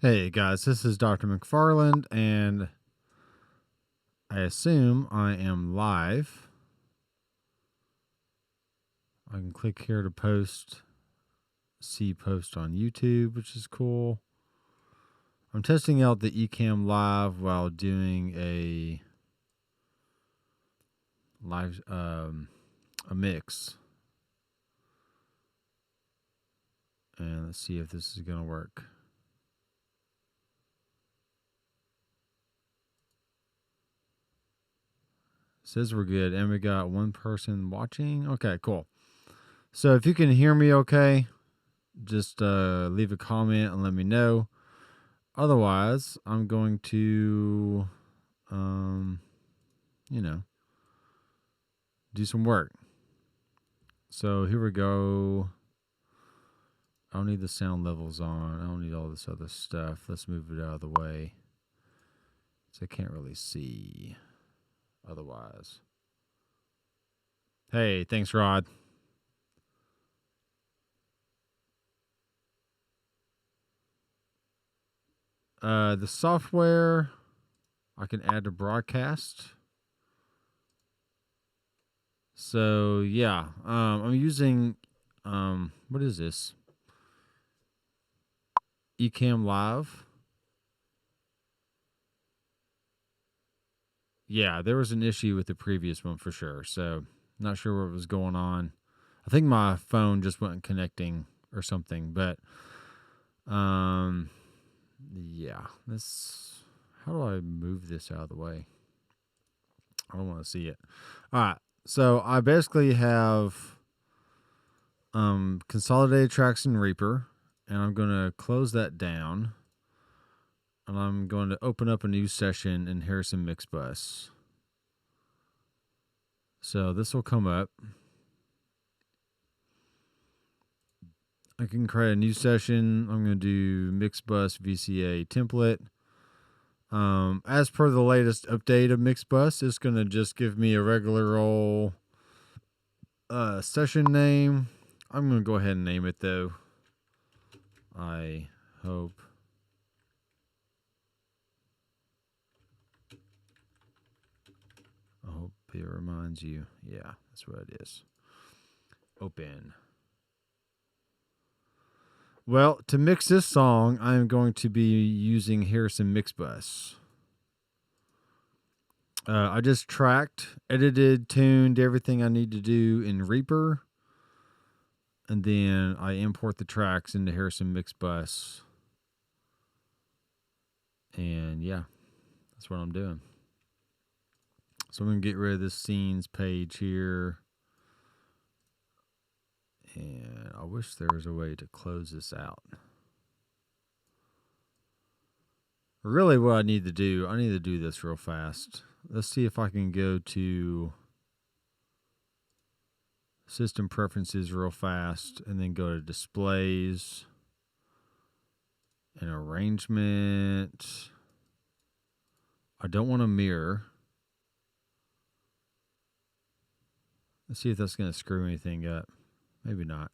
Hey guys, this is Dr. McFarland, and I assume I am live. I can click here to post, see post on YouTube, which is cool. I'm testing out the E Camm live while doing a live a mix, and let's see if this is gonna work. Says we're good, and we got one person watching. Okay, cool. So if you can hear me okay, just leave a comment and let me know. Otherwise, I'm going to, do some work. So here we go. I don't need the sound levels on. I don't need all this other stuff. Let's move it out of the way, so I can't really see otherwise. Hey, thanks, Rod. The software I can add to broadcast. So yeah, I'm using what is this? E Camm Live. Yeah, there was an issue with the previous one for sure. So not sure what was going on. I think my phone just wasn't connecting or something. But yeah, this. How do I move this out of the way? I don't want to see it. All right, so I basically have consolidated tracks in Reaper, and I'm going to close that down, and I'm going to open up a new session in Harrison Mixbus. So this will come up. I can create a new session. I'm going to do Mixbus VCA template. As per the latest update of Mixbus, it's going to just give me a regular old session name. I'm going to go ahead and name it though. I hope it reminds you. Yeah, that's what it is. Open. Well, to mix this song, I'm going to be using Harrison Mixbus. I just tracked, edited, tuned everything I need to do in Reaper, and then I import the tracks into Harrison Mixbus. And yeah, that's what I'm doing. So I'm going to get rid of this scenes page here. And I wish there was a way to close this out. Really what I need to do this real fast. Let's see if I can go to system preferences real fast and then go to displays and arrangement. I don't want a mirror. Let's see if that's going to screw anything up. Maybe not.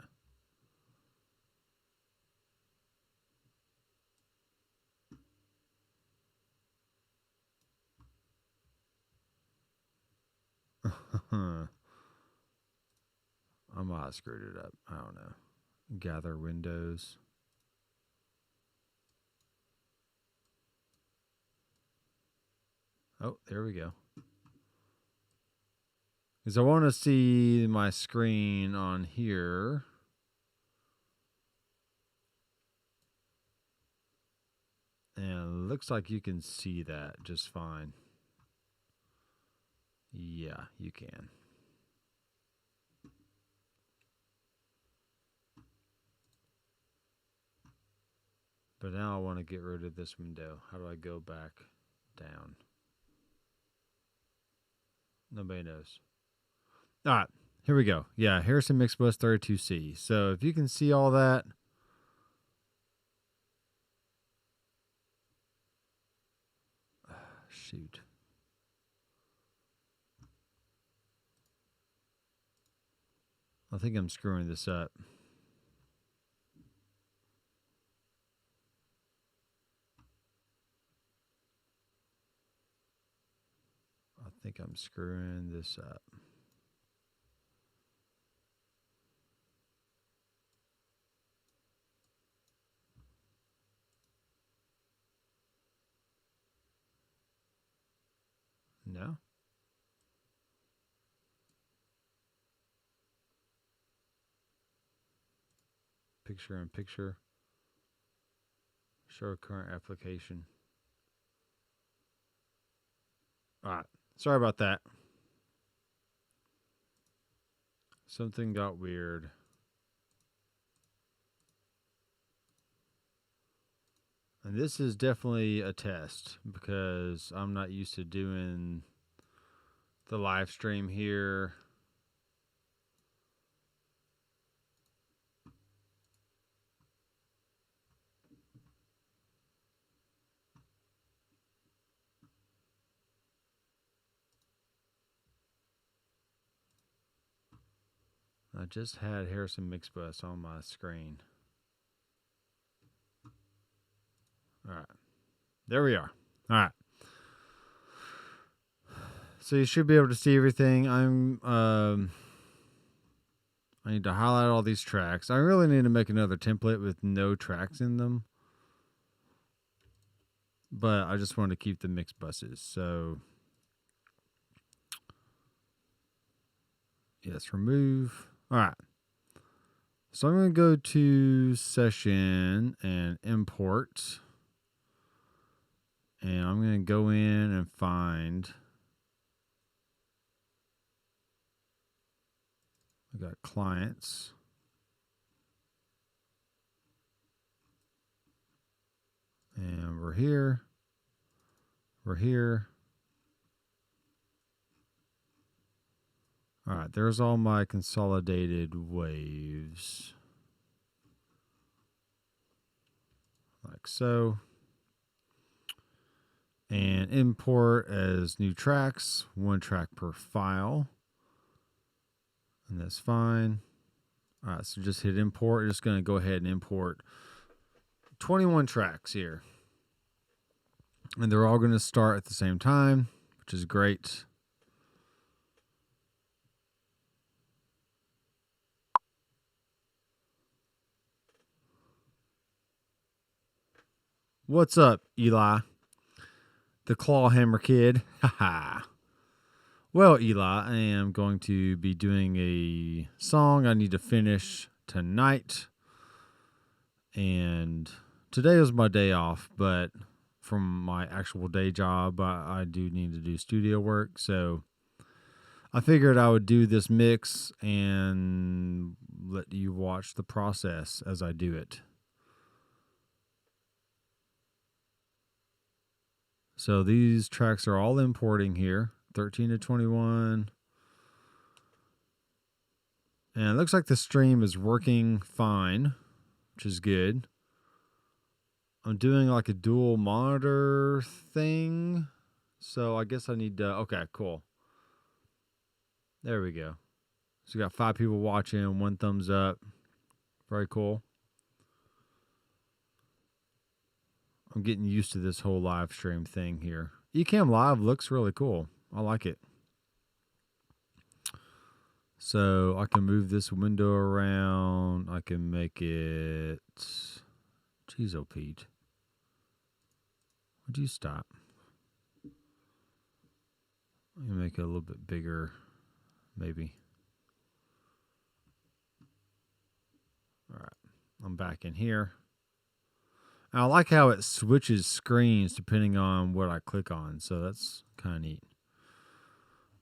I might have screwed it up. I don't know. Gather windows. Oh, there we go. Because I want to see my screen on here. And it looks like you can see that just fine. Yeah, you can. But now I want to get rid of this window. How do I go back down? Nobody knows. All right, here we go. Yeah, Harrison Mixbus 32c. So if you can see all that. Shoot. I think I'm screwing this up. think I'm screwing this up. No? Picture in picture. Show current application. All right. Sorry about that. Something got weird. And this is definitely a test because I'm not used to doing the live stream here. I just had Harrison Mixbus on my screen. All right. There we are. All right. So you should be able to see everything. I need to highlight all these tracks. I really need to make another template with no tracks in them. But I just wanted to keep the mix buses. So yes, remove. All right. So I'm going to go to session and import. And I'm going to go in and find. I got clients. And we're here. We're here. All right, there's all my consolidated waves. Like so. And import as new tracks, 1 track per file. And that's fine. All right, so just hit import. We're just going to go ahead and import 21 tracks here. And they're all going to start at the same time, which is great. What's up, Eli? The Clawhammer Kid. Haha. Well, Eli, I am going to be doing a song I need to finish tonight. And today is my day off, but from my actual day job, I do need to do studio work. So I figured I would do this mix and let you watch the process as I do it. So these tracks are all importing here, 13 to 21. And it looks like the stream is working fine, which is good. I'm doing like a dual monitor thing. So I guess I need to, okay, cool. There we go. So we got 5 people watching, 1 thumbs up. Very cool. I'm getting used to this whole live stream thing here. E Camm Live looks really cool. I like it. So I can move this window around. I can make it... Jeez, oh Pete. Would you stop? Let me make it a little bit bigger, maybe. All right. I'm back in here. I like how it switches screens depending on what I click on. So that's kind of neat.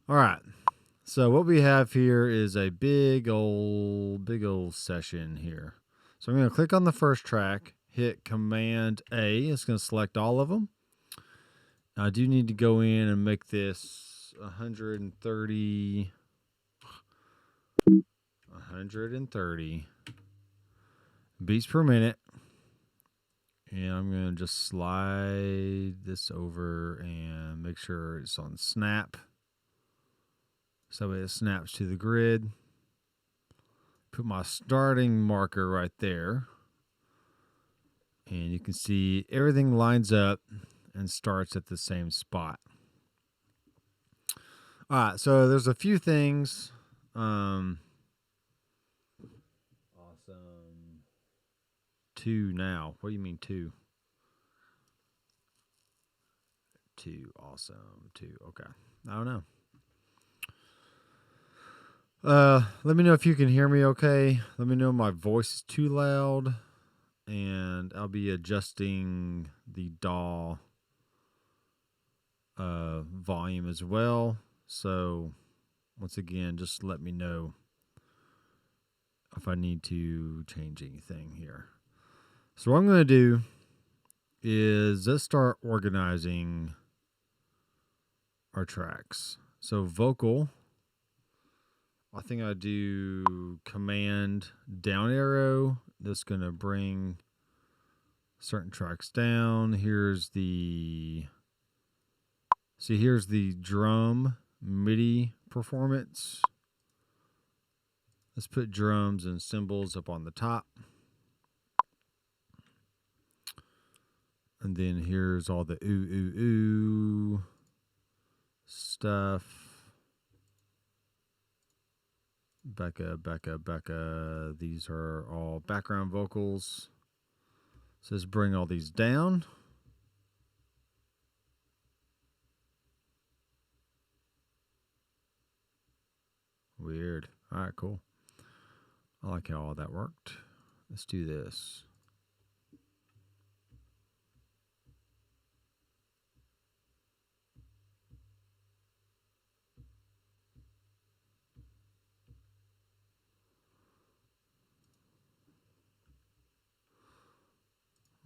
All right. So what we have here is a big old session here. So I'm going to click on the first track, hit Command A. It's going to select all of them. I do need to go in and make this 130 beats per minute. And I'm going to just slide this over and make sure it's on snap. So it snaps to the grid. Put my starting marker right there. And you can see everything lines up and starts at the same spot. All right, so there's a few things. Awesome. 2 now. What do you mean 2? 2. Awesome. 2. Okay. I don't know. Let me know if you can hear me okay. Let me know if my voice is too loud. And I'll be adjusting the DAW volume as well. So once again, just let me know if I need to change anything here. So what I'm going to do is let's start organizing our tracks. So vocal, I think I do command down arrow. That's going to bring certain tracks down. Here's the drum MIDI performance. Let's put drums and cymbals up on the top. And then here's all the ooh stuff. Becca. These are all background vocals. So let's bring all these down. Weird. All right, cool. I like how all that worked. Let's do this.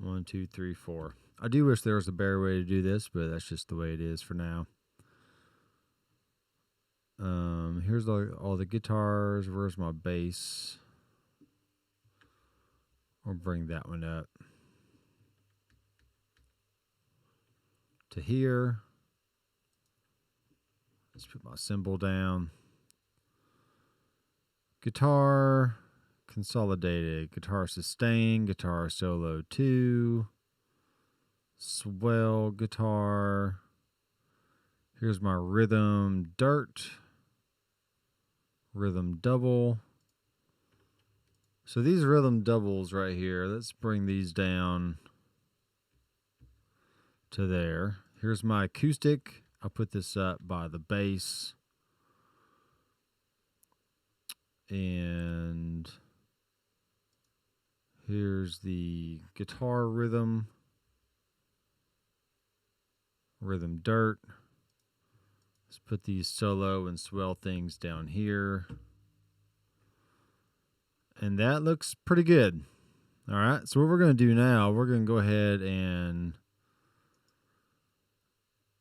One, two, three, 4. I do wish there was a better way to do this, but that's just the way it is for now. Here's all the guitars. Where's my bass? I'll bring that one up to here. Let's put my cymbal down. Guitar consolidated, guitar sustain, guitar solo 2, swell guitar. Here's my rhythm dirt, rhythm double. So these rhythm doubles right here, let's bring these down to there. Here's my acoustic. I'll put this up by the bass. And here's the guitar rhythm dirt. Let's put these solo and swell things down here. And that looks pretty good. All right, so what we're going to do now, we're going to go ahead and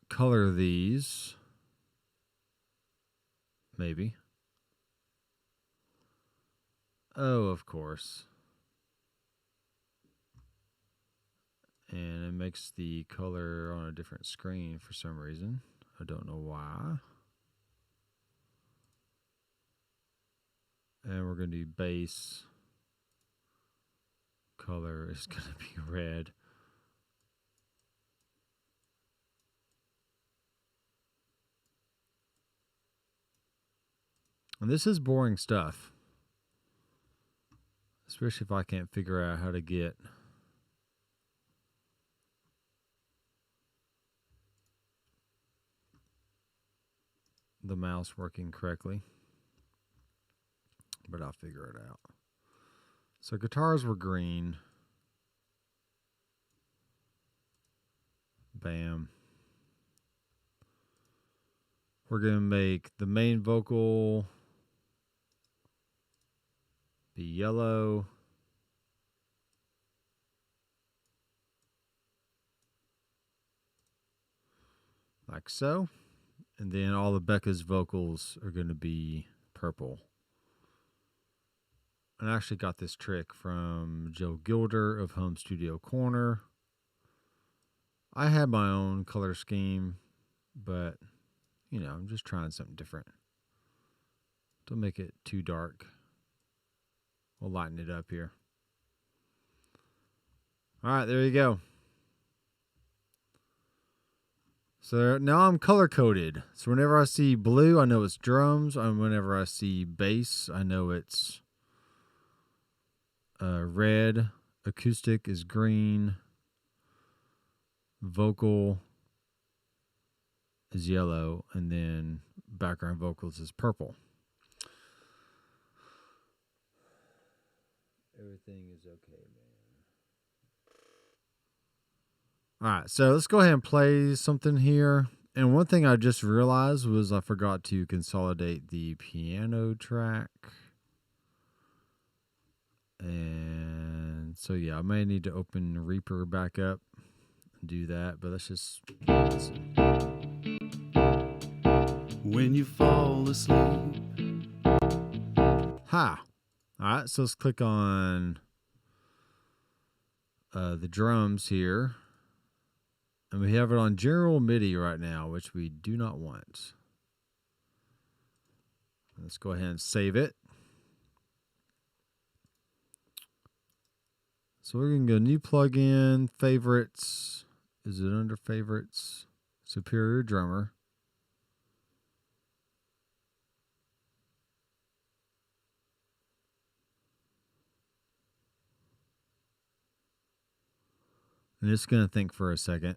color these. Maybe. Oh, of course. And it makes the color on a different screen for some reason. I don't know why. And we're going to do bass. Color is going to be red. And this is boring stuff. Especially if I can't figure out how to get the mouse working correctly. But I'll figure it out. So guitars were green. Bam. We're going to make the main vocal be yellow. Like so. And then all of Becca's vocals are going to be purple. And I actually got this trick from Joe Gilder of Home Studio Corner. I had my own color scheme, but, you know, I'm just trying something different. Don't make it too dark. We'll lighten it up here. All right, there you go. So now I'm color coded. So whenever I see blue, I know it's drums. And whenever I see bass, I know it's red. Acoustic is green. Vocal is yellow. And then background vocals is purple. Everything is okay, man. All right, so let's go ahead and play something here. And one thing I just realized was I forgot to consolidate the piano track. And so, yeah, I may need to open Reaper back up and do that. But let's just listen. When you fall asleep. Ha! All right, so let's click on the drums here. And we have it on general MIDI right now, which we do not want. Let's go ahead and save it. So we're going to go new plugin, favorites. Is it under favorites? Superior drummer. I'm just going to think for a second.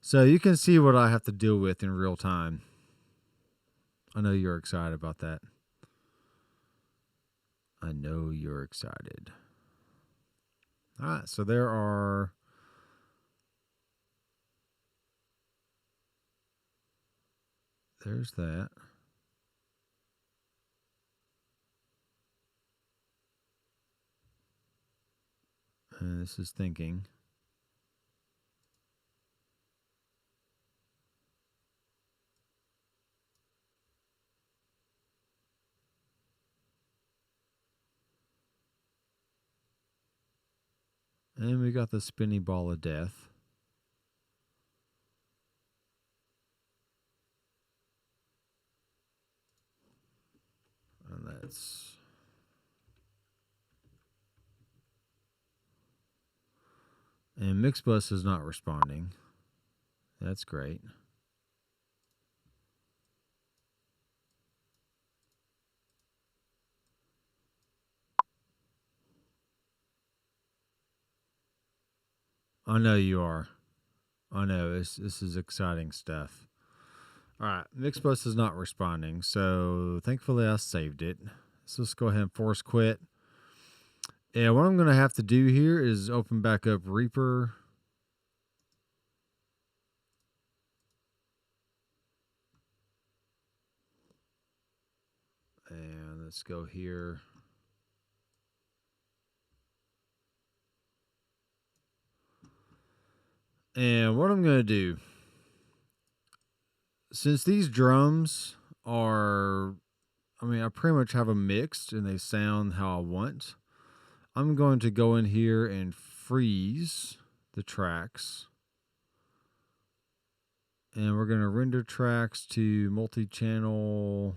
So you can see what I have to deal with in real time. I know you're excited about that. I know you're excited. All right, so there's that. And this is thinking. And we got the spinny ball of death. And that's... And Mixbus is not responding. That's great. I know you are. I know. This is exciting stuff. All right. Mixbus is not responding. So thankfully I saved it. So let's go ahead and force quit. Yeah, what I'm going to have to do here is open back up Reaper. And let's go here. And what I'm going to do, since these drums are, I pretty much have them mixed and they sound how I want, I'm going to go in here and freeze the tracks. And we're going to render tracks to multi-channel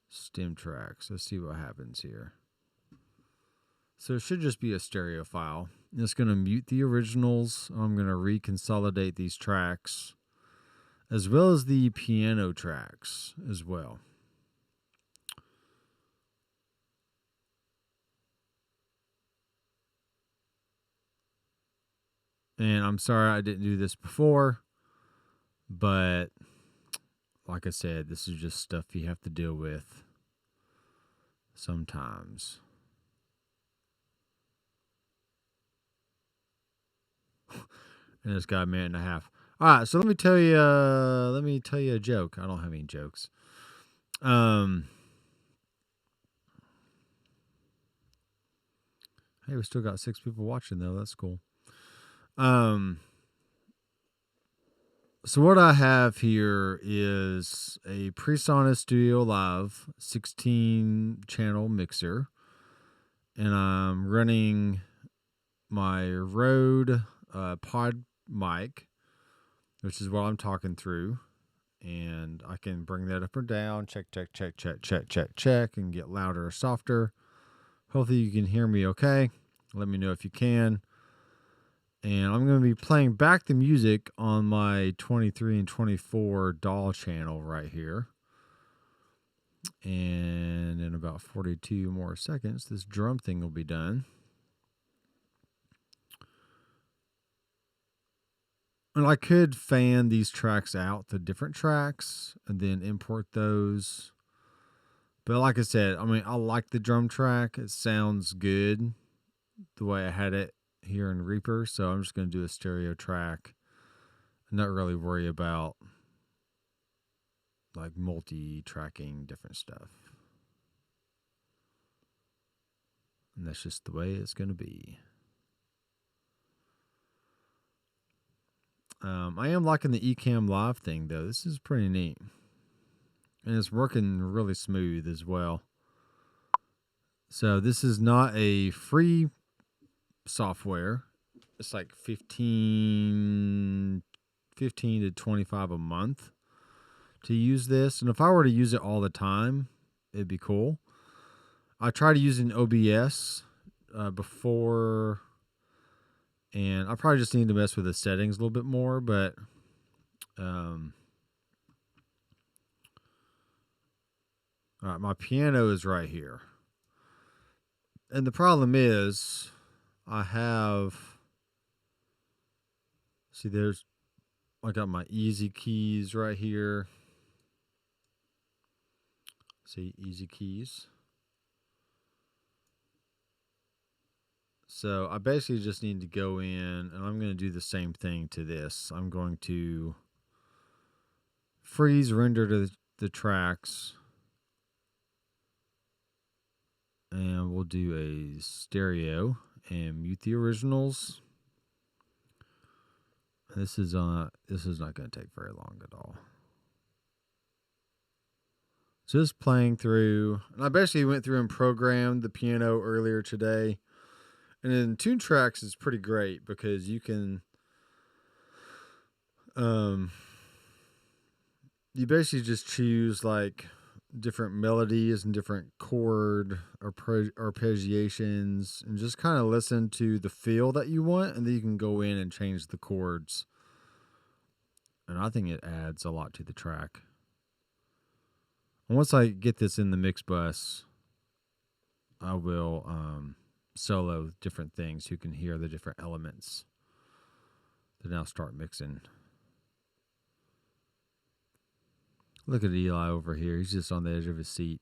stem tracks. Let's see what happens here. So it should just be a stereo file. It's going to mute the originals. I'm going to reconsolidate these tracks as well as the piano tracks as well. And I'm sorry I didn't do this before, but like I said, this is just stuff you have to deal with sometimes. And it's got a minute and a half. All right, so let me tell you a joke. I don't have any jokes. Hey, we still got 6 people watching though. That's cool. So what I have here is a PreSonus Studio Live 16-channel mixer, and I'm running my Rode pod mic, which is what I'm talking through, and I can bring that up or down, check, and get louder or softer. Hopefully you can hear me okay. Let me know if you can. And I'm going to be playing back the music on my 23 and 24 DAW channel right here. And in about 42 more seconds, this drum thing will be done. And I could fan these tracks out to different tracks and then import those. But like I said, I mean, I like the drum track. It sounds good the way I had it here in Reaper. So I'm just going to do a stereo track and not really worry about like multi-tracking different stuff. And that's just the way it's going to be. I am liking the E Camm Live thing, though. This is pretty neat. And it's working really smooth as well. So this is not a free software. It's like 15 to 25 a month to use this. And if I were to use it all the time, it'd be cool. I tried using OBS before, and I probably just need to mess with the settings a little bit more, but all right, my piano is right here. And the problem is I got my easy keys right here. See, easy keys. So I basically just need to go in, and I'm going to do the same thing to this. I'm going to freeze render to the tracks. And we'll do a stereo and mute the originals. This is not going to take very long at all. Just playing through, and I basically went through and programmed the piano earlier today. And then Tune Tracks is pretty great because you can you basically just choose like different melodies and different chord arpeggiations and just kind of listen to the feel that you want, and then you can go in and change the chords. And I think it adds a lot to the track. And once I get this in the Mixbus, I will solo different things so you can hear the different elements. Then I'll start mixing. Look at Eli over here. He's just on the edge of his seat,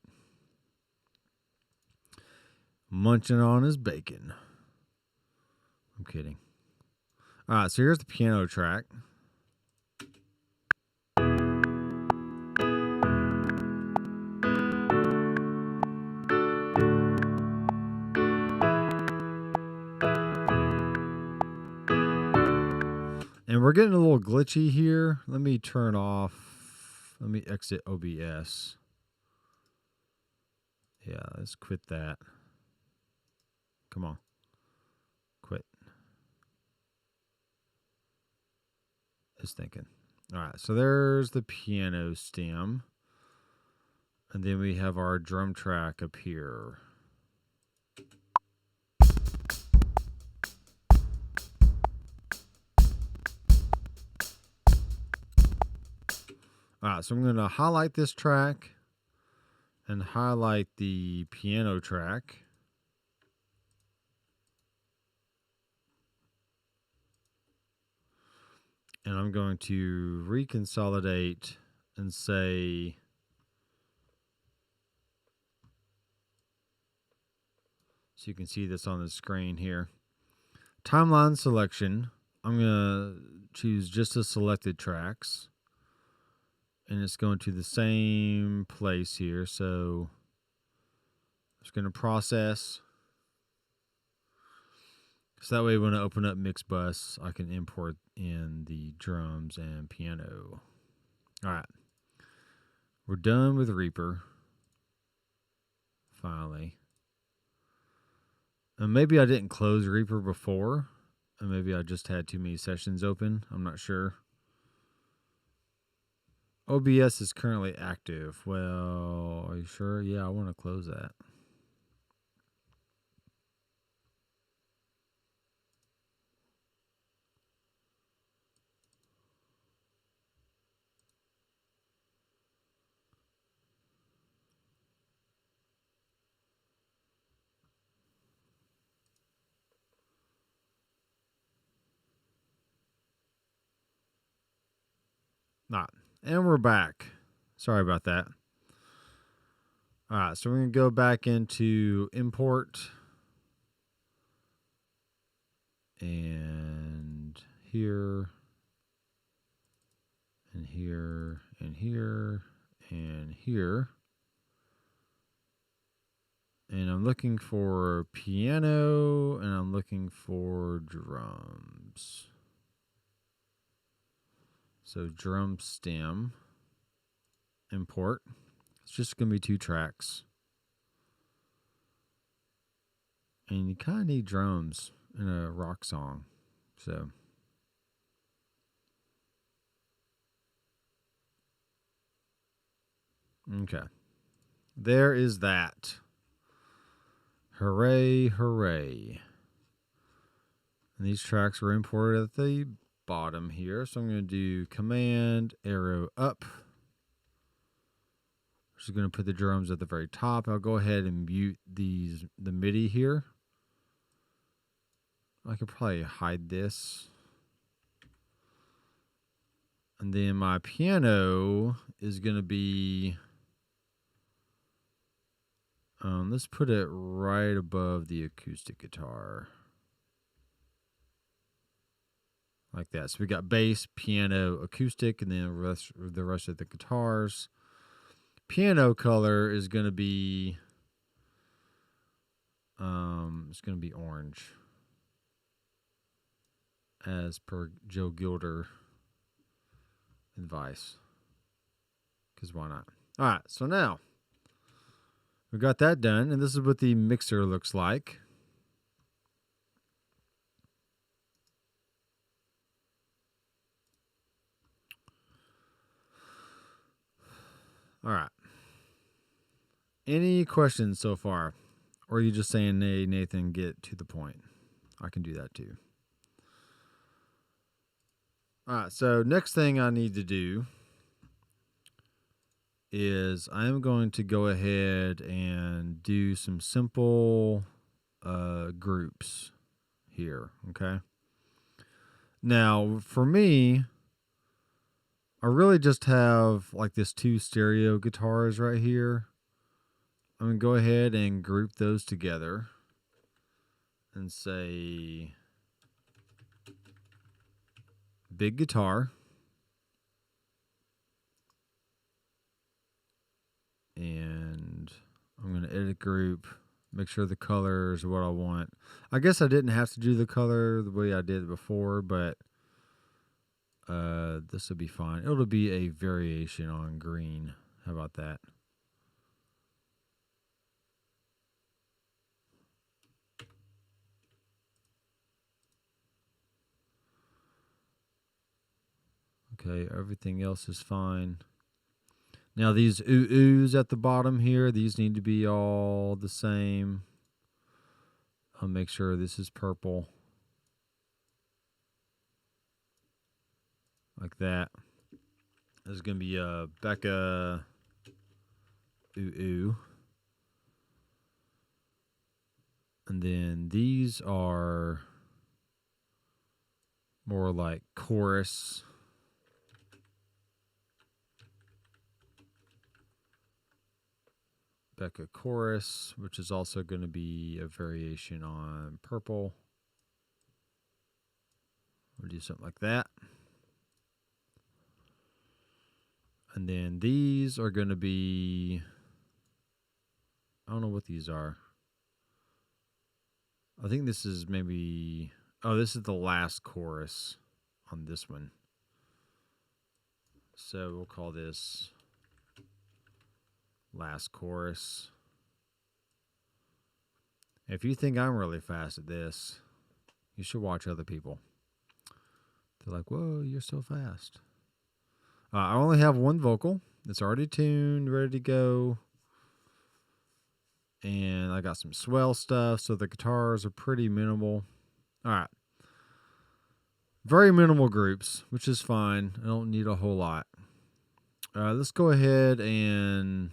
munching on his bacon. I'm kidding. All right, so here's the piano track. And we're getting a little glitchy here. Let me exit OBS. Yeah, let's quit that. Come on. Quit. It's thinking. All right, so there's the piano stem. And then we have our drum track up here. All right, so I'm going to highlight this track and highlight the piano track. And I'm going to reconsolidate and say, so you can see this on the screen here. Timeline selection. I'm going to choose just the selected tracks. And it's going to the same place here. So it's going to process. So that way when I open up Mixbus, I can import in the drums and piano. All right. We're done with Reaper. Finally. And maybe I didn't close Reaper before. And maybe I just had too many sessions open. I'm not sure. OBS is currently active. Well, are you sure? Yeah, I want to close that. Not. And we're back. Sorry about that. All right, so we're going to go back into import. And here. And here. And here. And here. And I'm looking for piano. And I'm looking for drums. So drum stem. Import. It's just going to be 2 tracks. And you kind of need drums in a rock song. So. Okay. There is that. Hooray, hooray. And these tracks were imported at the bottom here. So I'm going to do Command, arrow up. Just going to put the drums at the very top. I'll go ahead and mute the MIDI here. I could probably hide this. And then my piano is going to be, let's put it right above the acoustic guitar. Like that. So we got bass, piano, acoustic, and then the rest of the guitars. Piano color is going to be it's going to be orange, as per Joe Gilder advice, because why not? All right, so now we got that done, and this is what the mixer looks like. All right. Any questions so far? Or are you just saying, hey, Nathan, get to the point? I can do that too. All right, so next thing I need to do is I am going to go ahead and do some simple groups here, okay? Now, for me, I really just have like this 2 stereo guitars right here. I'm going to go ahead and group those together and say big guitar. And I'm going to edit group, make sure the color is what I want. I guess I didn't have to do the color the way I did before, but this will be fine. It'll be a variation on green. How about that? Okay, everything else is fine. Now these oohs at the bottom here, these need to be all the same. I'll make sure this is purple. Like that. This is going to be a Becca ooh. And then these are more like chorus. Becca chorus, which is also going to be a variation on purple. We'll do something like that. And then these are going to be, I don't know what these are. I think this is maybe, oh, this is the last chorus on this one. So we'll call this last chorus. If you think I'm really fast at this, you should watch other people. They're like, whoa, you're so fast. I only have one vocal. It's already tuned, ready to go. And I got some swell stuff, so the guitars are pretty minimal. All right. Very minimal groups, which is fine. I don't need a whole lot. Let's go ahead and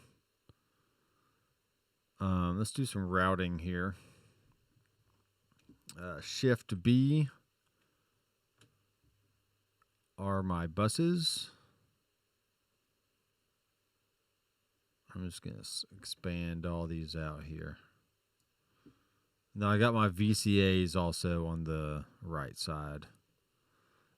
let's do some routing here. Shift B are my buses. I'm just going to expand all these out here. Now I got my VCAs also on the right side.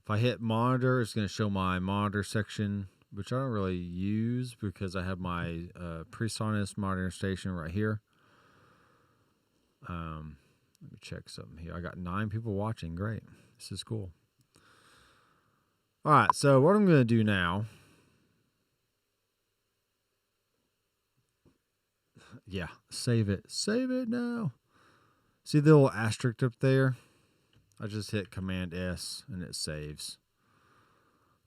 If I hit monitor, it's going to show my monitor section, which I don't really use because I have my PreSonus monitor station right here. Let me check something here. I got 9 people watching. Great. This is cool. All right, so what I'm going to do now. Yeah, save it. Save it now. See the little asterisk up there? I just hit Command S and it saves.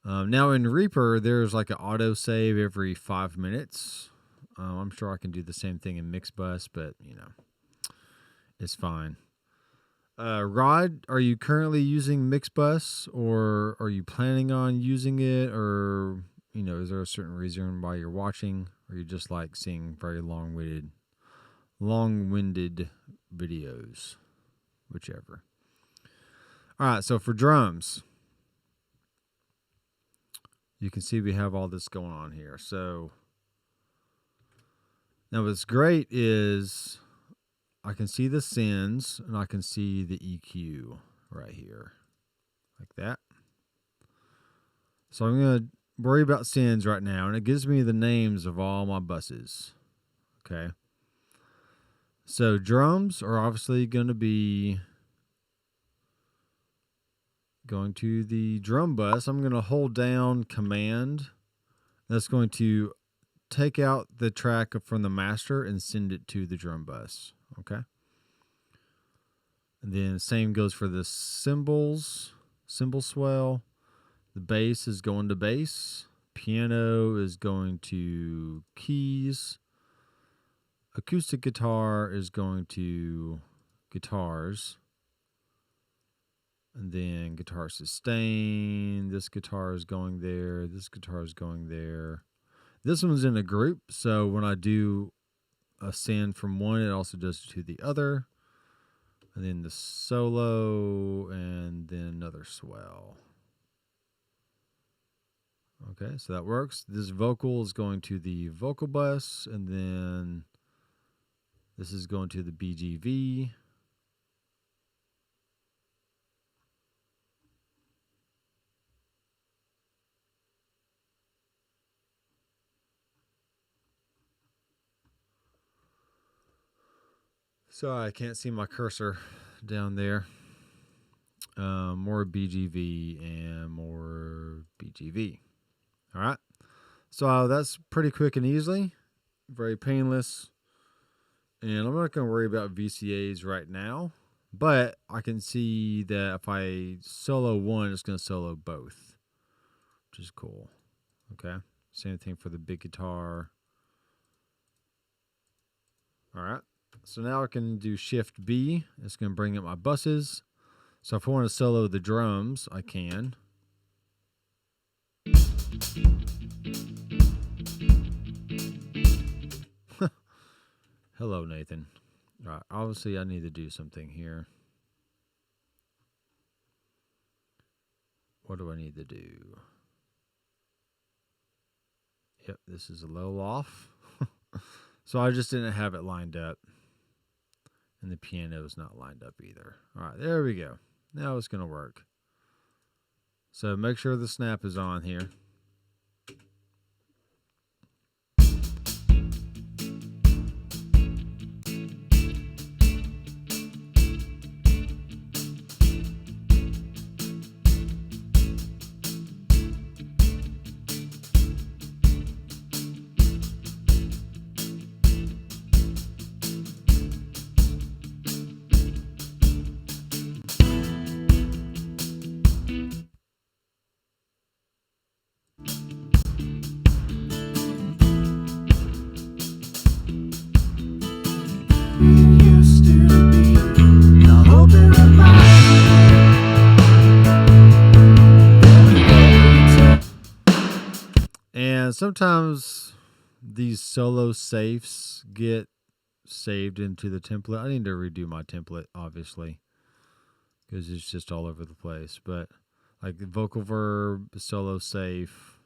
Now in Reaper, there's like an auto save every 5 minutes. I'm sure I can do the same thing in Mixbus, but you know, it's fine. Rod, are you currently using Mixbus, or are you planning on using it, or you know, is there a certain reason why you're watching, or you just like seeing very long-winded videos, whichever. All right, so for drums, you can see we have all this going on here. So now what's great is I can see the sends and I can see the EQ right here, like that. So I'm going to worry about sends right now, and it gives me the names of all my buses. Okay. So drums are obviously going to be going to the drum bus. I'm going to hold down Command. That's going to take out the track from the master and send it to the drum bus. Okay. And then same goes for the cymbals, cymbal swell. The bass is going to bass. Piano is going to keys. Acoustic guitar is going to guitars. And then guitar sustain. This guitar is going there. This guitar is going there. This one's in a group, so when I do a send from one, it also does it to the other. And then the solo, and then another swell. Okay, so that works. This vocal is going to the vocal bus, and then this is going to the BGV. Sorry, I can't see my cursor down there. More BGV and more BGV. All right. So that's pretty quick and easy. Very painless. And I'm not going to worry about VCAs right now. But I can see that if I solo one, it's going to solo both, which is cool. Okay. Same thing for the big guitar. All right. So now I can do Shift B. It's going to bring up my buses. So if I want to solo the drums, I can. Hello, Nathan. All right. Obviously, I need to do something here. What do I need to do? Yep, this is a low off. So I just didn't have it lined up. And the piano is not lined up either. All right, there we go. Now it's going to work. So make sure the snap is on here. And sometimes these solo safes get saved into the template. I need to redo my template, obviously, because it's just all over the place. But like the vocal verb, solo safe,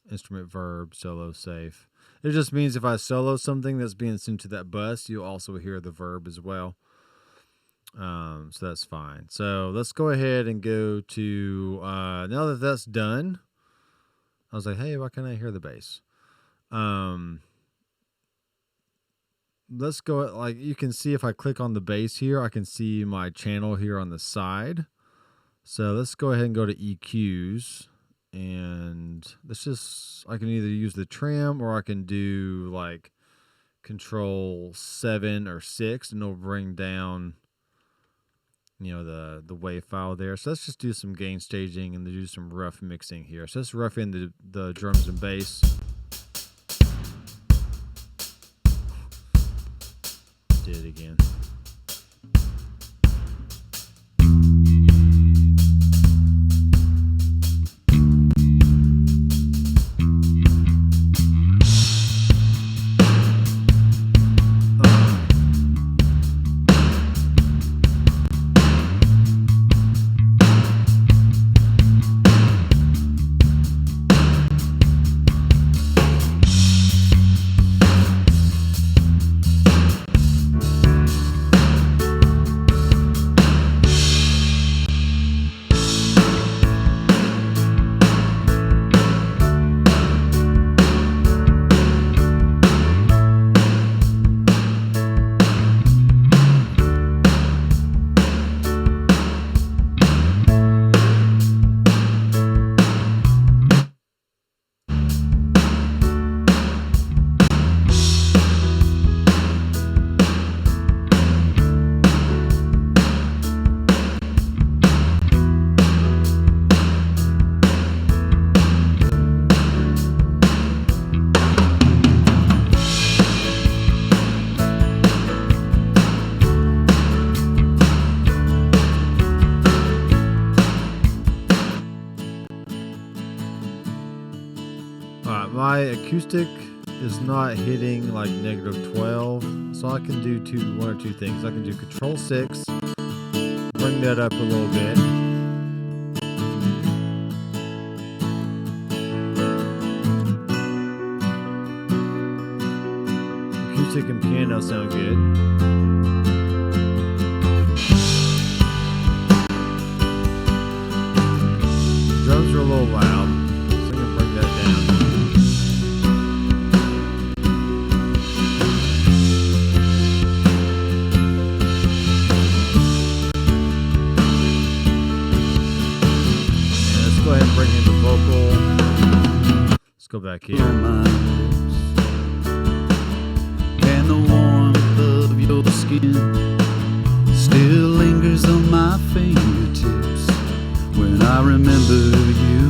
instrument verb, solo safe. It just means if I solo something that's being sent to that bus, you'll also hear the verb as well. So that's fine. So let's go ahead and go to, now that that's done, I was like, hey, why can't I hear the bass? Let's go, like, you can see if I click on the bass here, I can see my channel here on the side. So let's go ahead and go to EQs, and let's just, I can either use the trim or I can do like Control 7 or 6, and it'll bring down, you know, the wave file there. So let's just do some gain staging and do some rough mixing here. So let's rough in the drums and bass. Did it again. My acoustic is not hitting like -12, so I can do one or two things. I can do Control 6, bring that up a little bit. Acoustic and piano sound good. Drums are a little loud, so I'm gonna bring that down. Go ahead and bring in the vocal. Let's go back here. And the warmth of your skin still lingers on my fingertips when I remember you.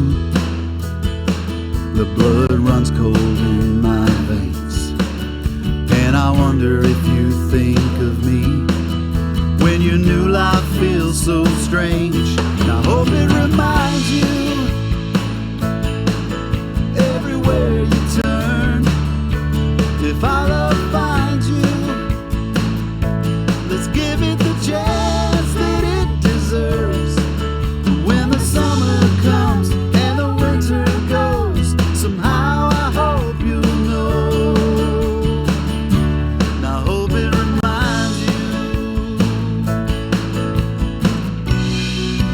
The blood runs cold in my veins, and I wonder if you think of me when your new life feels so strange. And I hope it reminds you everywhere you turn. If our love finds you, let's give it the chance that it deserves. When the summer comes and the winter goes, somehow I hope you'll know. And I hope it reminds you.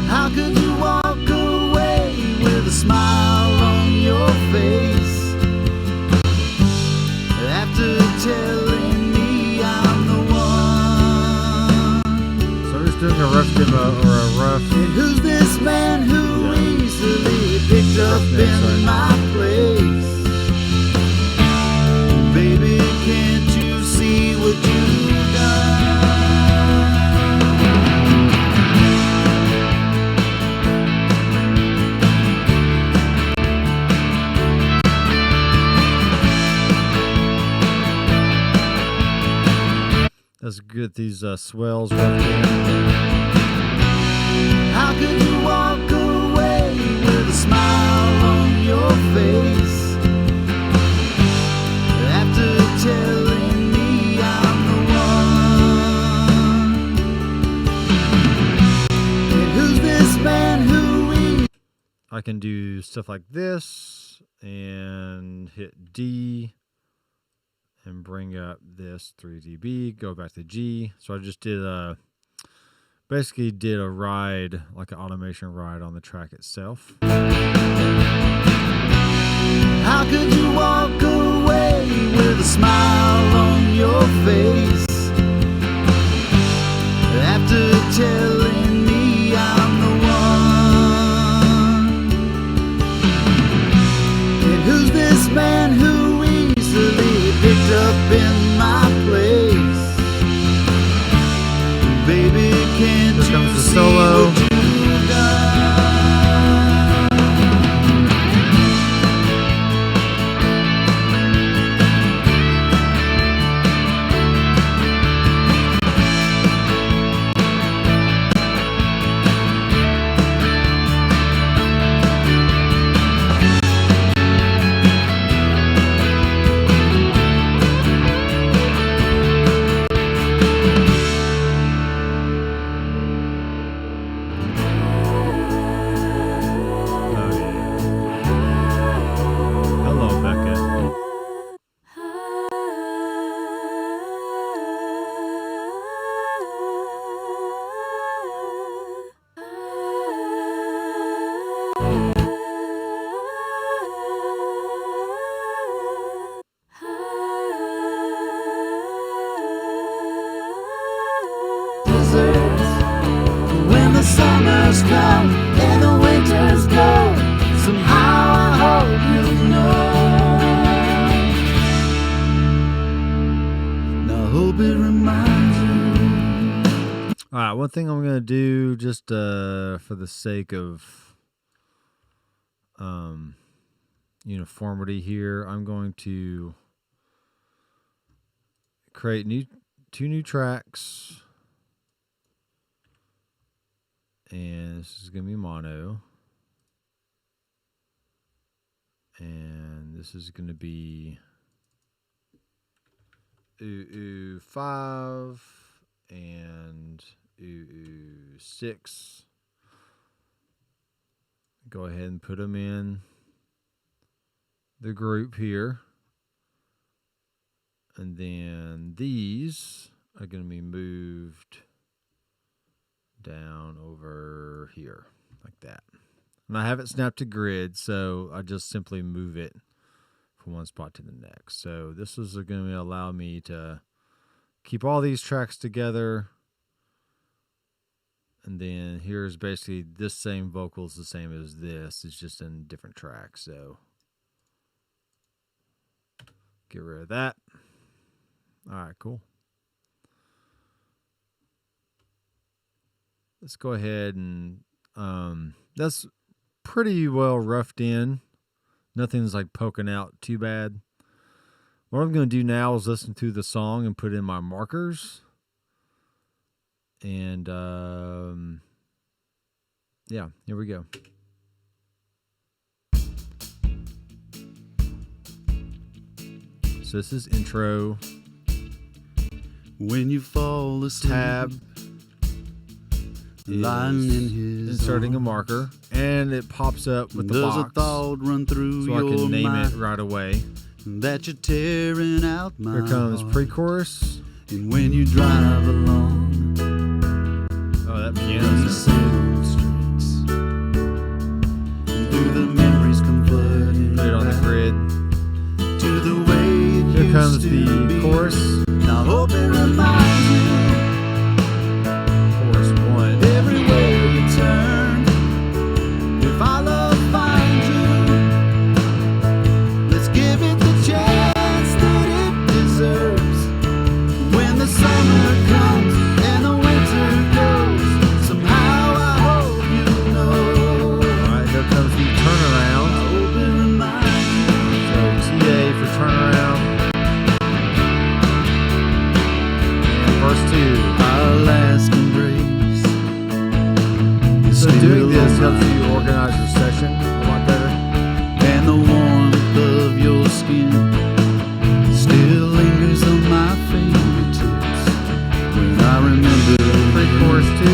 How could you walk away with a smile on your face after telling me I'm the one? So I'm just doing a rough demo or a rough. And who's this man who easily picked up in my place? Baby, can't you see what you've done? Let's get these swells roughed in. How could you walk away with a smile on your face after telling me I'm the one? And who's this man who I can do stuff like this and hit D and bring up this 3 dB, go back to G. So I just did basically did a ride, like an automation ride on the track itself. How could you walk away with a smile on your face after telling me I'm the one? And who's this man who easily picked up in my place? Baby, can't Here comes you the see solo. what you've done? When the summers come and the winters go, somehow I hope you know. Now I hope it reminds you. All right, one thing I'm going to do just for the sake of uniformity here, I'm going to create two new tracks. And this is going to be mono. And this is going to be 5 and 6. Go ahead and put them in the group here. And then these are going to be moved down over here like that. And I have it snapped to grid, so I just simply move it from one spot to the next. So this is going to allow me to keep all these tracks together. And then here's basically this same vocal is the same as this. It's just in different tracks. So get rid of that. All right, cool. Let's go ahead and that's pretty well roughed in. Nothing's like poking out too bad. What I'm going to do now is listen to the song and put in my markers. And yeah, here we go. So this is intro. When you fall asleep, Tab lying in his inserting a arms, marker, and it pops up with the does box, a thought run through so I your can name mind it right away. that you're tearing out my Here comes heart. pre-chorus. And when you drive along Oh, that these piano's single streets, and through the memories come flooding put it on the back grid. to the way it Here used comes to the be. chorus. Now hope it reminds you Chorus 1. everywhere you turn. If our love finds you, let's give it the chance that it deserves. When the summer comes and the winter goes, somehow I hope you know. Alright, here comes the I turnaround. hope it reminds you. So TA for turnaround. And verse 2. Our last embrace is So still doing this on helps my you organize your session a lot better. and the warmth of your skin still lingers on my fingertips when I remember Pre-chorus 2.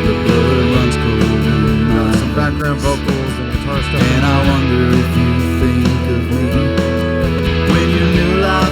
the blood runs cold in my Some background vocals and guitar stuff. and I wonder if you think of me when your new life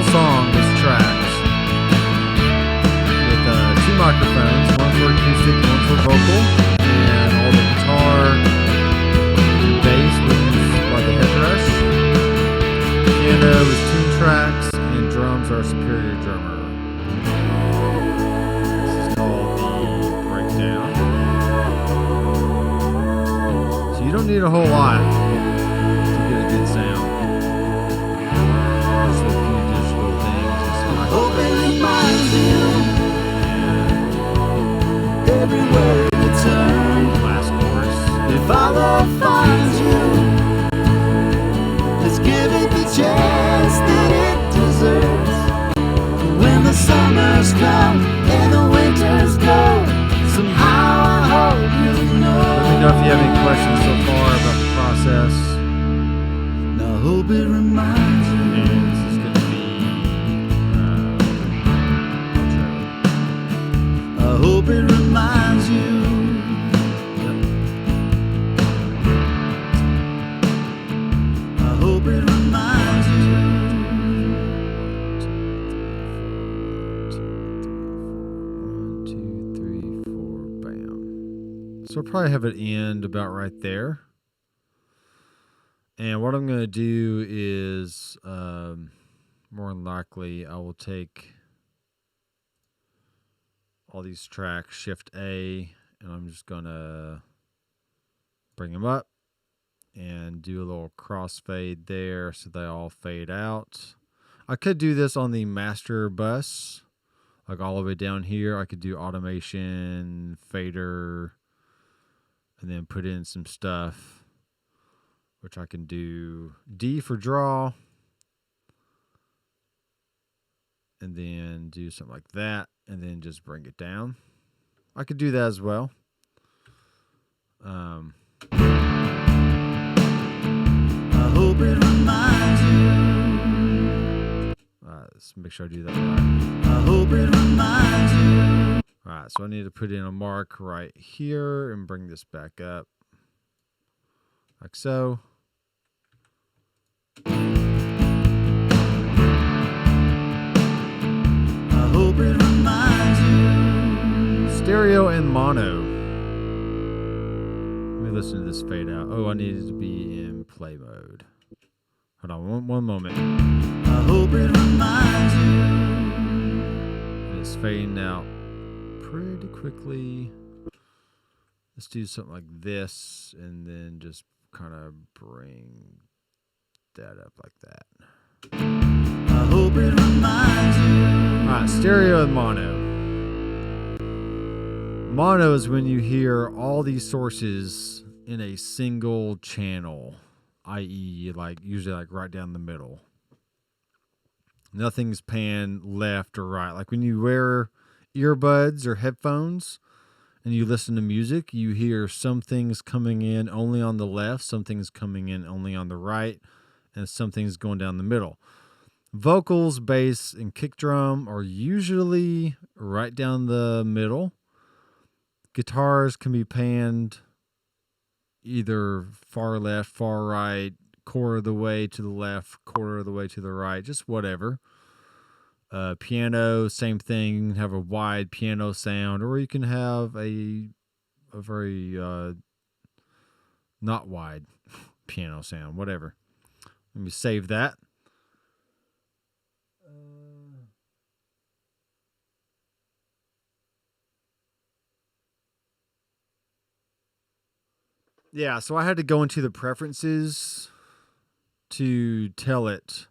whole song is tracks with 2 microphones, one for acoustic, one for vocal, and all the guitar and bass was used by the headrush. Piano is 2 tracks, and drums are Superior Drummer. This is called the breakdown. So you don't need a whole lot to get a good sound. Just a few digital things and some Hope it microphones. reminds you everywhere you turn. Last chorus. If our love finds you, let's give it the chance that it deserves. When the summers come and the winters go, somehow I hope you know. Let me know if you have any questions so far about the process. I hope it reminds you. And this is going to be outro. I hope it reminds you. Yep. I hope it reminds you. 1, 2, 3, 4. Bam. So I'll probably have it end about right there. And what I'm going to do is, more than likely, I will take all these tracks, Shift A, and I'm just going to bring them up and do a little crossfade there so they all fade out. I could do this on the master bus, like all the way down here. I could do automation, fader, and then put in some stuff, which I can do D for draw, and then do something like that, and then just bring it down. I could do that as well. I hope it reminds you. Let's make sure I do that right. I hope it reminds you. All right, so I need to put in a mark right here and bring this back up, like so. I hope it reminds you. Stereo and mono. Let me listen to this fade out. Oh, I needed to be in play mode. Hold on, one moment. I hope it reminds you. And it's fading out pretty quickly. Let's do something like this, and then just kind of bring that up like that. I hope it reminds you. All right, stereo and mono. Mono is when you hear all these sources in a single channel, i.e., like usually like right down the middle. Nothing's panned left or right. Like when you wear earbuds or headphones and you listen to music, you hear some things coming in only on the left, some things coming in only on the right, and some things going down the middle. Vocals, bass, and kick drum are usually right down the middle. Guitars can be panned either far left, far right, quarter of the way to the left, quarter of the way to the right, just whatever. Piano, same thing. You can have a wide piano sound, or you can have a very not wide piano sound, whatever. Let me save that. Yeah, so I had to go into the preferences to tell it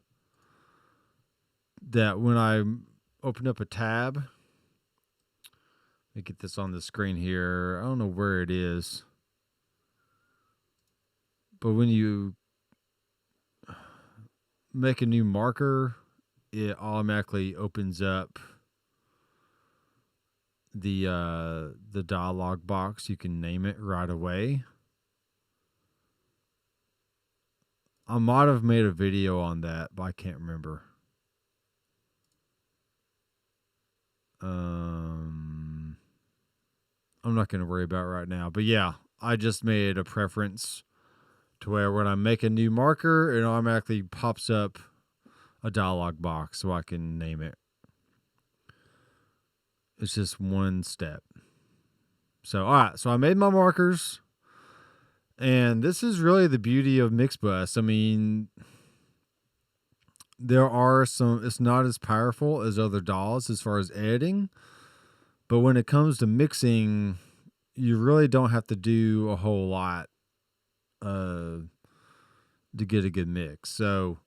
that when I open up a tab, let me get this on the screen here. I don't know where it is, but when you make a new marker, it automatically opens up the dialog box. You can name it right away. I might have made a video on that, but I can't remember. I'm not going to worry about it right now. But yeah, I just made a preference to where when I make a new marker, it automatically pops up a dialog box so I can name it. It's just one step. So, all right. So I made my markers. And this is really the beauty of Mixbus. I mean, there are some, it's not as powerful as other DAWs as far as editing. But when it comes to mixing, you really don't have to do a whole lot to get a good mix. So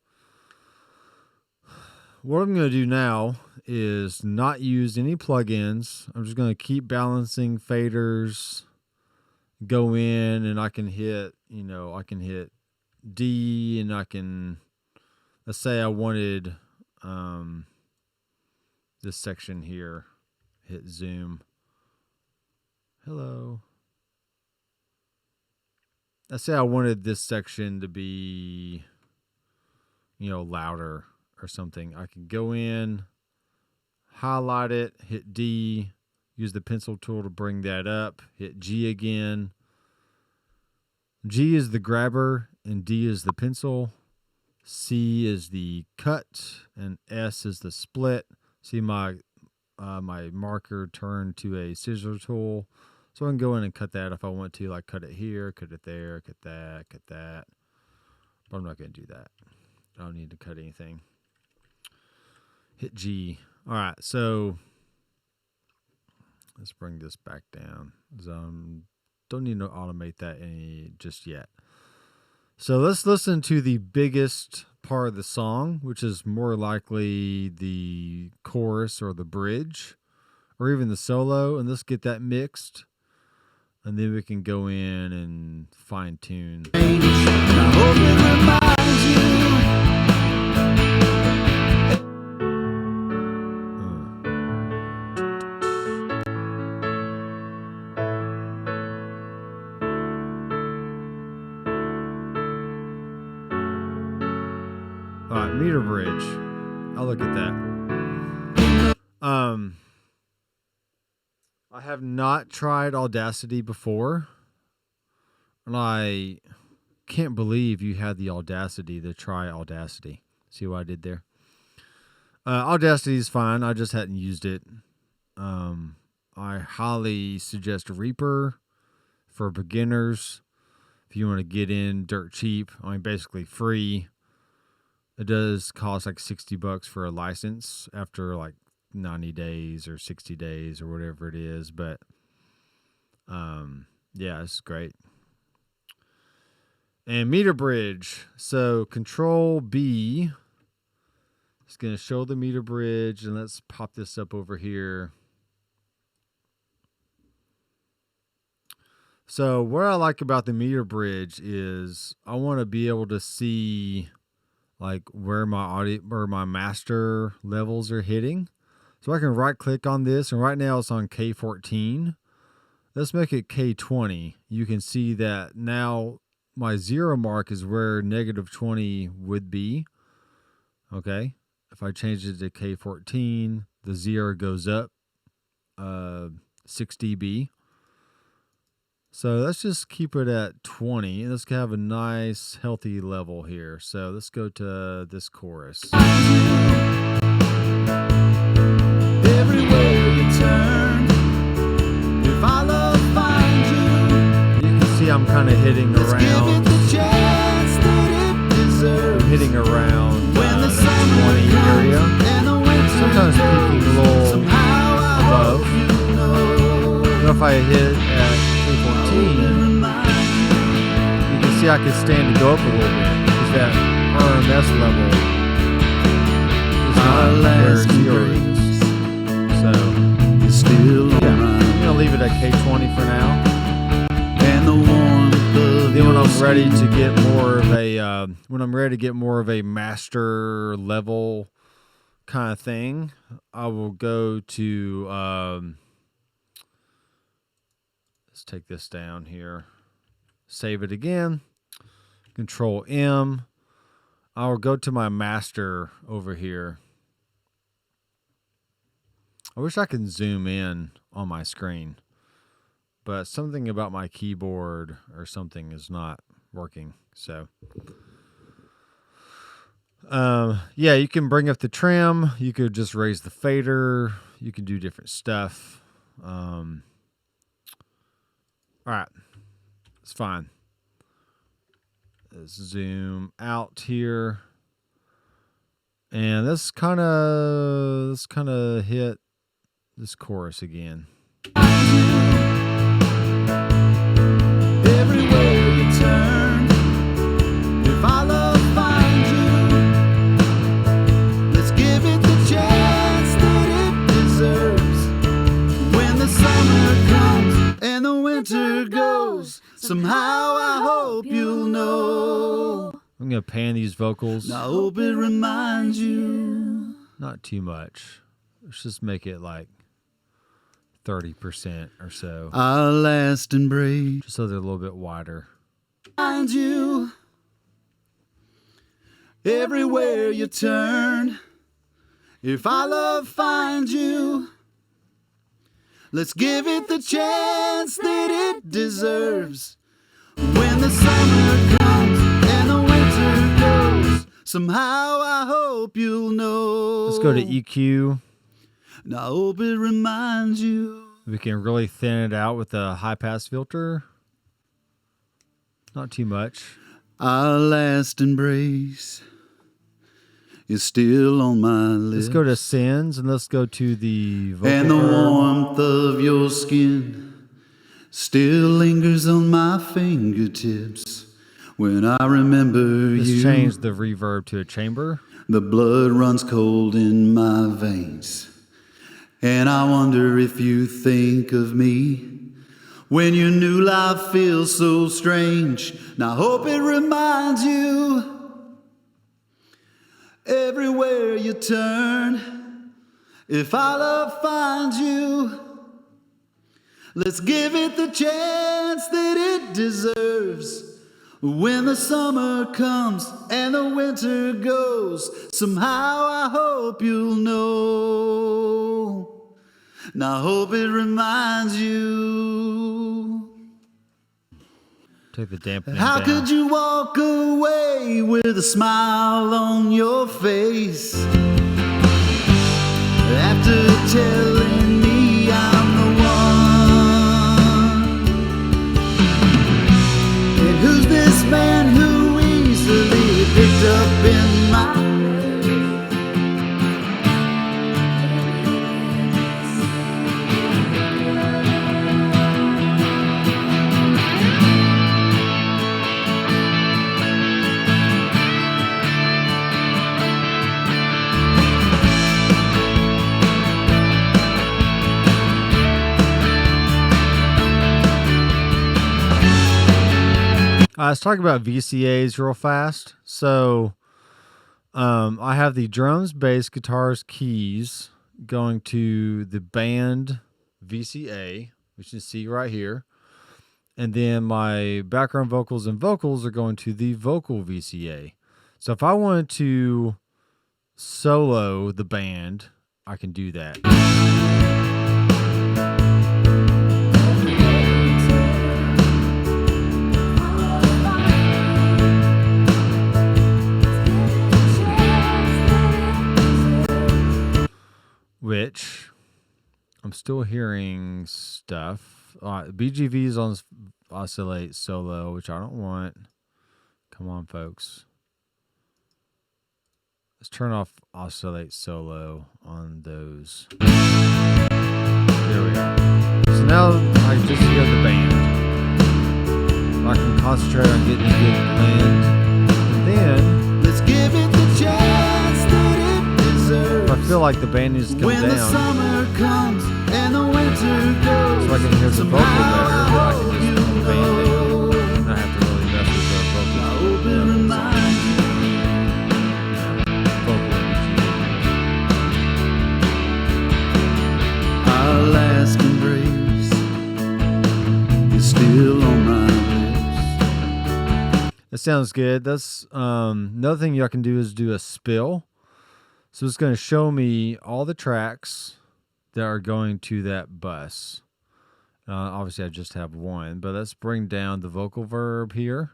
what I'm going to do now is not use any plugins. I'm just going to keep balancing faders, go in, and I can hit, I can hit D, and I can, let's say I wanted this section here, hit zoom. Hello. Let's say I wanted this section to be, louder or something. I can go in, highlight it, hit D, use the pencil tool to bring that up, hit G again. G is the grabber and D is the pencil. C is the cut and S is the split. See my marker turned to a scissor tool. So I can go in and cut that if I want to, like cut it here, cut it there, cut that, cut that. But I'm not going to do that. I don't need to cut anything. Hit G. All right, so let's bring this back down. Don't need to automate that any just yet. So let's listen to the biggest part of the song, which is more likely the chorus or the bridge or even the solo, and let's get that mixed. And then we can go in and fine tune. All right, meter bridge. I'll look at that. I have not tried Audacity before, and I can't believe you had the audacity to try Audacity. See what I did there? Audacity is fine. I just hadn't used it. I highly suggest Reaper for beginners. If you want to get in dirt cheap, I mean, basically free. It does cost like $60 for a license after like 90 days or 60 days or whatever it is. But, yeah, it's great. And meter bridge. So Control B is going to show the meter bridge. And let's pop this up over here. So what I like about the meter bridge is I want to be able to see like where my master levels are hitting. So I can right click on this, and right now it's on K14. Let's make it K20. You can see that now my 0 mark is where -20 would be. Okay. If I change it to K14, the 0 goes up 6 dB. So let's just keep it at 20. And let's have a nice healthy level here. So let's go to this chorus. Everywhere you turn, if I love find you. You can see I'm kind of hitting around. I'm hitting around the 20 area. Sometimes peaking a little above. So if I hit at 14, you can see I can stand to go up a little bit because that RMS level is not where 0 is. So, yeah, I'm going to leave it at K20 for now. And then when I'm ready to get more of a master level kind of thing, I will go to let's take this down here. Save it again. Control M. I'll go to my master over here. I wish I could zoom in on my screen, but something about my keyboard or something is not working. So, Yeah, you can bring up the trim. You could just raise the fader. You can do different stuff. All right, it's fine. Let's zoom out here, and let's kind of hit this chorus again. Everywhere you turn, if our love finds you, let's give it the chance that it deserves. When the summer comes and the winter goes, somehow I hope you'll know. I'm gonna pan these vocals. I hope it reminds you. Not too much. Let's just make it like 30% or so. Our last embrace. Just so they're a little bit wider. Find you everywhere you turn. If our love finds you, let's give it the chance that it deserves. When the summer comes and the winter goes, somehow I hope you'll know. Let's go to EQ. And I hope it reminds you. We can really thin it out with a high pass filter. Not too much. Our last embrace is still on my lips. Let's go to sends and let's go to the vocal. And the warmth of your skin still lingers on my fingertips. When I remember Let's you, change the reverb to a chamber. the blood runs cold in my veins. And I wonder if you think of me when your new life feels so strange. And I hope it reminds you everywhere you turn. If our love finds you, let's give it the chance that it deserves. When the summer comes and the winter goes, somehow I hope you'll know. And I hope it reminds you. Take the dampening How down. could you walk away with a smile on your face after telling me I'm the one? And who's this man who easily picked up in my Let's talk about VCAs real fast. So I have the drums, bass, guitars, keys going to the band VCA, which you can see right here. And then my background vocals and vocals are going to the vocal VCA. So if I wanted to solo the band, I can do that. Which I'm still hearing stuff. BGV's on oscillate solo, which I don't want. Come on, folks. Let's turn off oscillate solo on those. There we go. So now I just hear the band. I can concentrate on getting a good blend. And then let's give it the chance that it deserves. I feel like the band needs to come when down. the summer comes and the winter goes, So I can hear the vocal better, but I can just you put the band know. in. I have to really mess with the vocal. I hope it reminds you. Our last embrace is still on my lips. That sounds good. That's another thing I can do is do a spill. So it's going to show me all the tracks that are going to that bus. Obviously, I just have one, but let's bring down the vocal verb here.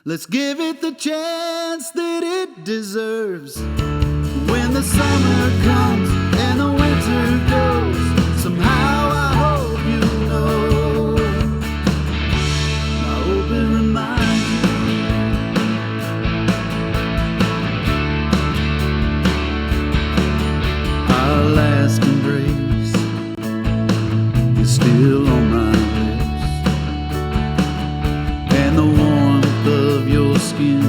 Let's give it the chance that it deserves. When the summer comes and the winter goes, somehow I hope you know. I hope it reminds you. Our last embrace is still on my lips, and the warmth of your skin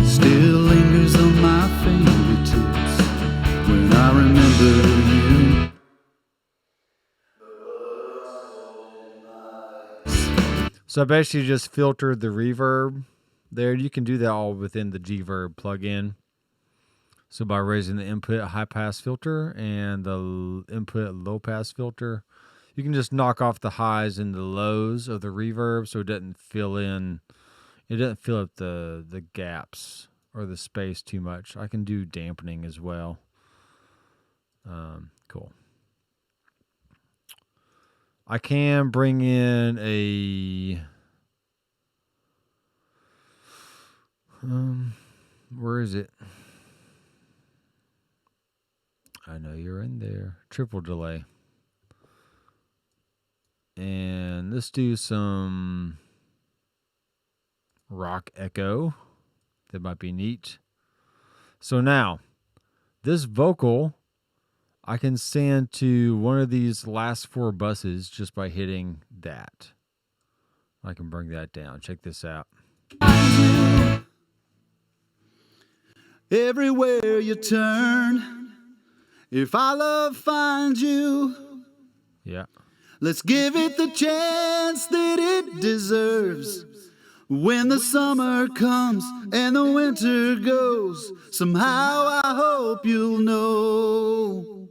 still lingers on my fingertips when I remember you. So I basically just filtered the reverb there. You can do that all within the G-Verb plugin. So by raising the input high pass filter and the input low pass filter, you can just knock off the highs and the lows of the reverb so it doesn't fill in, it doesn't fill up the gaps or the space too much. I can do dampening as well. Cool. I can bring in a where is it? I know you're in there. Triple delay. And let's do some rock echo. That might be neat. So now, this vocal, I can send to one of these last 4 buses just by hitting that. I can bring that down. Check this out. Everywhere you turn, if our love finds you, Yeah. let's give it the chance that it deserves. When the summer comes and the winter goes, somehow I hope you'll know.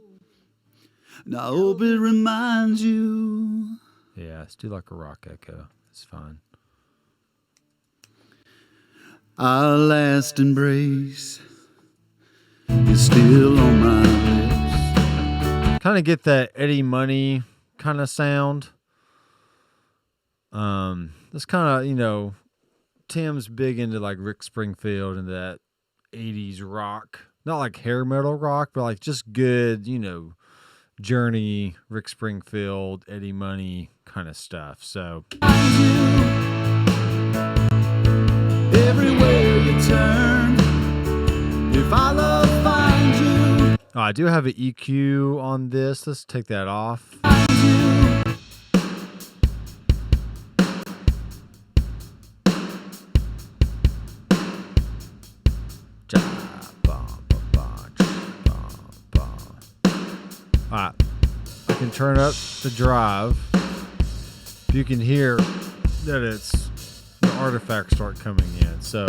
And I hope it reminds you. Yeah, let's do like a rock echo. It's fine. Our last embrace is still on my lips. Kind of get that Eddie Money kind of sound. That's kind of, you know, Tim's big into like Rick Springfield and that 80s rock. Not like hair metal rock, but like just good, you know, Journey, Rick Springfield, Eddie Money kind of stuff. So everywhere you turn, if our love finds you. I do have an EQ on this. Let's take that off. Alright, I can turn up the drive. You can hear that it's the artifacts start coming in. So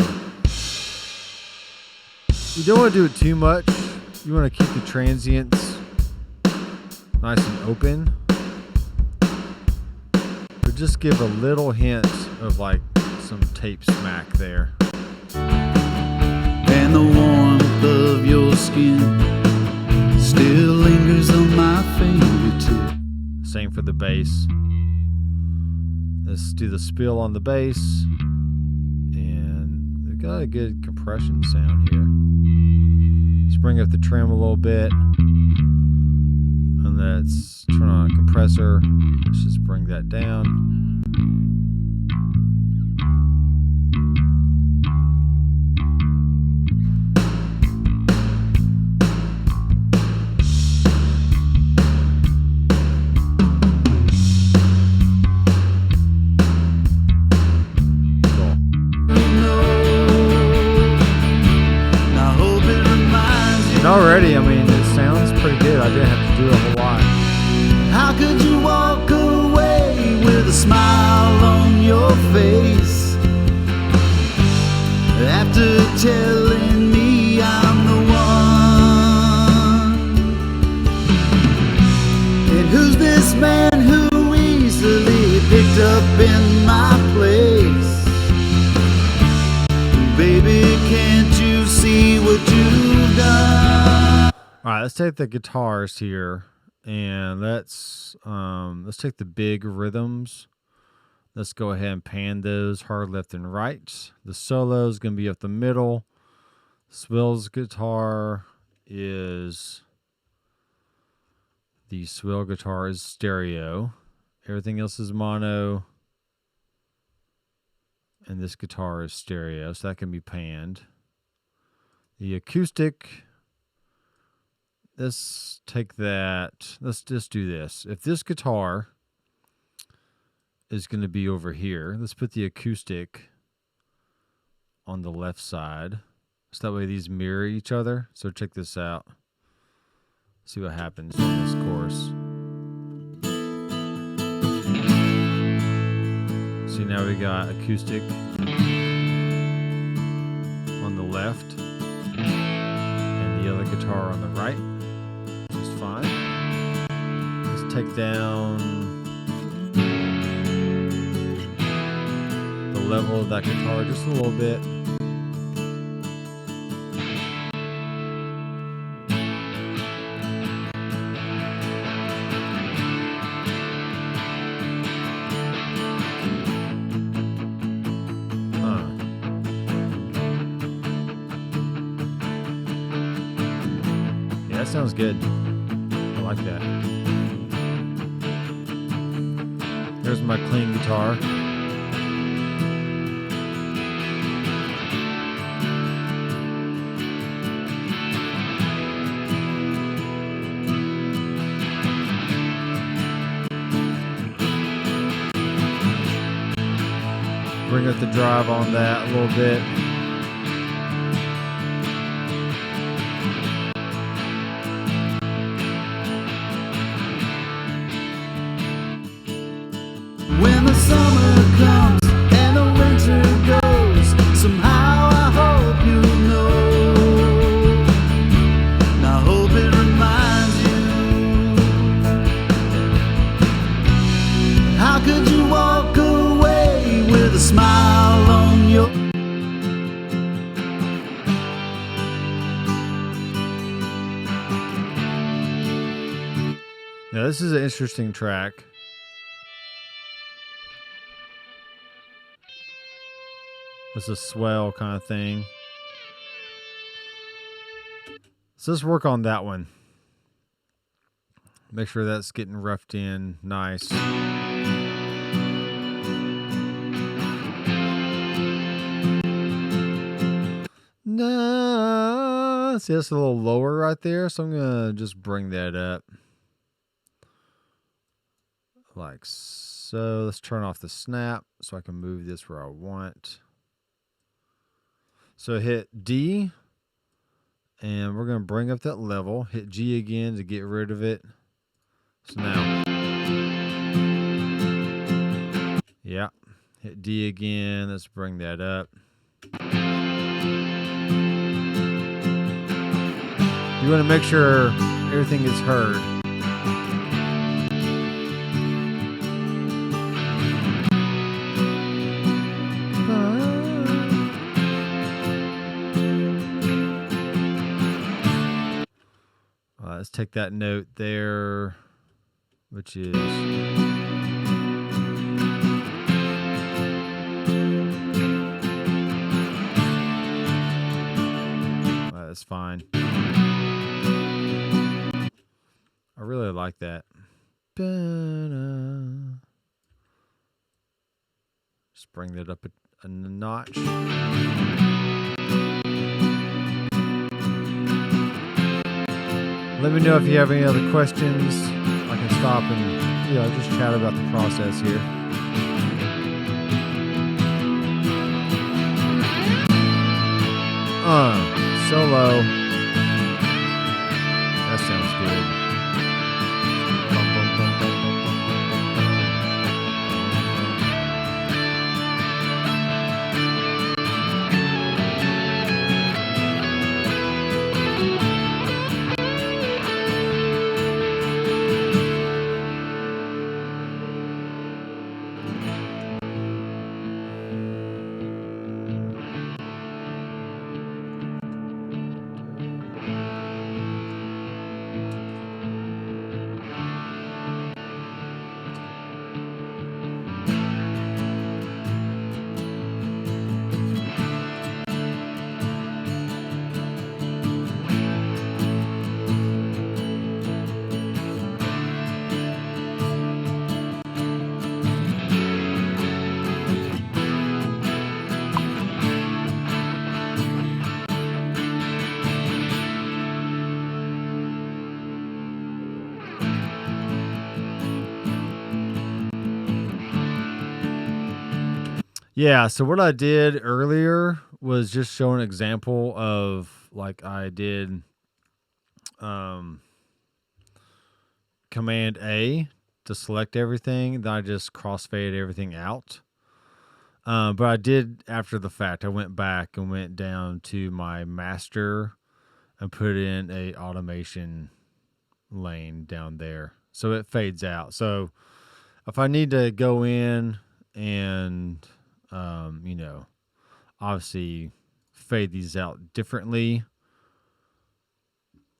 you don't want to do it too much. You want to keep the transients nice and open, but just give a little hint of like some tape smack there. And the warmth of your skin still lingers on my fingertip. Same for the bass. Let's do the spill on the bass, and we've got a good compression sound here. Let's bring up the trim a little bit, and let's turn on a compressor. Let's just bring that down. Already, I mean, it sounds pretty good. I didn't have to do a whole lot. How could you walk away with a smile on your face after telling me I'm the one? And who's this man who easily picked up in my place? Baby, can't you see what you've done? All right, let's take the guitars here, and let's take the big rhythms Let's go ahead and pan those hard left and right. The solo is going to be up the middle. Swill's guitar is... The Swill guitar is stereo. Everything else is mono. And this guitar is stereo, so that can be panned. The acoustic, let's take that. Let's just do this. If this guitar is going to be over here, let's put the acoustic on the left side. So that way these mirror each other. So check this out. See what happens on this chorus. See, now we got acoustic on the left and the other guitar on the right, which is fine. Let's take down the level of that guitar just a little bit. That sounds good. I like that. There's my clean guitar. Bring up the drive on that a little bit. When the summer comes and the winter goes, somehow I hope you know. And I hope it reminds you. How could you walk away with a smile on your... Now this is an interesting track. It's a swell kind of thing. So let's work on that one. Make sure that's getting roughed in nice. No, see, that's a little lower right there, so I'm gonna just bring that up like so. Let's turn off the snap so I can move this where I want. So hit D, and we're going to bring up that level. Hit G again to get rid of it. So now, yeah, hit D again. Let's bring that up. You want to make sure everything is heard. Let's take that note there, which is that's fine. I really like that. Just bring that up a notch. Let me know if you have any other questions. I can stop and, just chat about the process here. Solo. That sounds good. Bum, bum, bum, bum, bum, bum, Yeah, so what I did earlier was just show an example of like I did Command A to select everything, then I just crossfade everything out. But I did after the fact. I went back and went down to my master and put in a automation lane down there, so it fades out. So if I need to go in and obviously fade these out differently,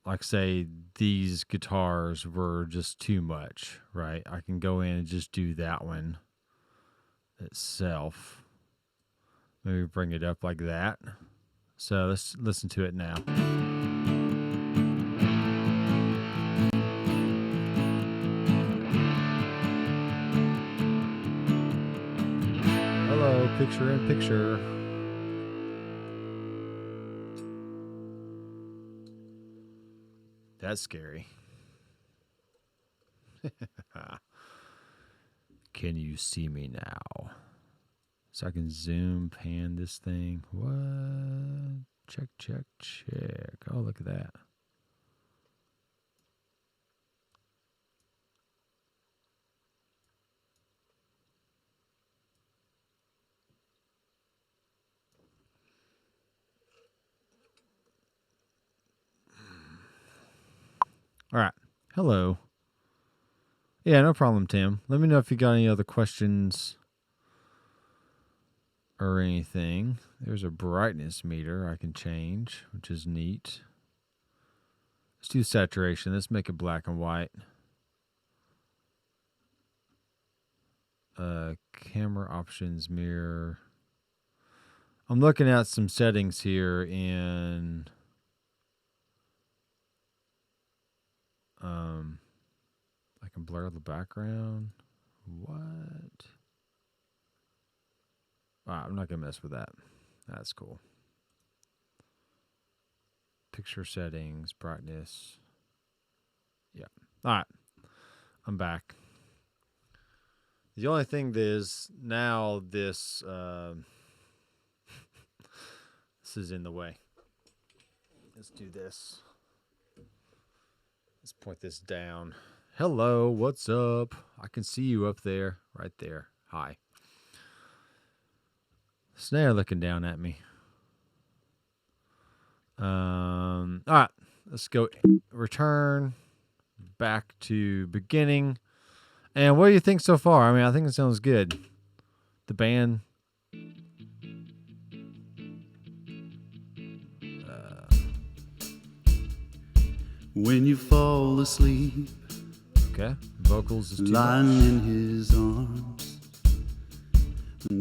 like say these guitars were just too much, right? I can go in and just do that one itself. Maybe bring it up like that. So let's listen to it now. Hello, picture in picture. That's scary. Can you see me now? So I can zoom, pan this thing. What? Check, check, check. Oh, look at that. All right. Hello. Yeah, no problem, Tim. Let me know if you got any other questions or anything. There's a brightness meter I can change, which is neat. Let's do saturation. Let's make it black and white. Camera options, mirror. I'm looking at some settings here in I can blur the background. What? I'm not gonna mess with that. That's cool. Picture settings, brightness. Yeah. All right. I'm back. The only thing is now this this is in the way. Let's do this. Let's point this down. Hello, what's up? I can see you up there, right there. Hi. Snare looking down at me. All right, let's go return back to beginning. And what do you think so far? I mean, I think it sounds good. The band. When you fall asleep, Okay, vocals is too lying much. in his arms,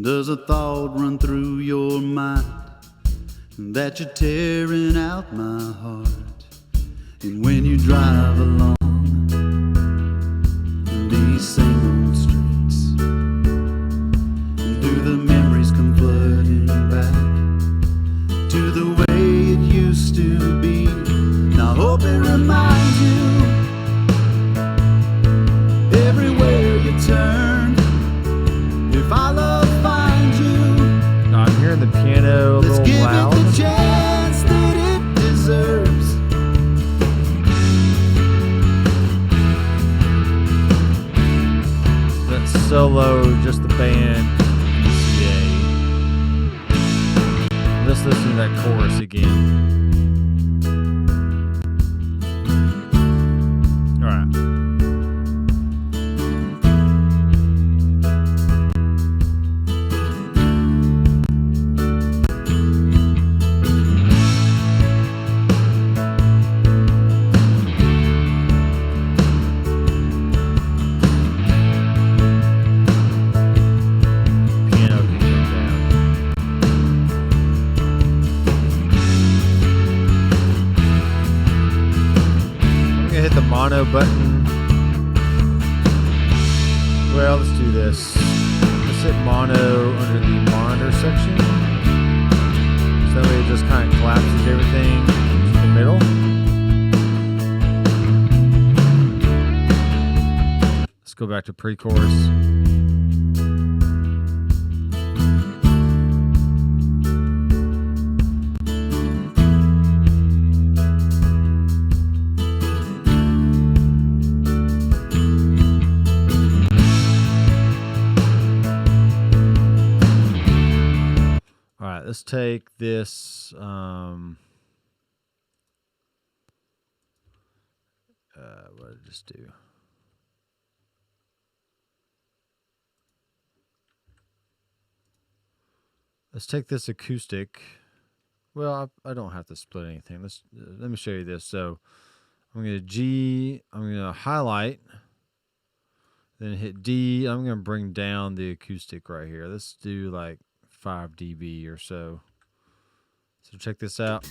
does a thought run through your mind that you're tearing out my heart? And when you drive along these same old streets, do the memories come flooding back to the way it used to be? Now hope it reminds you everywhere you turn. If our love finds you, No, I'm hearing the piano a let's little give loud. it the chance that it deserves. That solo, just the band. Yay. Let's listen to that chorus again. All right. Piano can come down. I'm gonna hit the mono button. Well, let's do this. Let's hit mono under the monitor section. So that way it just kind of collapses everything into the middle. Let's go back to pre-chorus. let's take this. What did it just do? Let's take this acoustic. Well, I don't have to split anything. Let me show you this. So I'm going to G. I'm going to highlight. Then hit D. I'm going to bring down the acoustic right here. Let's do like 5 dB or so. So check this out.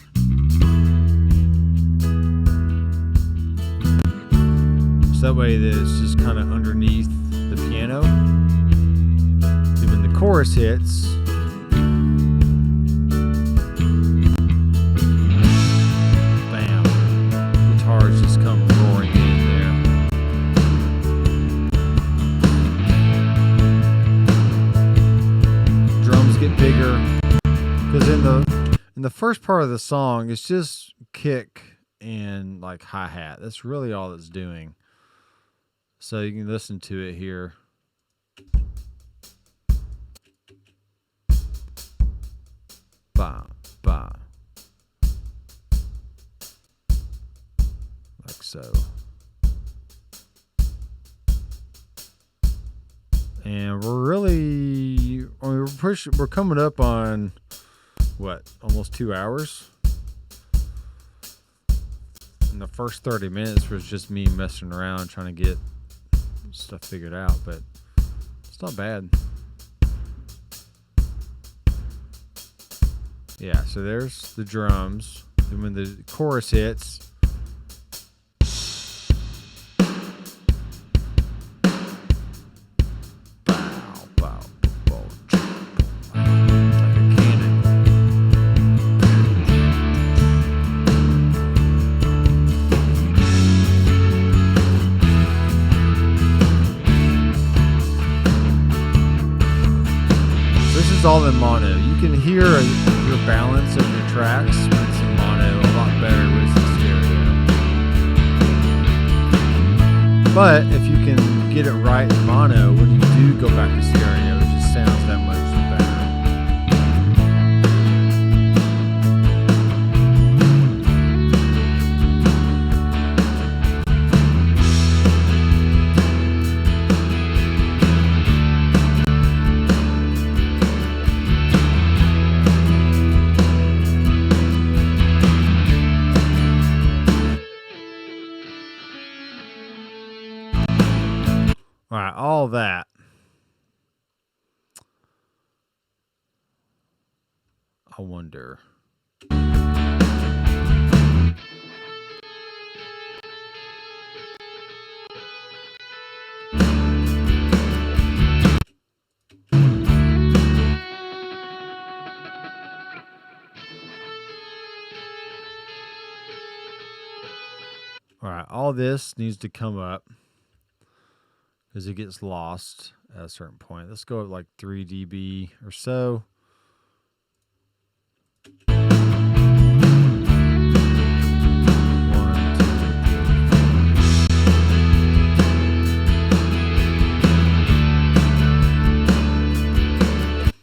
So that way it's just kind of underneath the piano. And when the chorus hits, bam, guitars just come roaring in there. Drums get bigger because in the first part of the song, it's just kick and like hi-hat. That's really all it's doing. So you can listen to it here. Bah, bah. Like so. And we're coming up on what, almost 2 hours? And the first 30 minutes was just me messing around trying to get stuff figured out, but it's not bad. Yeah, so there's the drums. And when the chorus hits, all in mono. You can hear your balance of your tracks when it's in mono a lot better when it's in stereo. But if you can get it right in mono, when you do go back to stereo, it just sounds that much better. All right, all that. I wonder. All right, all this needs to come up because it gets lost at a certain point. Let's go at like 3 dB or so.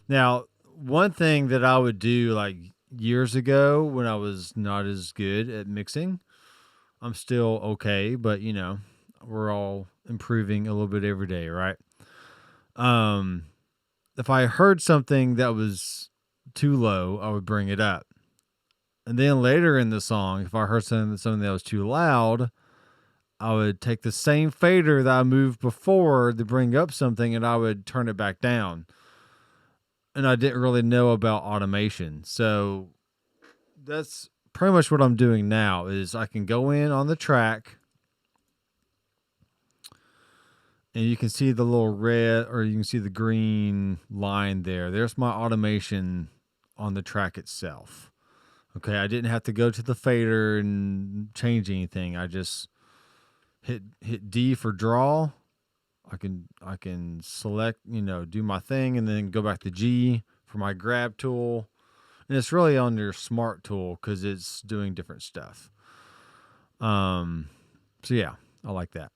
Now, one thing that I would do like years ago when I was not as good at mixing, I'm still okay, but you know, we're all improving a little bit every day, right? If I heard something that was too low, I would bring it up. And then later in the song, if I heard something that was too loud, I would take the same fader that I moved before to bring up something and I would turn it back down. And I didn't really know about automation. So that's pretty much what I'm doing now is I can go in on the track and you can see the little red or you can see the green line there. There's my automation on the track itself. Okay, I didn't have to go to the fader and change anything. I just hit D for draw. I can select, you know, do my thing and then go back to G for my grab tool. And it's really on your smart tool because it's doing different stuff. So yeah, I like that.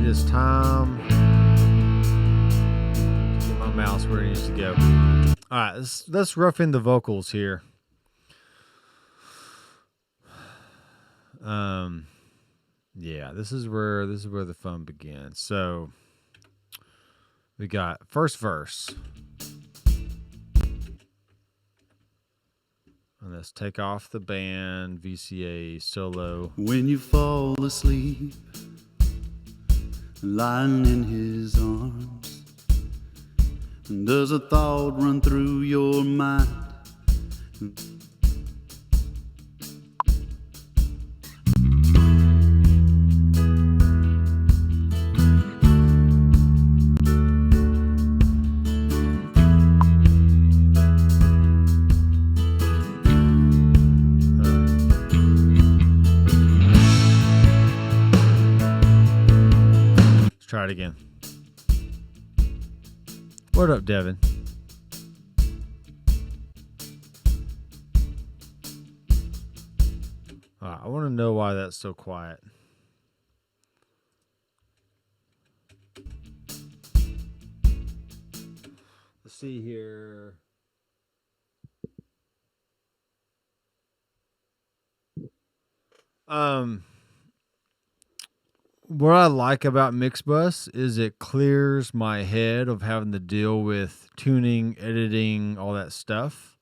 is time to get my mouse where it needs to go. All right, let's rough in the vocals here. Yeah, this is where the fun begins. So we got first verse. And let's take off the band, VCA solo. When you fall asleep, lying in his arms, does a thought run through your mind? Try it again. What up, Devin? I want to know why that's so quiet. Let's see here. What I like about Mixbus is it clears my head of having to deal with tuning, editing, all that stuff.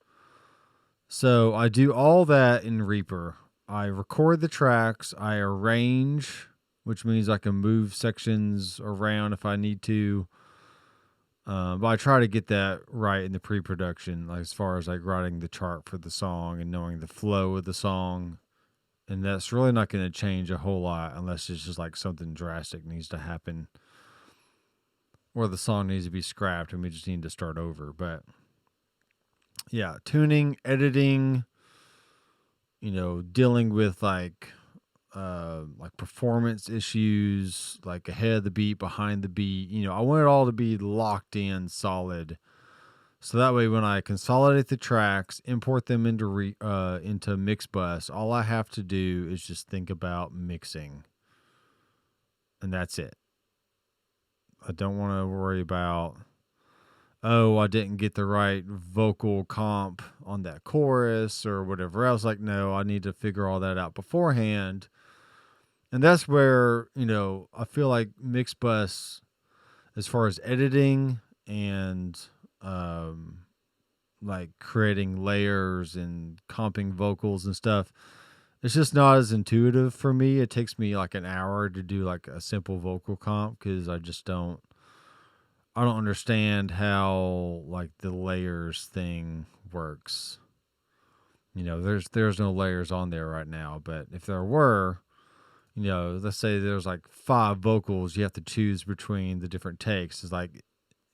So I do all that in Reaper. I record the tracks, I arrange, which means I can move sections around if I need to. But I try to get that right in the pre-production, like as far as like writing the chart for the song and knowing the flow of the song. And that's really not going to change a whole lot unless it's just like something drastic needs to happen or the song needs to be scrapped and we just need to start over. But yeah, tuning, editing, dealing with like performance issues, like ahead of the beat, behind the beat. I want it all to be locked in solid. So that way when I consolidate the tracks, import them into Mixbus, all I have to do is just think about mixing. And that's it. I don't want to worry about, I didn't get the right vocal comp on that chorus or whatever else. Like, no, I need to figure all that out beforehand. And that's where, I feel like Mixbus, as far as editing and like creating layers and comping vocals and stuff, it's just not as intuitive for me. It takes me like an hour to do like a simple vocal comp because I don't understand how like the layers thing works. There's no layers on there right now, but if there were, let's say there's like 5 vocals you have to choose between the different takes.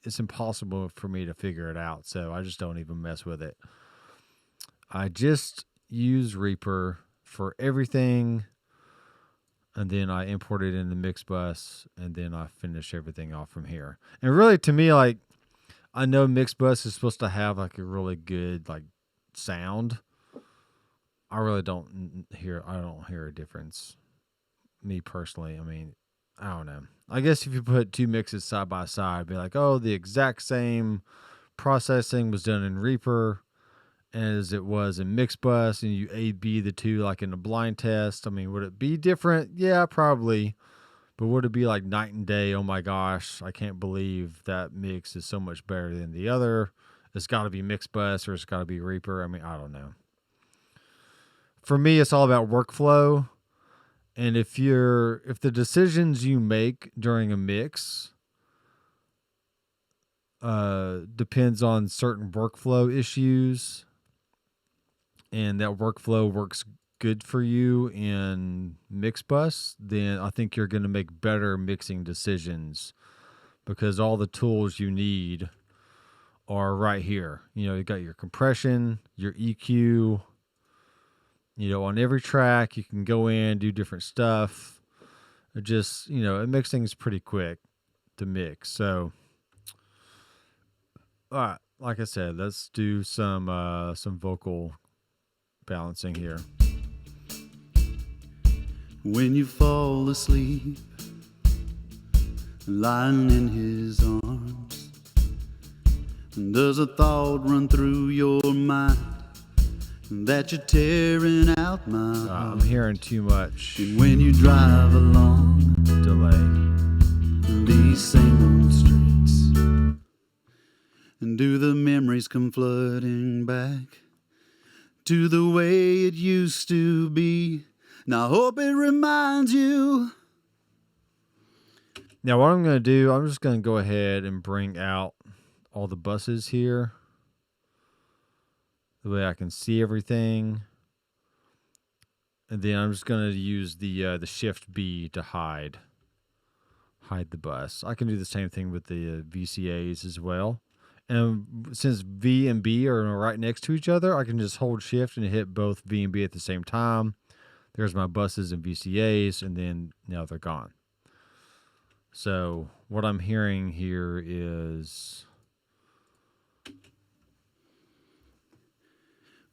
It's impossible for me to figure it out, so I just don't even mess with it. I just use Reaper for everything, and then I import it into Mixbus, and then I finish everything off from here. And really, to me, like, I know Mixbus is supposed to have like a really good like sound. I really don't hear a difference. Me personally, I mean, I don't know. I guess if you put 2 mixes side by side, be like, oh, the exact same processing was done in Reaper as it was in Mixbus, and you A/B the two like in a blind test. I mean, would it be different? Yeah, probably. But would it be like night and day? Oh my gosh, I can't believe that mix is so much better than the other. It's got to be Mixbus or it's got to be Reaper. I mean, I don't know. For me, it's all about workflow. And if the decisions you make during a mix depends on certain workflow issues, and that workflow works good for you in Mixbus, then I think you're going to make better mixing decisions because all the tools you need are right here. You got your compression, your EQ. On every track, you can go in, do different stuff. It just, it makes things pretty quick to mix. So, all right, like I said, let's do some vocal balancing here. When you fall asleep, lying in his arms? And does a thought run through your mind that you're tearing out my heart? I'm hearing too much And when you drive along delay. these same old streets, and do the memories come flooding back to the way it used to be? Now I hope it reminds you. Now what I'm going to do, I'm just going to go ahead and bring out all the buses here. The way I can see everything. And then I'm just going to use the Shift B to hide the bus. I can do the same thing with the VCAs as well. And since V and B are right next to each other, I can just hold Shift and hit both V and B at the same time. There's my buses and VCAs, and then now they're gone. So what I'm hearing here is,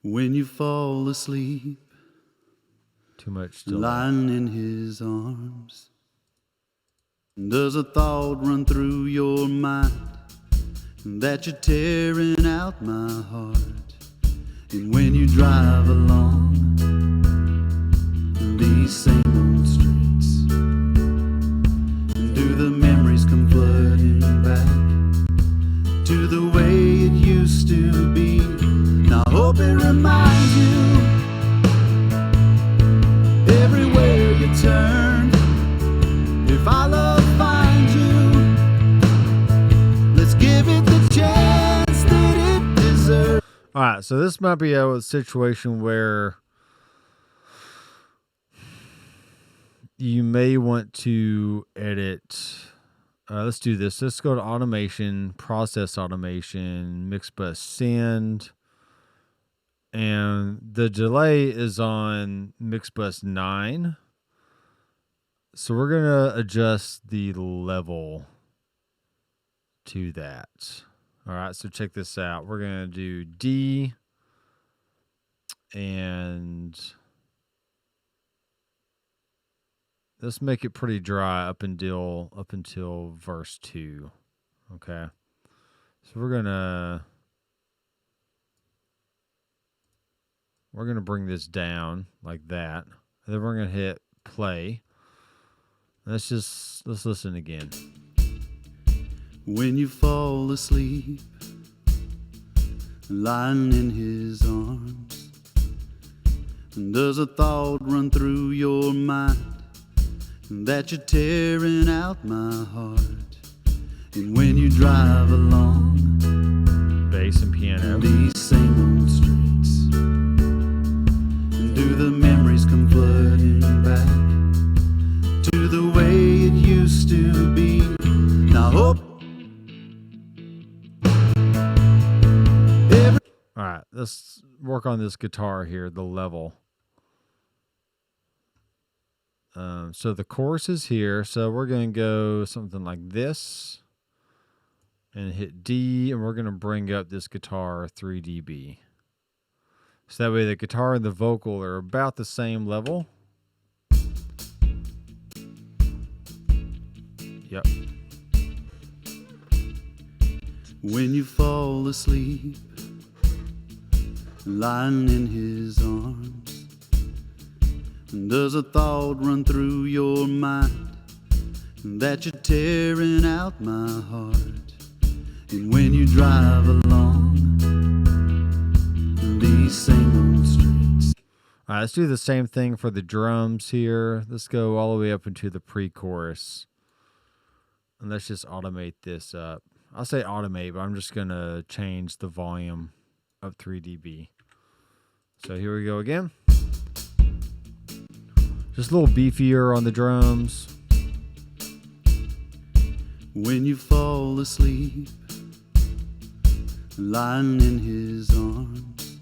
when you fall asleep, too much delay. lying in his arms, does a thought run through your mind that you're tearing out my heart? And when you drive along these same old streets, and do the memories come flooding back to the way it used to be? Now I hope it reminds you, everywhere you turn, if our love finds you, let's give it the chance that it deserves. All right, so this might be a situation where you may want to edit. Let's do this. Let's go to automation, process automation, Mixbus send. And the delay is on Mixbus 9. So we're going to adjust the level to that. All right, so check this out. We're going to do D, and let's make it pretty dry up until verse 2. Okay. So we're going to bring this down like that. And then we're going to hit play. Let's listen again. When you fall asleep, lying in his arms, and does a thought run through your mind that you're tearing out my heart? And when you drive along Bass and piano. these same old streets, and do the memories come flooding back to the way it used to be? Now hope. All right, let's work on this guitar here, the level. So the chorus is here, so we're going to go something like this and hit D, and we're going to bring up this guitar 3 dB. So that way the guitar and the vocal are about the same level. Yep. When you fall asleep, lying in his arms, does a thought run through your mind that you're tearing out my heart? And when you drive along these same old streets. All right, let's do the same thing for the drums here. Let's go all the way up into the pre-chorus. And let's just automate this up. I'll say automate, but I'm just going to change the volume up 3 dB. So here we go again. Just a little beefier on the drums. When you fall asleep, lying in his arms,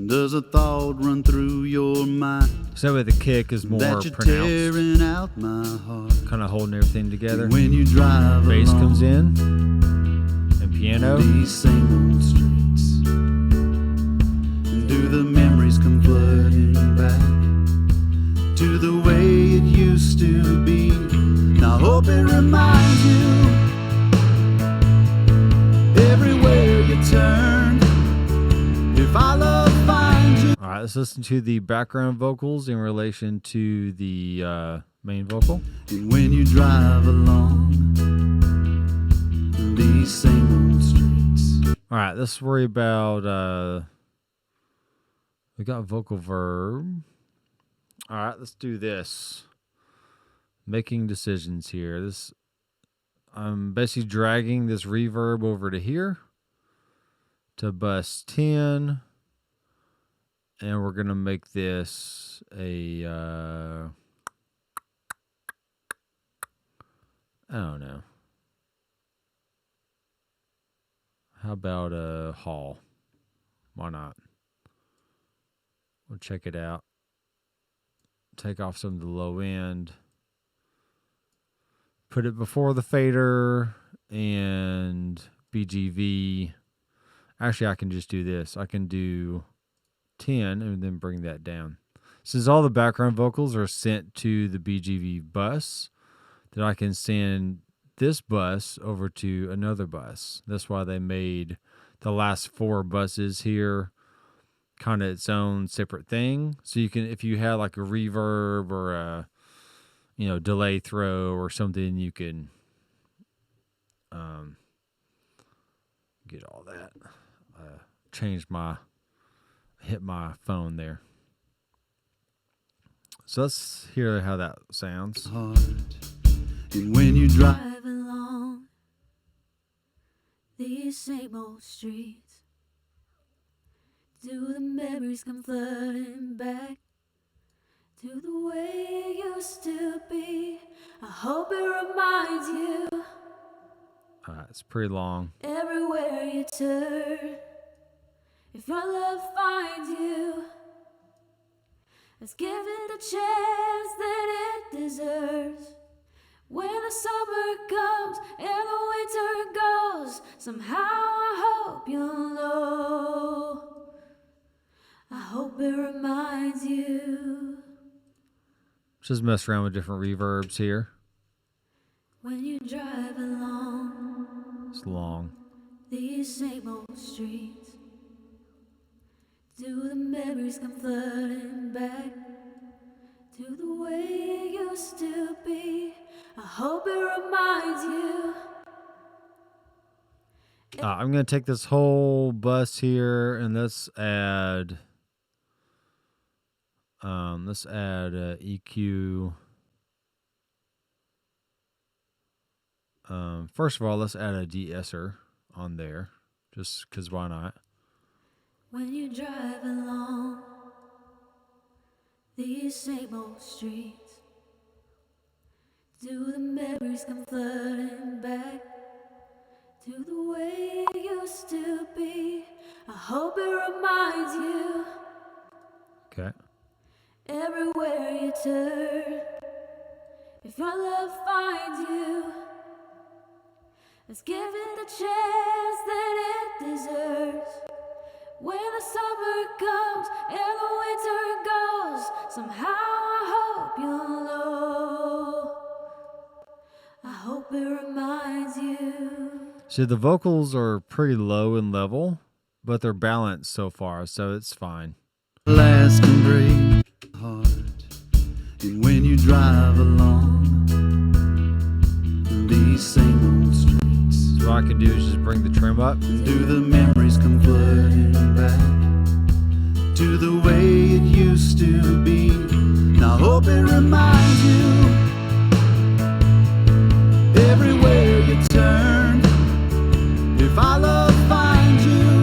does a thought run through your mind So that way the kick is more that you're pronounced. tearing out my heart? Kind of holding everything together. And when you drive Bass along comes in. And piano. these same old streets, do the memories come flooding back to the way it used to be? Now I hope it reminds you everywhere you turn. If our love finds you. All right, let's listen to the background vocals in relation to the main vocal. And when you drive along these same old streets. All right, let's worry about, we got vocal verb. All right, let's do this. Making decisions here. I'm basically dragging this reverb over to here to bus 10. And we're going to make this a, I don't know. How about a hall? Why not? We'll check it out. Take off some of the low end. Put it before the fader and BGV. Actually, I can just do this. I can do 10 and then bring that down. Since all the background vocals are sent to the BGV bus, then I can send this bus over to another bus. That's why they made the last 4 buses here kind of its own separate thing. So you can, if you had like a reverb or a, delay throw or something, you can get all that. Hit my phone there. So let's hear how that sounds. Heart. And when you drive along these same old streets, do the memories come flooding back to the way you used to be? I hope it reminds you It's pretty long. everywhere you turn. If your love finds you, let's give it the chance that it deserves. When the summer comes and the winter goes, somehow I hope you'll know. I hope it reminds you. Just mess around with different reverbs here. When you drive along It's long. these same old streets, do the memories come flooding back to the way it used to be? I hope it reminds you. I'm going to take this whole bus here and let's add EQ. First of all, let's add a de-esser on there, just because why not? When you drive along these same old streets, do the memories come flooding back to the way it used to be? I hope it reminds you Okay. everywhere you turn. If your love finds you, let's give it the chance that it deserves. When the summer comes and the winter goes, somehow I hope you'll know. I hope it reminds you. So the vocals are pretty low in level, but they're balanced so far, so it's fine. last can break the heart. And when you drive along these same old streets, So what I can do is just bring the trim up. do the memories come flooding back to the way it used to be? Now I hope it reminds you everywhere you turn. If our love finds you,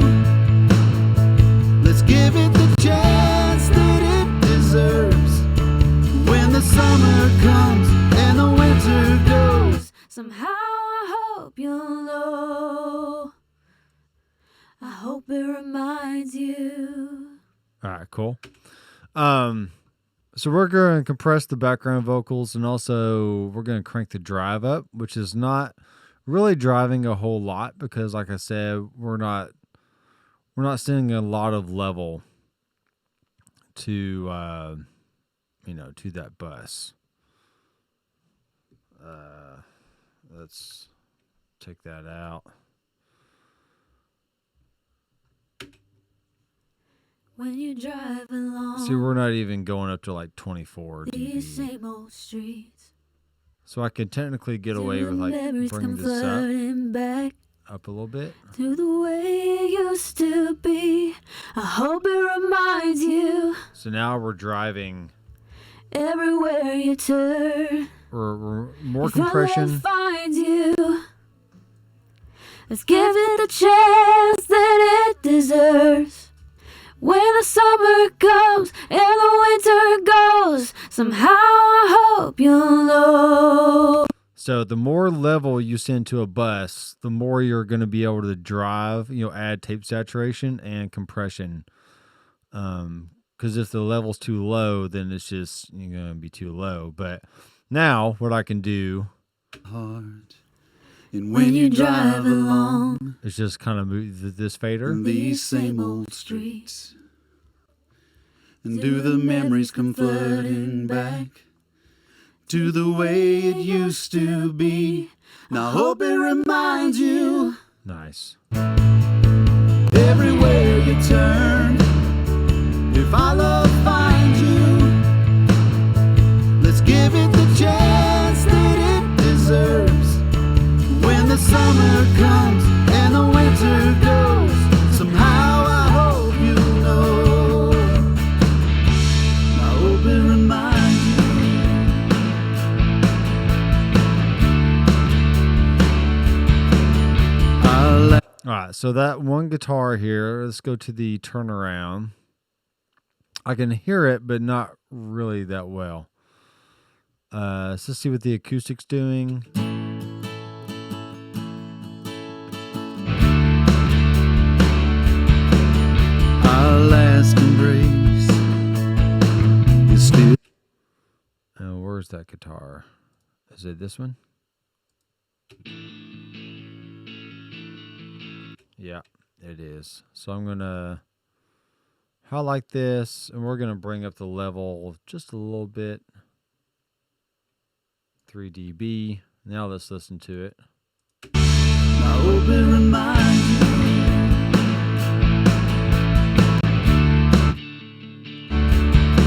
let's give it the chance that it deserves. When the summer comes and the winter goes, Somehow I hope you'll know. I hope it reminds you. All right, cool. So we're going to compress the background vocals, and also we're going to crank the drive up, which is not really driving a whole lot because, like I said, we're not sending a lot of level to to that bus. Let's take that out. When you drive along See, we're not even going up to like 24 these dB. same old streets, So I can technically get away with like memories bringing come this flooding back up a little bit. to the way it used to be. I hope it reminds you So now we're driving. everywhere you turn. We're more If your compression. love finds you, let's give it the chance that it deserves. When the summer comes and the winter goes, somehow I hope you'll know. So the more level you send to a bus, the more you're going to be able to drive, add tape saturation and compression. Because if the level's too low, then it's just going to be too low. But now what I can do Heart. And when you drive along is just kind of move this fader. these same old streets, and do the memories come flooding back to the way it used to be? Now hope it reminds you Nice. everywhere you turn. If our love finds you, let's give it the chance that it deserves. When the summer comes and the winter goes, somehow I hope you know. I hope it reminds you. All right, so that one guitar here, let's go to the turnaround. I can hear it, but not really that well. So let's see what the acoustic's doing. Our last embrace is still. Where's that guitar? Is it this one? Yeah, it is. So I'm going to highlight this, and we're going to bring up the level just a little bit. 3 dB. Now let's listen to it. I hope it reminds you.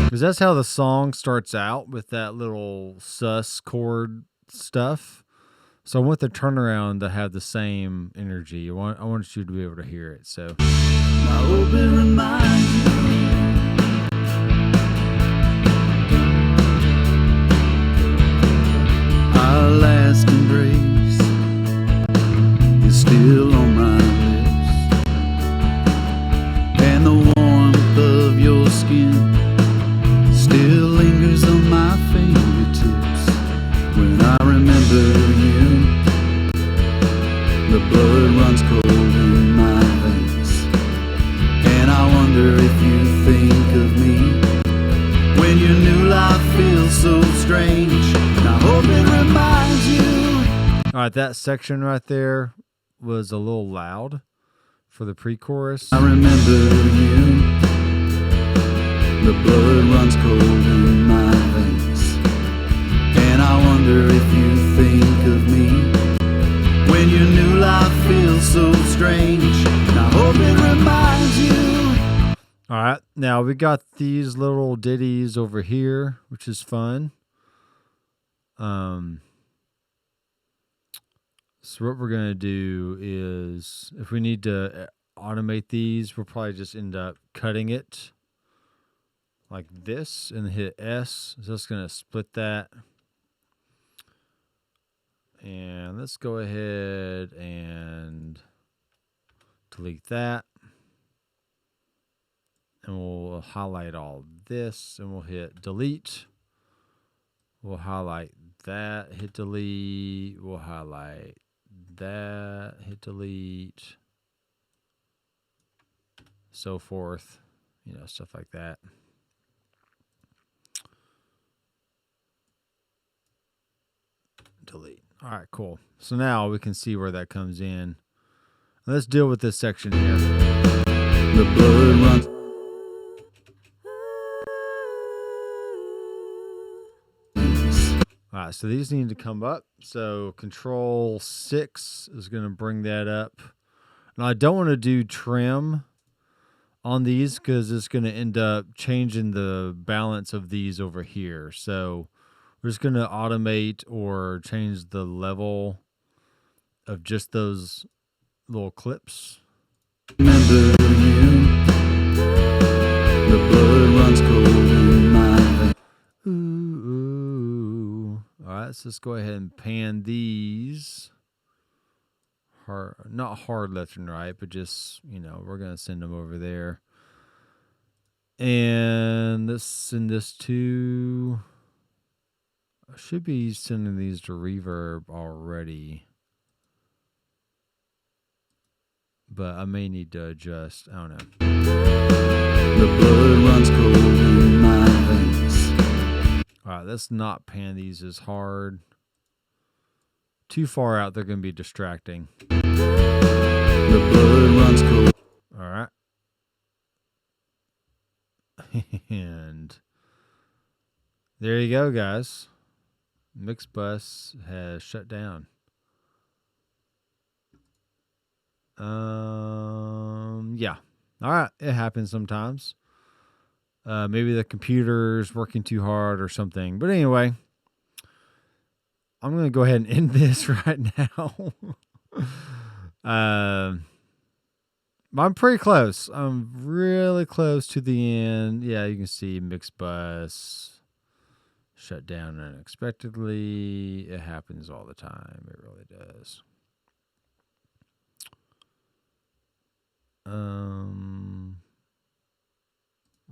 Because that's how the song starts out, with that little sus chord stuff. So I want the turnaround to have the same energy. I want you to be able to hear it. So I hope it reminds you. Our last embrace is still on my lips, and the warmth of your skin still lingers on my fingertips. When I remember you, the blood runs cold in my veins, and I wonder if you think of me when your new life feels so strange. And I hope it reminds you. all right, that section right there was a little loud for the pre-chorus. I remember you, the blood runs cold in my veins, and I wonder if you think of me when your new life feels so strange. And I hope it reminds you. All right, now we got these little ditties over here, which is fun. So what we're gonna do is, if we need to automate these, we'll probably just end up cutting it like this and hit S. So it's gonna split that. And let's go ahead and delete that. And we'll highlight all this, and we'll hit delete. We'll highlight that, hit delete. We'll highlight that, hit delete. So forth, stuff like that. Delete. All right, cool. So now we can see where that comes in. Let's deal with this section here. The blood runs. All All right, so these need to come up. So Control 6 is going to bring that up. Now, I don't want to do trim on these because it's going to end up changing the balance of these over here. So we're just going to automate or change the level of just those little clips. Remember you, the blood runs cold in my veins. Ooh. All right, so let's go ahead and pan these. Not hard left and right, but just, we're going to send them over there. And let's send this to... I should be sending these to reverb already. But I may need to adjust. I don't know. The blood runs cold in my veins. All right, let's not pan these as hard. Too far out, they're going to be distracting. The blood runs cold. All right. And there you go, guys. Mixbus has shut down. Yeah. All right. It happens sometimes. Maybe the computer's working too hard or something. But anyway, I'm going to go ahead and end this right now. I'm pretty close. I'm really close to the end. Yeah, you can see Mixbus shut down unexpectedly. It happens all the time. It really does.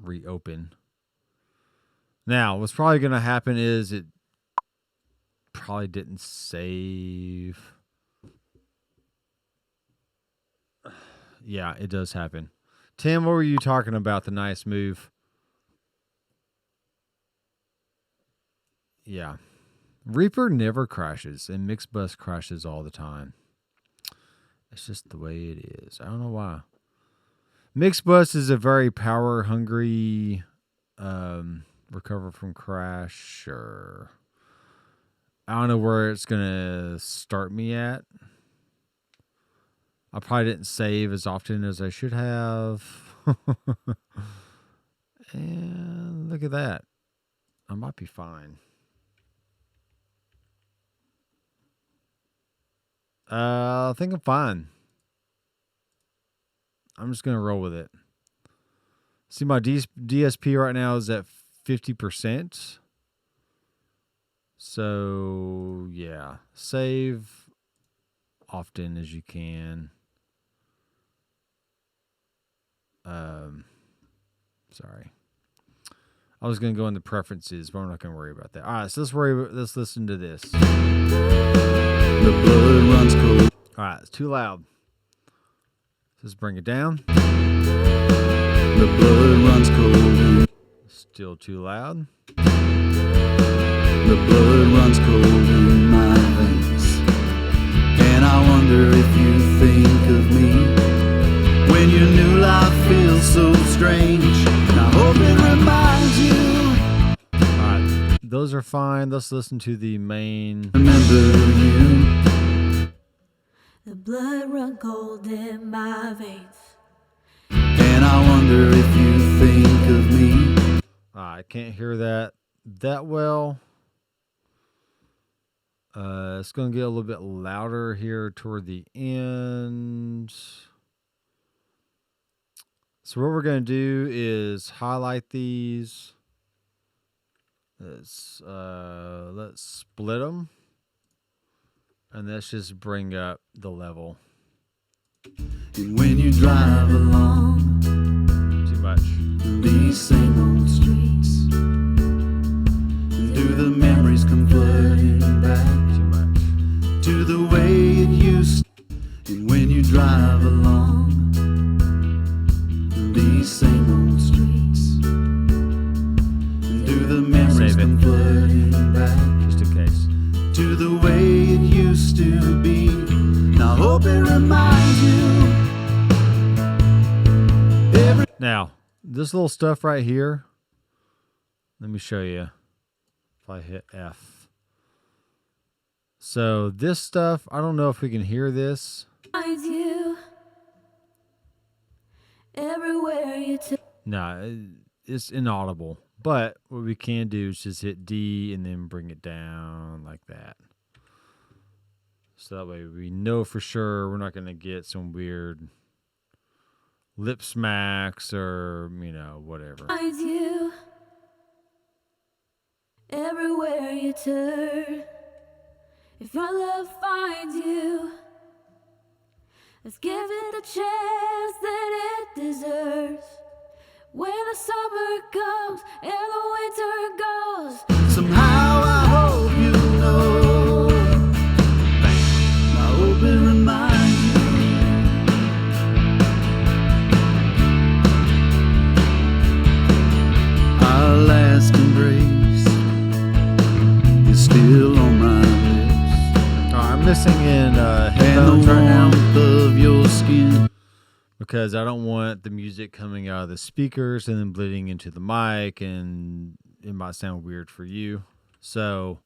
Reopen. Now, what's probably going to happen is it probably didn't save. Yeah, it does happen. Tim, what were you talking about? The nice move. Yeah. Reaper never crashes, and Mixbus crashes all the time. It's just the way it is. I don't know why. Mixbus is a very power-hungry recover from crash. Sure. I don't know where it's going to start me at. I probably didn't save as often as I should have. And look at that. I might be fine. I think I'm fine. I'm just going to roll with it. See, my DSP right now is at 50%. So, yeah. Save often as you can. Sorry. I was going to go into preferences, but I'm not going to worry about that. All right, so let's listen to this. The blood runs cold. All right, it's too loud. Let's bring it down. The blood runs cold. Still too loud. The blood runs cold in my veins. And I wonder if you think of me when your new life feels so strange. And I hope it reminds you. All right, those are fine. Let's listen to the main. Remember you. The blood run cold in my veins. And I wonder if you think of me. I can't hear that well. It's going to get a little bit louder here toward the end. So what we're going to do is highlight these. Let's split them. And let's just bring up the level. And when you drive along Too much. these same old streets, do the memories come flooding back Too much. to the way it used? And when you drive along these same old streets, do the memories Save it. come flooding back Just in case. to the way it used to be? And I hope it reminds you. Now, this little stuff right here, let me show you. If I hit F. So this stuff, I don't know if we can hear this. Find you everywhere you turn. No, it's inaudible. But what we can do is just hit D and then bring it down like that. So that way we know for sure we're not going to get some weird lip smacks or, whatever. Find you everywhere you turn. If your love finds you, let's give it the chance that it deserves. When the summer comes and the winter goes, Somehow I hope you know. I hope it reminds you. Our last embrace is still on my lips. I'm listening in And headphones the right now warmth of your skin. because I don't want the music coming out of the speakers and then bleeding into the mic, and it might sound weird for you. So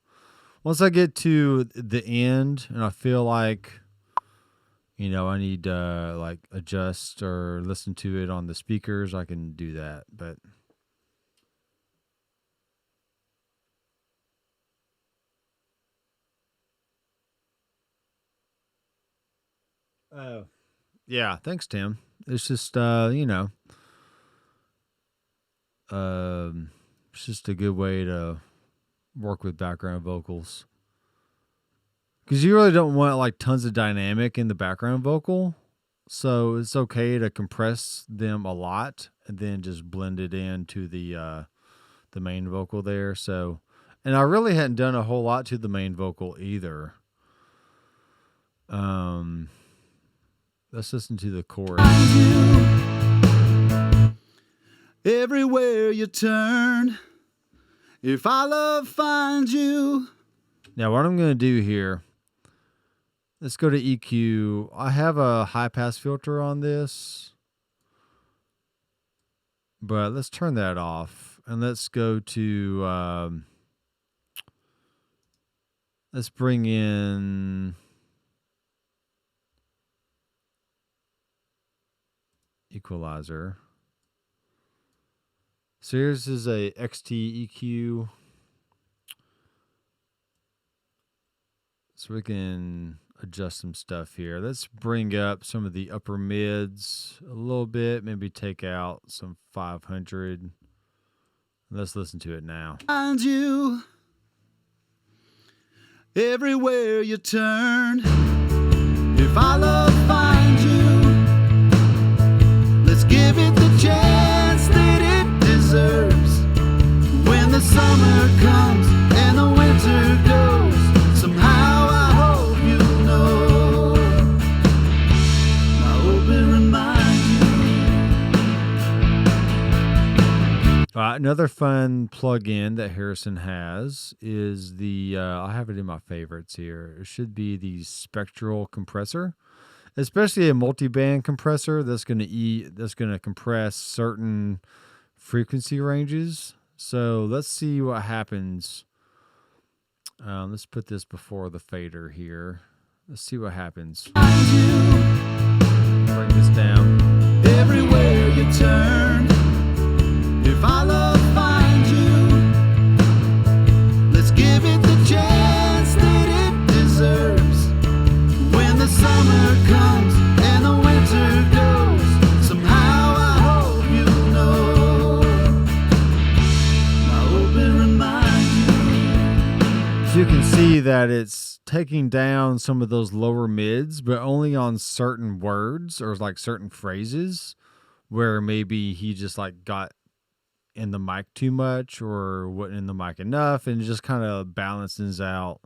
once I get to the end and I feel like, I need to like adjust or listen to it on the speakers, I can do that. But oh, yeah, thanks, Tim. It's just it's just a good way to work with background vocals. Because you really don't want like tons of dynamic in the background vocal. So it's okay to compress them a lot and then just blend it into the main vocal there. So, and I really hadn't done a whole lot to the main vocal either. Let's listen to the chorus. Everywhere you turn, if our love finds you. Now, what I'm going to do here, let's go to EQ. I have a high pass filter on this, but let's turn that off and let's go to, let's bring in equalizer. So here's is a XT EQ. So we can adjust some stuff here. Let's bring up some of the upper mids a little bit. Maybe take out some 500. Let's listen to it now. Find you everywhere you turn. If our love finds you, let's give it the chance that it deserves. When the summer comes and the winter goes, somehow I hope you know. I hope it reminds you. Another fun plug-in that Harrison has is the, I have it in my favorites here. It should be the spectral compressor, especially a multi-band compressor that's going to compress certain frequency ranges. So let's see what happens. Let's put this before the fader here. Let's see what happens. Bring this down. Everywhere you turn, if our love finds you, let's give it the chance that it deserves. When the summer comes and the winter goes, somehow I hope you know. I hope it reminds you. So you can see that it's taking down some of those lower mids, but only on certain words or like certain phrases where maybe he just like got in the mic too much or wasn't in the mic enough, and it just kind of balances out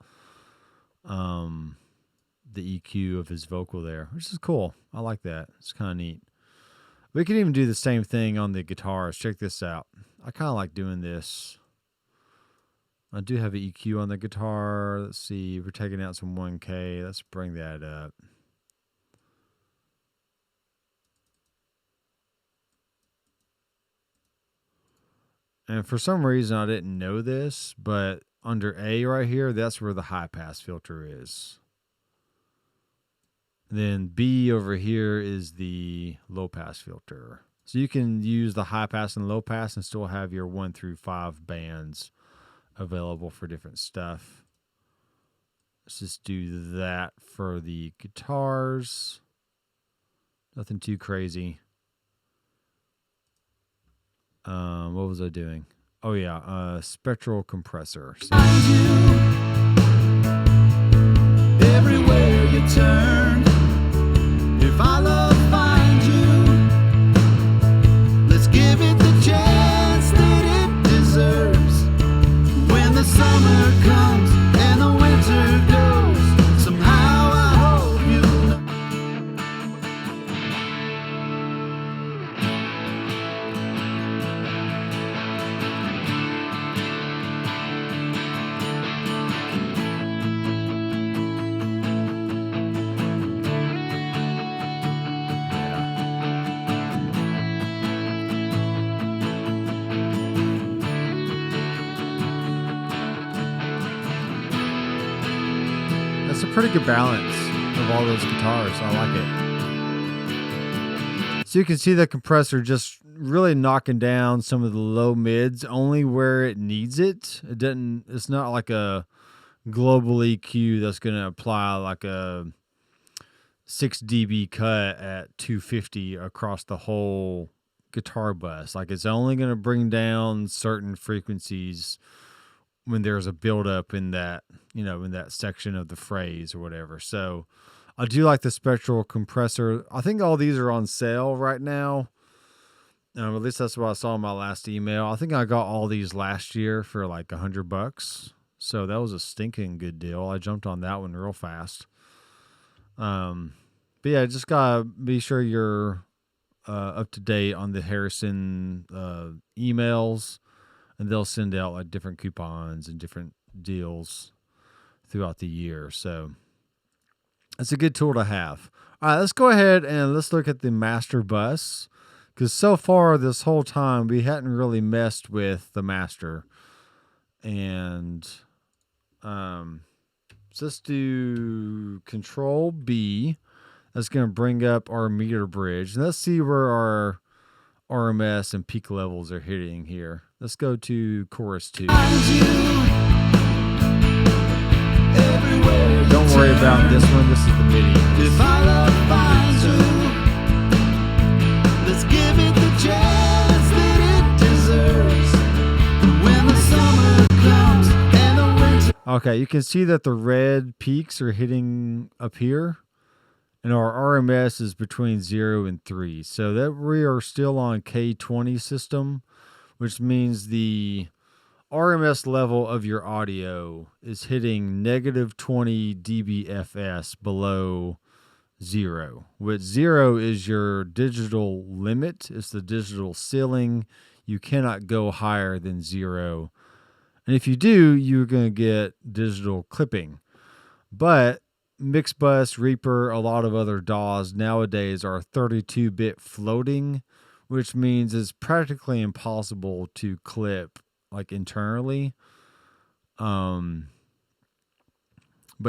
the EQ of his vocal there, which is cool. I like that. It's kind of neat. We can even do the same thing on the guitars. Check this out. I kind of like doing this. I do have an EQ on the guitar. Let's see. We're taking out some 1K. Let's bring that up. And for some reason, I didn't know this, but under A right here, that's where the high pass filter is. And then B over here is the low pass filter. So you can use the high pass and low pass and still have your 1 through 5 bands available for different stuff. Let's just do that for the guitars. Nothing too crazy. What was I doing? Oh yeah, spectral compressor. So Everywhere you turn, if our love finds you, let's give it the chance that it deserves. When the summer comes and the winter goes, somehow I hope you know. that's a pretty good balance of all those guitars. I like it. So you can see the compressor just really knocking down some of the low mids only where it needs it. It's not like a global EQ that's going to apply like a 6 dB cut at 250 across the whole guitar bus. Like it's only going to bring down certain frequencies when there's a buildup in that, in that section of the phrase or whatever. So I do like the spectral compressor. I think all these are on sale right now. At least that's what I saw in my last email. I think I got all these last year for like $100. So that was a stinking good deal. I jumped on that one real fast. But yeah, just gotta be sure you're up to date on the Harrison emails, and they'll send out like different coupons and different deals throughout the year. So it's a good tool to have. All right, let's go ahead and let's look at the master bus, because so far this whole time we hadn't really messed with the master. And so let's do Control B. That's going to bring up our meter bridge. And let's see where our RMS and peak levels are hitting here. Let's go to chorus 2. Don't worry about this one. This is the MIDI. If our love finds you, let's give it the chance that it deserves. When the summer comes and the winter. Okay, you can see that the red peaks are hitting up here, and our RMS is between 0 and 3. So that we are still on K20 system, which means the RMS level of your audio is hitting negative 20 dBFS below 0, which 0 is your digital limit. It's the digital ceiling. You cannot go higher than 0. And if you do, you're going to get digital clipping. But Mixbus, Reaper, a lot of other DAWs nowadays are 32-bit floating, which means it's practically impossible to clip like internally. But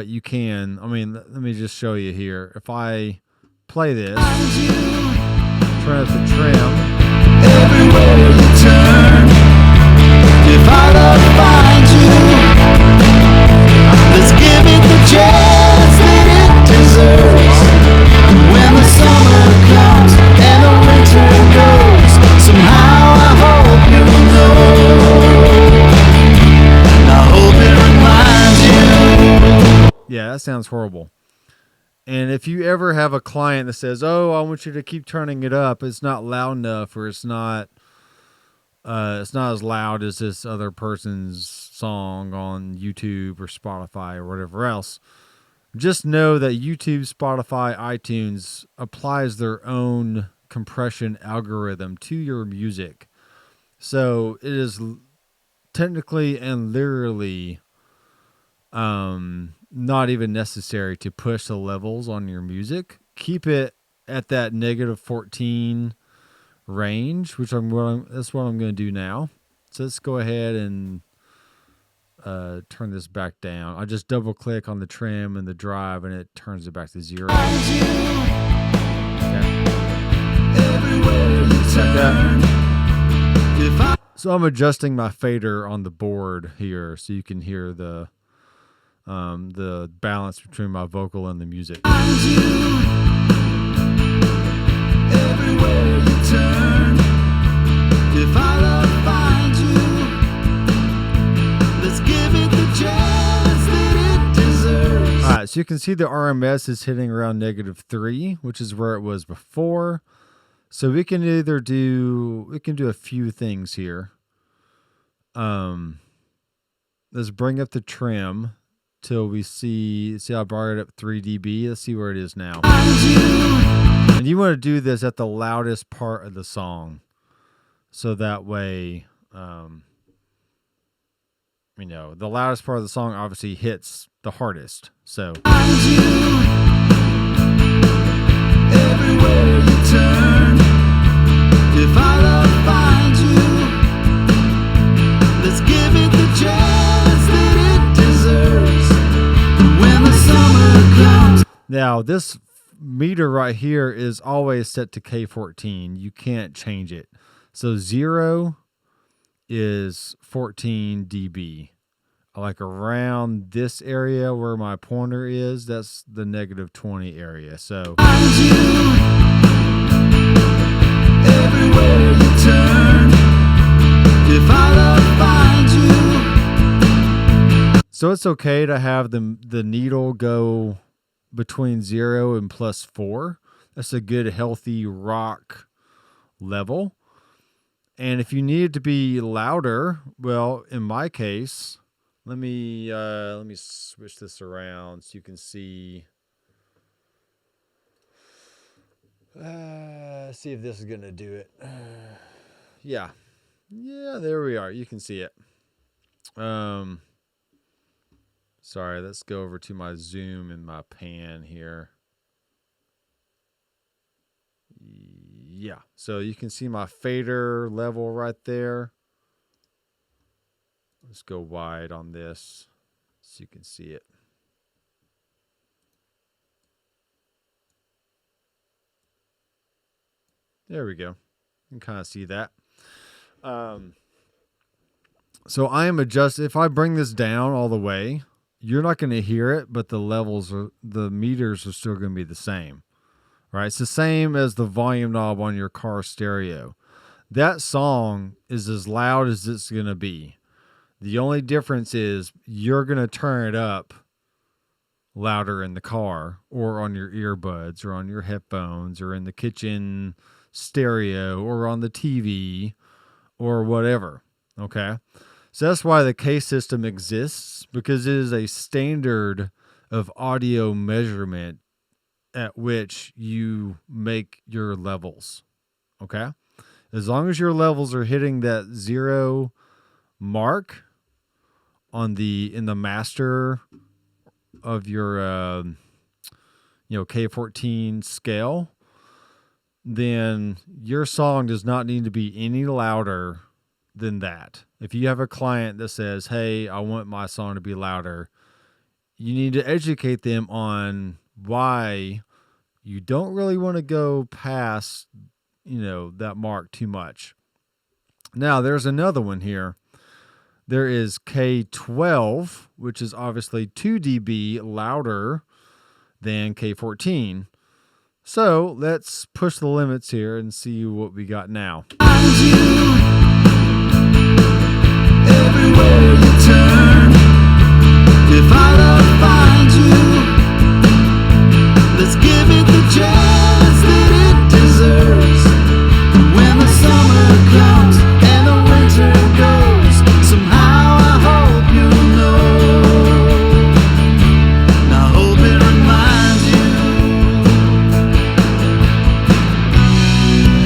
you can. I mean, let me just show you here. If I play this, turn up the trim. Everywhere you turn, if our love finds you, let's give it the chance that it deserves. When the summer comes and the winter goes, somehow I hope you know. I hope it reminds you. Yeah, that sounds horrible. And if you ever have a client that says, "Oh, I want you to keep turning it up," it's not loud enough, or it's not as loud as this other person's song on YouTube or Spotify or whatever else, just know that YouTube, Spotify, iTunes applies their own compression algorithm to your music. So it is technically and literally not even necessary to push the levels on your music. Keep it at that negative 14 range, which that's what I'm going to do now. So let's go ahead and turn this back down. I just double click on the trim and the drive and it turns it back to 0. Okay. Like that. So I'm adjusting my fader on the board here so you can hear the balance between my vocal and the music. Everywhere you turn, if I love find you, let's give it the chance that it deserves. All right, so you can see the RMS is hitting around -3, which is where it was before. So we can either do a few things here. Let's bring up the trim till we see I brought it up 3 dB. Let's see where it is now. And you want to do this at the loudest part of the song. So that way, the loudest part of the song obviously hits the hardest. So everywhere you turn, if I love find you, let's give it the chance that it deserves. When the summer comes. Now this meter right here is always set to K14. You can't change it. So 0 is 14 dB. Like around this area where my pointer is, that's the -20 area. So everywhere you turn, if I love find you. So it's okay to have the needle go between 0 and +4. That's a good healthy rock level. And if you need it to be louder, well, in my case, let me switch this around so you can see. See if this is gonna do it. Yeah, there we are. You can see it. Sorry, let's go over to my zoom and my pan here. Yeah, so you can see my fader level right there. Let's go wide on this so you can see it. There we go. You can kind of see that. So I am adjusting. If I bring this down all the way, you're not going to hear it, but the meters are still going to be the same. Right? It's the same as the volume knob on your car stereo. That song is as loud as it's going to be. The only difference is you're going to turn it up louder in the car or on your earbuds or on your headphones or in the kitchen stereo or on the TV or whatever. Okay? So that's why the K system exists, because it is a standard of audio measurement at which you make your levels. Okay? As long as your levels are hitting that 0 mark in the master of your K14 scale, then your song does not need to be any louder than that. If you have a client that says, "Hey, I want my song to be louder," you need to educate them on why you don't really want to go past, that mark too much. Now, there's another one here. There is K12, which is obviously 2 dB louder than K14. So let's push the limits here and see what we got now. Everywhere you turn, if I love find you, let's give it the chance that it deserves. When the summer comes and the winter goes, somehow I hope you know. And I hope it reminds you.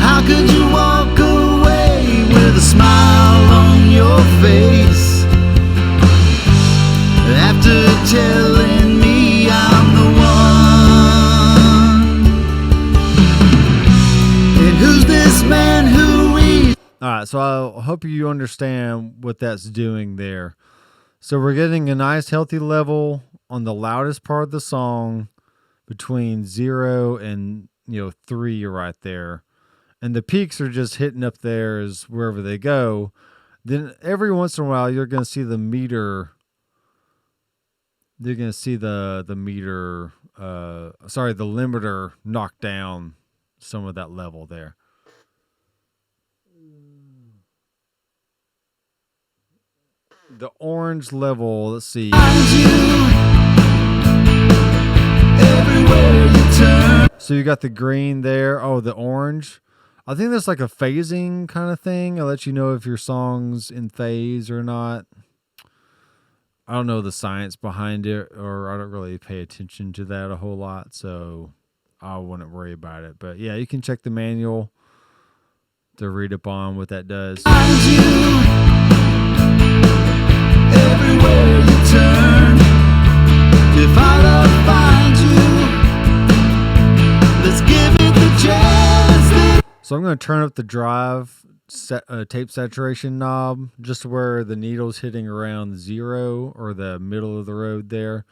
How could you walk away with a smile on your face after telling me I'm the one? And who's this man who is? All right, so I hope you understand what that's doing there. So we're getting a nice healthy level on the loudest part of the song between 0 and 3 right there. And the peaks are just hitting up there as wherever they go. Then every once in a while you're going to see the meter. You're going to see the meter, the limiter knock down some of that level there. The orange level, let's see. So you got the green there. Oh, the orange. I think that's like a phasing kind of thing. I'll let you know if your song's in phase or not. I don't know the science behind it, or I don't really pay attention to that a whole lot, so I wouldn't worry about it. But yeah, you can check the manual to read up on what that does. Everywhere you turn, if I don't find you, let's give it the chance. So I'm going to turn up the drive tape saturation knob just where the needle's hitting around 0 or the middle of the road there.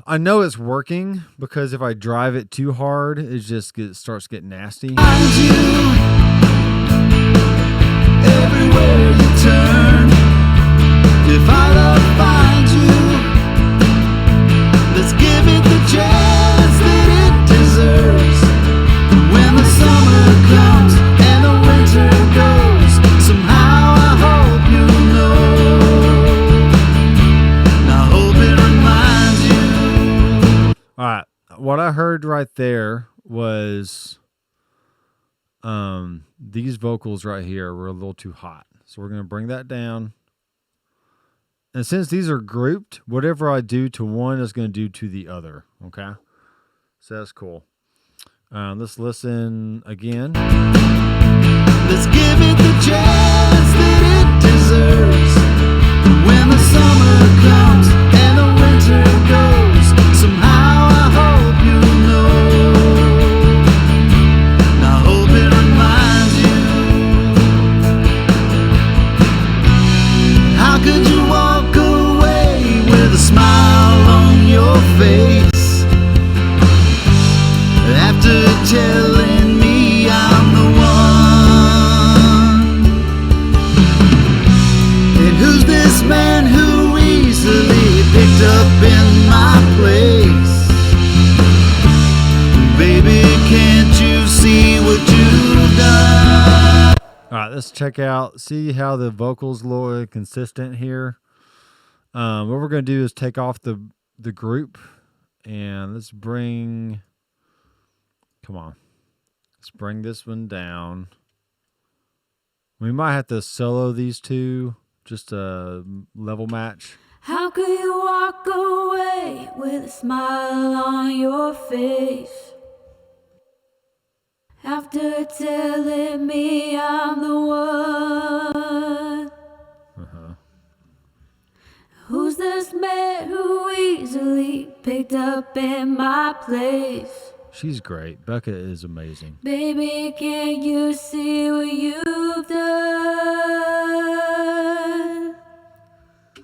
I know it's working because if I drive it too hard, it starts getting nasty. Everywhere you turn, if I don't find you, let's give it the chance that it deserves. When the summer comes and the winter goes, somehow I hope you know. And I hope it reminds you. All right, what I heard right there was these vocals right here were a little too hot. So we're going to bring that down. And since these are grouped, whatever I do to one is going to do to the other. Okay? So that's cool. Let's listen again. Let's give it the chance that it deserves. When the summer comes and the winter goes, somehow I hope you know. And I hope it reminds you. How could you walk away with a smile on your face after telling me I'm the one? And who's this man who easily picked up in my place? Baby, can't you see what you've done? All right, let's see how the vocals look consistent here. What we're going to do is take off the group, and let's bring this one down. We might have to solo these two, just a level match. How could you walk away with a smile on your face after telling me I'm the one? Who's this man who easily picked up in my place? She's great. Becca is amazing. Baby, can't you see what you've done?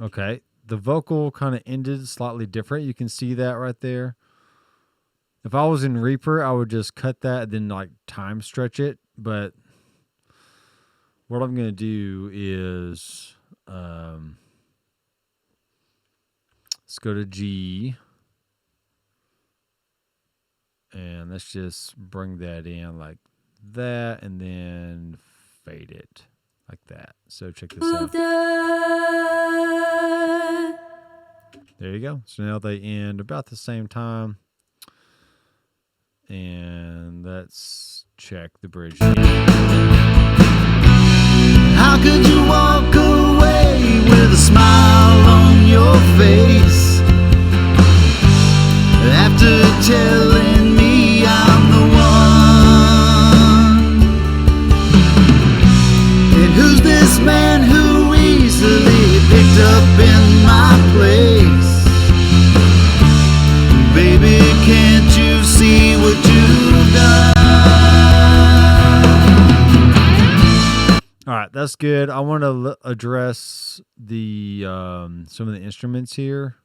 Okay. The vocal kind of ended slightly different. You can see that right there. If I was in Reaper, I would just cut that and then like time stretch it. But what I'm going to do is let's go to G. And let's just bring that in like that and then fade it like that. So check this out. There you go. So now they end about the same time. And let's check the bridge. How could you walk away with a smile on your face after telling me I'm the one? And who's this man who easily picked up in my place? Baby, can't you see what you've done? All right, that's good. I want to address the some of the instruments here.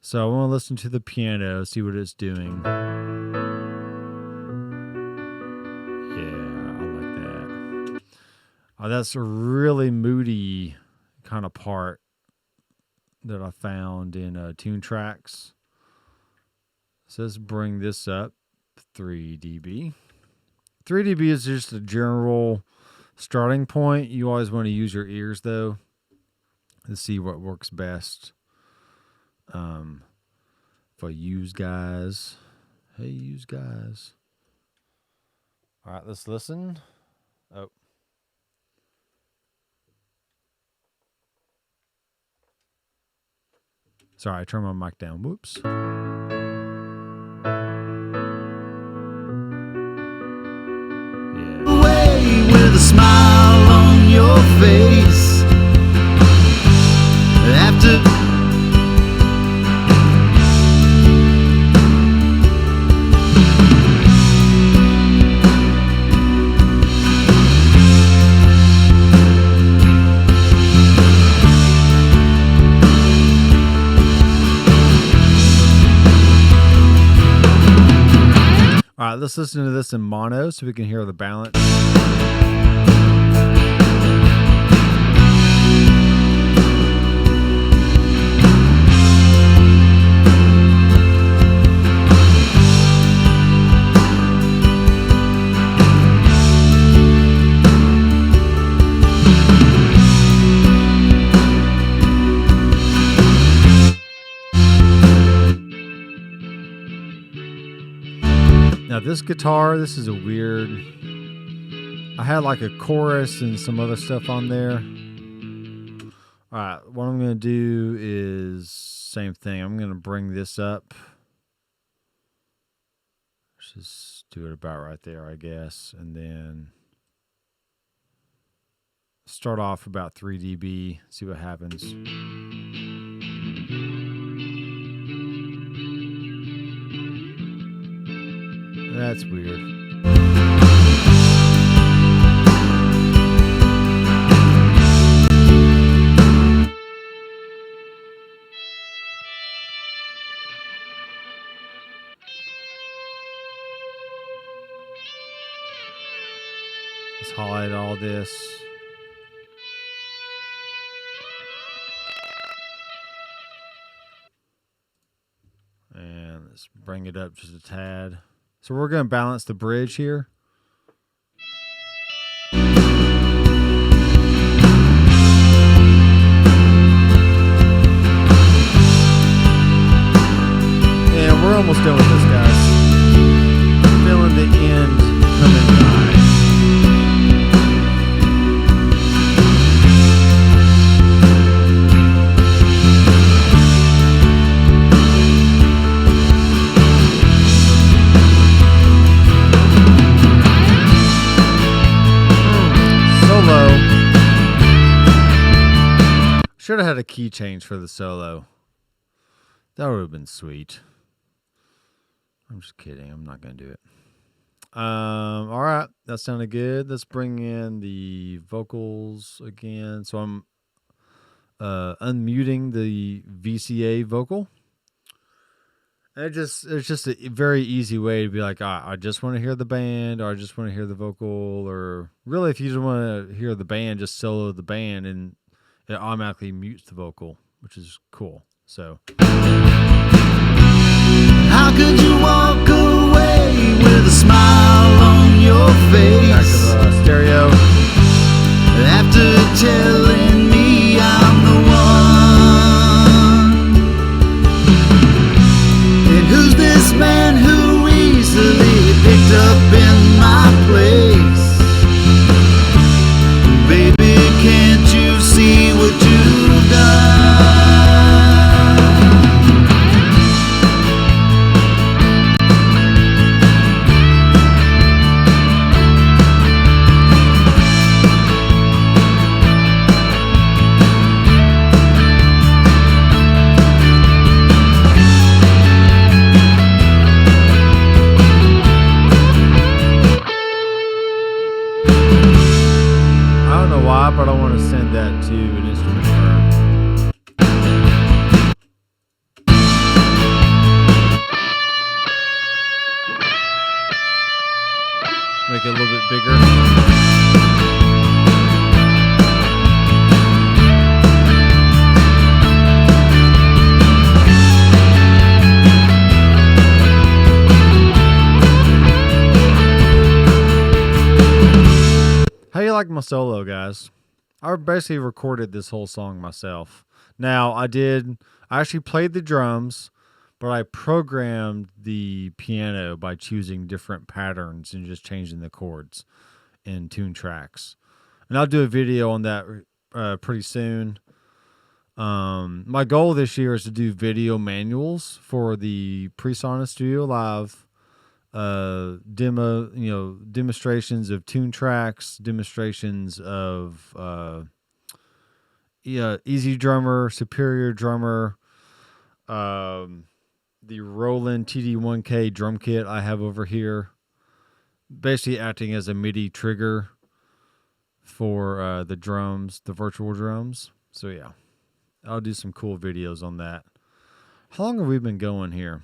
So I want to listen to the piano, see what it's doing. Yeah, I like that. Oh, that's a really moody kind of part that I found in Tune Tracks. So let's bring this up 3 dB. 3 dB is just a general starting point. You always want to use your ears though to see what works best. For use guys. Hey, use guys. All right, let's listen. Oh. Sorry, I turned my mic down. Whoops. Yeah. Away with a smile on your face. After All right, let's listen to this in mono so we can hear the balance. Now this guitar, this is a weird, I had like a chorus and some other stuff on there. All right, what I'm going to do is same thing. I'm going to bring this up. Let's just do it about right there, I guess. And then start off about 3 dB, see what happens. That's weird. Let's highlight all this. And let's bring it up just a tad. So we're going to balance the bridge here. And we're almost done with this, guys. Feeling the end coming by. Should have had a key change for the solo. That would have been sweet. I'm just kidding. I'm not going to do it. All right. That sounded good. Let's bring in the vocals again. So I'm unmuting the VCA vocal. And it's just a very easy way to be like, I just want to hear the band, or I just want to hear the vocal, or really if you just want to hear the band, just solo the band, and it automatically mutes the vocal, which is cool. So how could you walk away with a smile on your face? Back to the stereo. After telling me I'm the one. And who's this man who easily picked up in my place? Baby, can't you see what you've done? like my solo, guys. I basically recorded this whole song myself. Now, I actually played the drums, but I programmed the piano by choosing different patterns and just changing the chords in tune tracks. And I'll do a video on that pretty soon. My goal this year is to do video manuals for the Presonus Studio Live demonstrations of tune tracks, demonstrations of Easy Drummer, Superior Drummer, the Roland TD1K drum kit I have over here, basically acting as a MIDI trigger for the drums, the virtual drums. So yeah, I'll do some cool videos on that. How long have we been going here?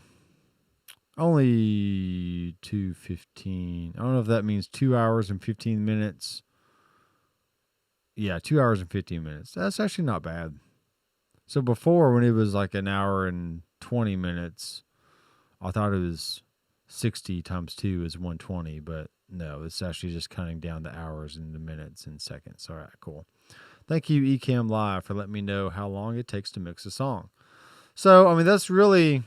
Only 2:15. I don't know if that means 2 hours and 15 minutes. Yeah, 2 hours and 15 minutes. That's actually not bad. So before, when it was like an hour and 20 minutes, I thought it was 60 times 2 is 120, but no, it's actually just cutting down the hours into minutes and seconds. All right, cool. Thank you, E Camm Live, for letting me know how long it takes to mix a song. So, I mean, that's really...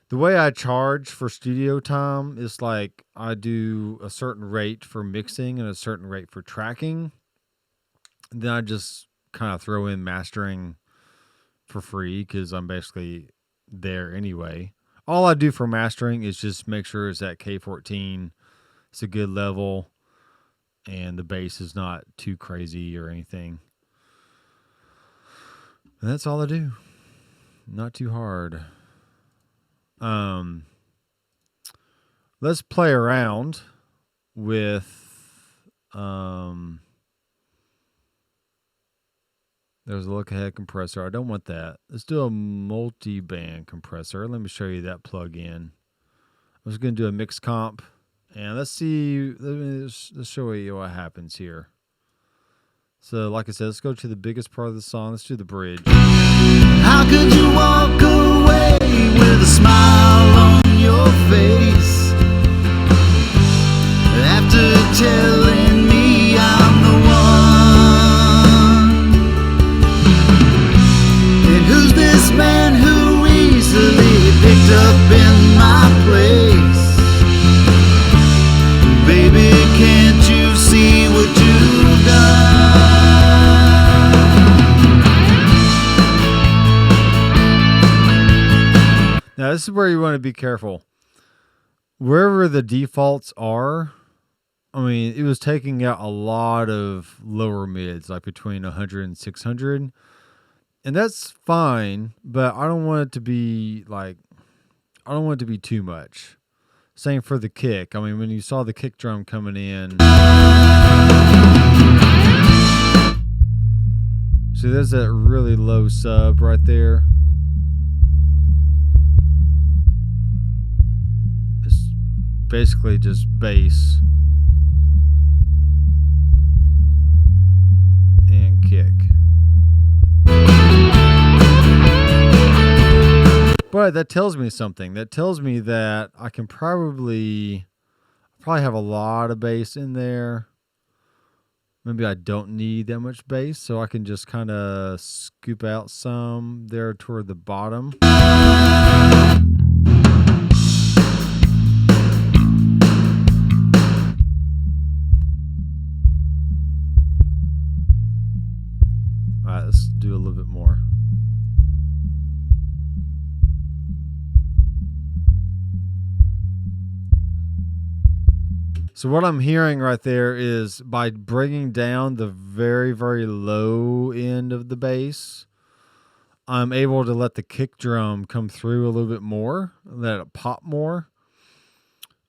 The way I charge for studio time is like I do a certain rate for mixing and a certain rate for tracking. Then I just kind of throw in mastering for free because I'm basically there anyway. All I do for mastering is just make sure it's at K14. It's a good level and the bass is not too crazy or anything. And that's all I do. Not too hard. Let's play around with, there's a look ahead compressor. I don't want that. Let's do a multi-band compressor. Let me show you that plug-in. I was going to do a mix comp and let's see, let's show you what happens here. So like I said, let's go to the biggest part of the song. Let's do the bridge. How could you walk away with a smile on your face after telling me I'm the one? And who's this man who easily picked up in my place? Baby, can't you see what you've done? Now, this is where you want to be careful. Wherever the defaults are, I mean, it was taking out a lot of lower mids, like between 100 and 600. And that's fine, but I don't want it to be like, I don't want it to be too much. Same for the kick. I mean, when you saw the kick drum coming in. See, there's that really low sub right there. Basically just bass and kick. But that tells me something. That tells me that I can probably have a lot of bass in there. Maybe I don't need that much bass, so I can just kind of scoop out some there toward the bottom. Alright, let's do a little bit more. So what I'm hearing right there is by bringing down the very, very low end of the bass, I'm able to let the kick drum come through a little bit more, let it pop more.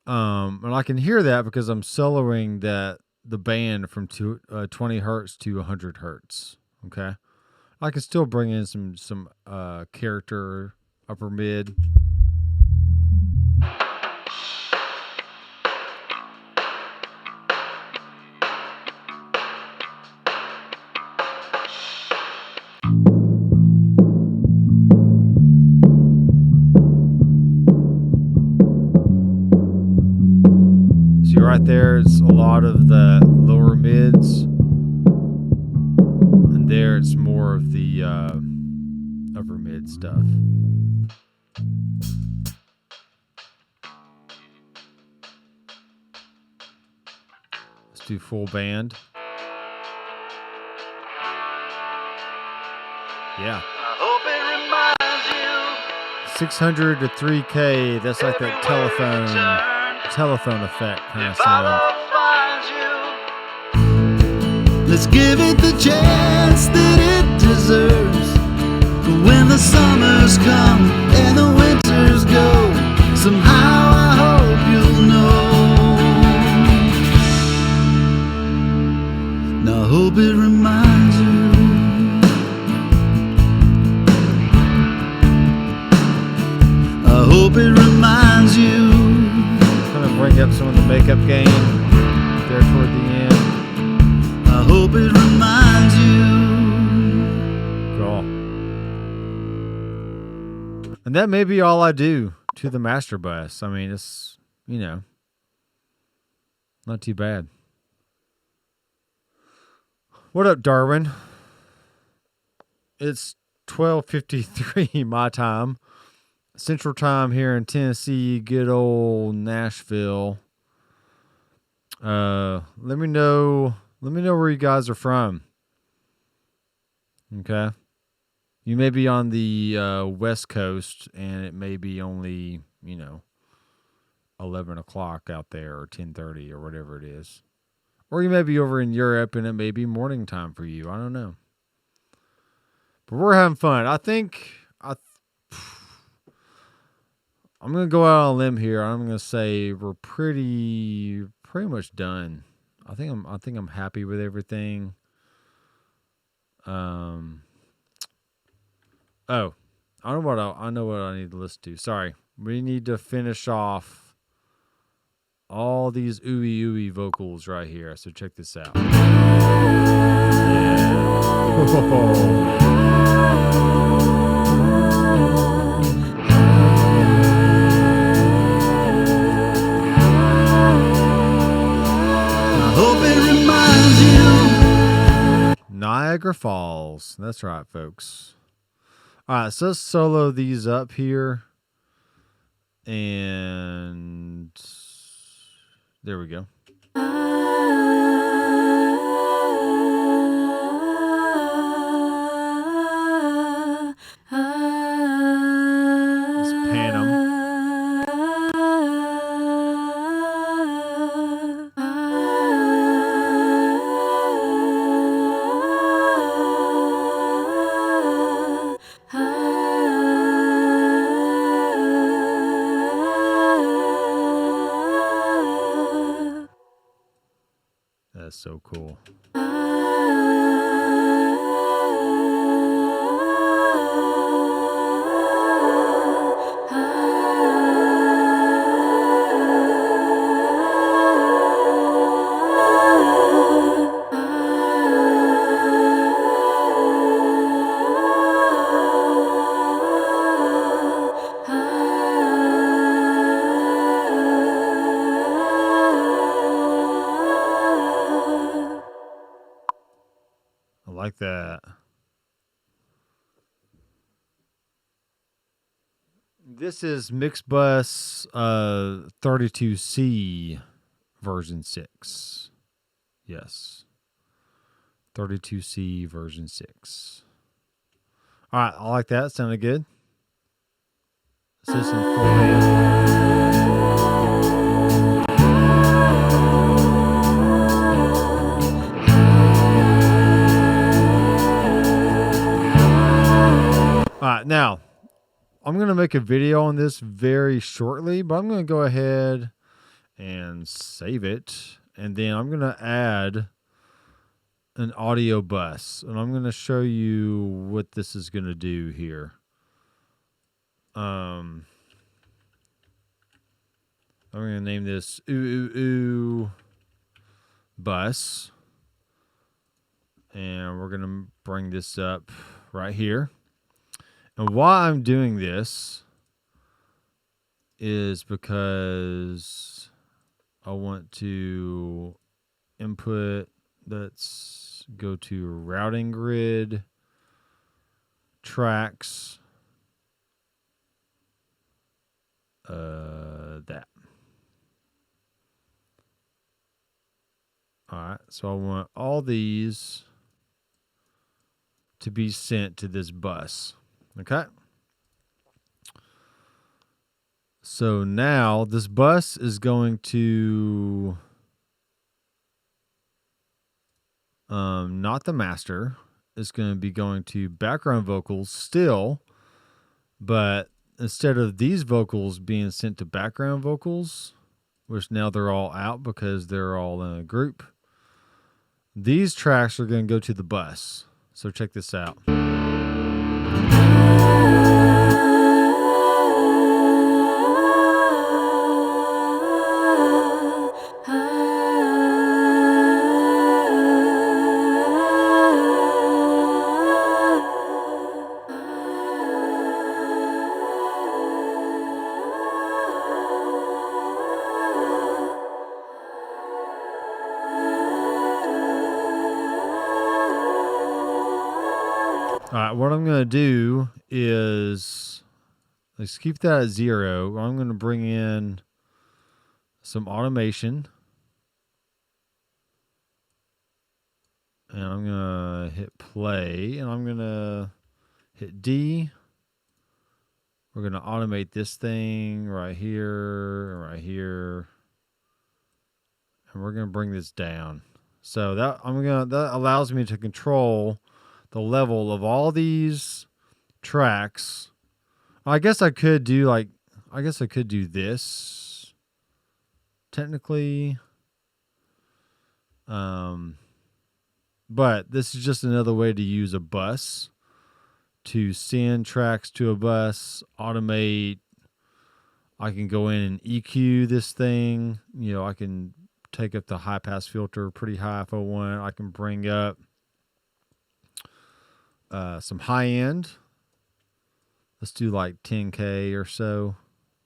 And I can hear that because I'm soloing the band from 20 hertz to 100 hertz. Okay, I can still bring in some character upper mid. right there it's a lot of the lower mids, and there it's more of the upper mid stuff. Let's do full band. Yeah. I hope it reminds you 600 to 3K. That's like that telephone effect kind of if I sound. don't find you. Let's give it the chance that it deserves. When the summers come and the winters go, somehow I hope you'll know. Now I hope it reminds you. I hope it reminds you. Kind of bring up some of the makeup game there toward the end. I hope it reminds you. Cool. And that may be all I do to the master bus. I mean, it's, you know, not too bad. What up, Darwin? It's 12:53 my time. Central Time here in Tennessee, good old Nashville. Let me know where you guys are from. Okay. You may be on the West Coast, and it may be only, 11 o'clock out there, or 10:30, or whatever it is. Or you may be over in Europe, and it may be morning time for you. I don't know. But we're having fun. I'm going to go out on a limb here. I'm going to say we're pretty much done. I think I'm happy with everything. Oh, I know what I need to listen to. Sorry. We need to finish off all these ooey ooey vocals right here. So check this out. Yeah. Niagara Falls. That's right, folks. All right, so let's solo these up here. And there we go. Let's pan them. That's so cool. I like that. This is Mixbus 32c version 6. Yes. 32c version 6. All right, I like that. Sounded good. This is some full band. All right, now I'm going to make a video on this very shortly, but I'm going to go ahead and save it. And then I'm going to add an audio bus, and I'm going to show you what this is going to do here. I'm going to name this Ooh Ooh Ooh Bus. And we're going to bring this up right here. And why I'm doing this is because I want to input, let's go to routing grid, tracks, that. All right, so I want all these to be sent to this bus. Okay. So now this bus is going to not the master. It's going to be going to background vocals still, but instead of these vocals being sent to background vocals, which now they're all out because they're all in a group, these tracks are going to go to the bus. So check this out. All right, what I'm going to do is, let's keep that at 0. I'm going to bring in some automation. And I'm going to hit play. And I'm going to hit D. We're going to automate this thing right here, right here. And we're going to bring this down. So that allows me to control the level of all these tracks. I guess I could do this technically. But this is just another way to use a bus to send tracks to a bus, automate. I can go in and EQ this thing. You know, I can take up the high pass filter pretty high if I want. I can bring up some high end. Let's do like 10K or so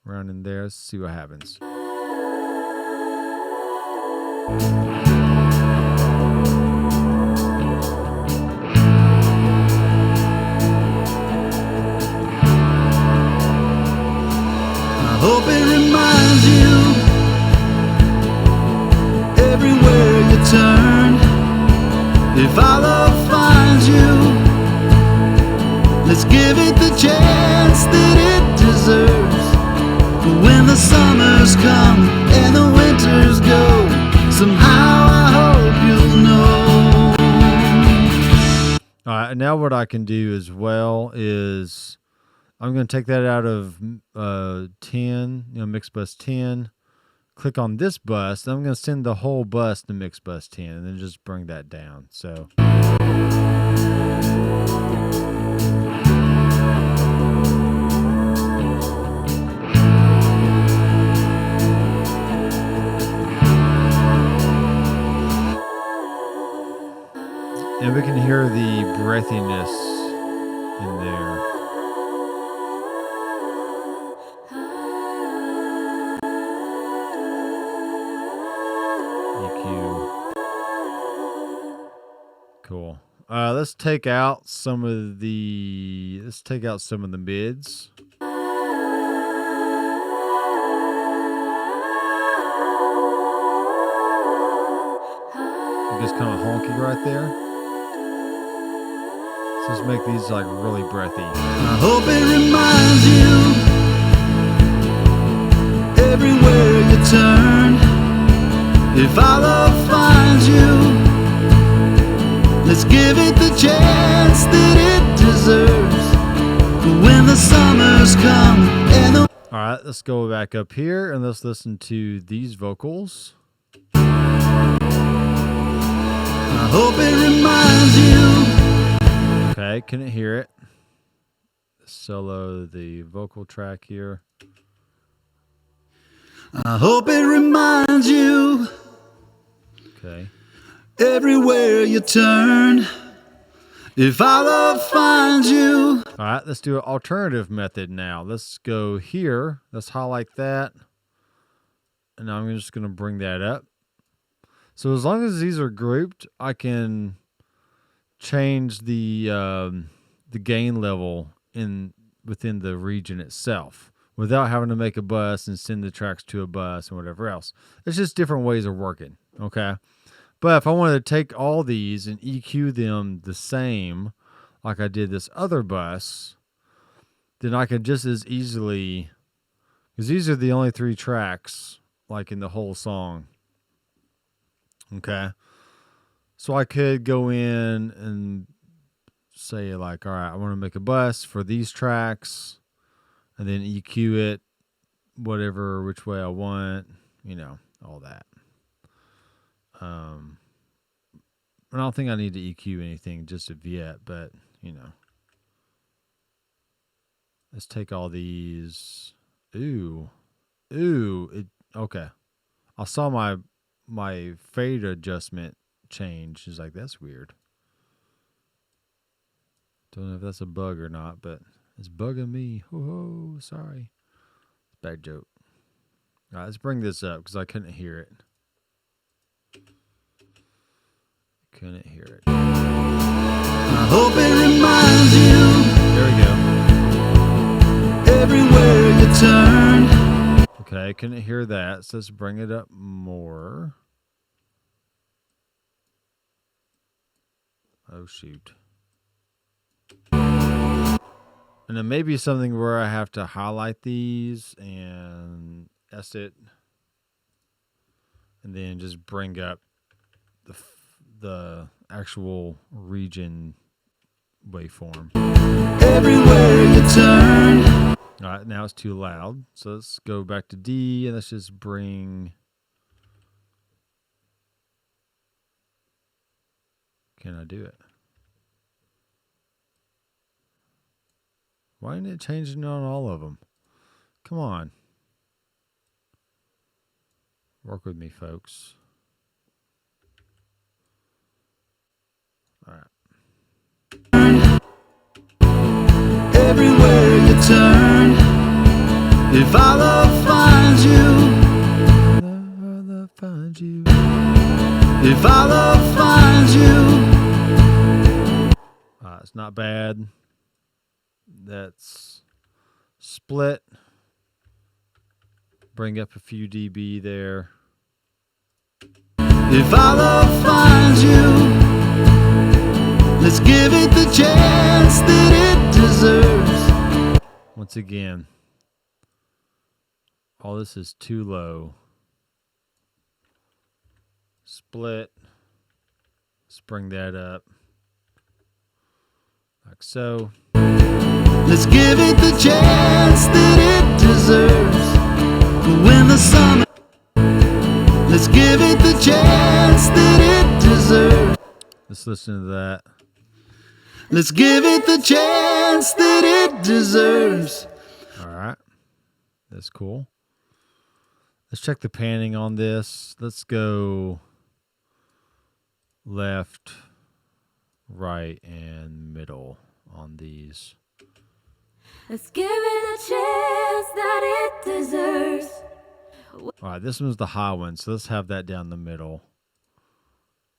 around in there. Let's see what happens. I hope it reminds you everywhere you turn. If our love finds you, let's give it the chance that it deserves. But when the summers come and the winters go, somehow I hope you'll know. All right, now what I can do as well is I'm going to take that out of 10, Mixbus 10. Click on this bus. I'm going to send the whole bus to Mixbus 10 and then just bring that down. So. And we can hear the breathiness in there. Cool. Let's take out some of the mids. It gets kind of honky right there. So let's make these like really breathy. I hope it reminds you everywhere you turn. If our love finds you, let's give it the chance that it deserves. But when the summers come and the... All right, let's go back up here and let's listen to these vocals. I hope it reminds you. Okay, couldn't hear it. Solo the vocal track here. I hope it reminds you. Okay. Everywhere you turn, if our love finds you. All right, let's do an alternative method now. Let's go here. Let's highlight that. And now I'm just going to bring that up. So as long as these are grouped, I can change the gain level within the region itself without having to make a bus and send the tracks to a bus and whatever else. It's just different ways of working, okay? But if I wanted to take all these and EQ them the same, like I did this other bus, then I could just as easily, because these are the only 3 tracks, like in the whole song, okay? So I could go in and say like, all right, I want to make a bus for these tracks and then EQ it which way I want, all that. I don't think I need to EQ anything just of yet, but let's take all these. Okay. I saw my fade adjustment change. It's like, that's weird. Don't know if that's a bug or not, but it's bugging me. Oh, sorry. Bad joke. All right, let's bring this up because I couldn't hear it. Couldn't hear it. I hope it reminds you. There we go. Everywhere you turn. Okay, I couldn't hear that, so let's bring it up more. Oh, shoot. And then maybe something where I have to highlight these and S it. And then just bring up the actual region waveform. Everywhere you turn. All right, now it's too loud. So let's go back to D and let's just bring. Can I do it? Why isn't it changing on all of them? Come on. Work with me, folks. All right. Everywhere you turn. If our love finds you. Our love finds you. If our love finds you. It's not bad. That's split. Bring up a few dB there. If our love finds you, let's give it the chance that it deserves. Once again, all this is too low. Split. Let's bring that up. Like so. Let's give it the chance that it deserves. When the summer, let's give it the chance that it deserves. Let's listen to that. Let's give it the chance that it deserves. All right. That's cool. Let's check the panning on this. Let's go left, right, and middle on these. Let's give it a chance that it deserves. All right, this one's the high one, so let's have that down the middle.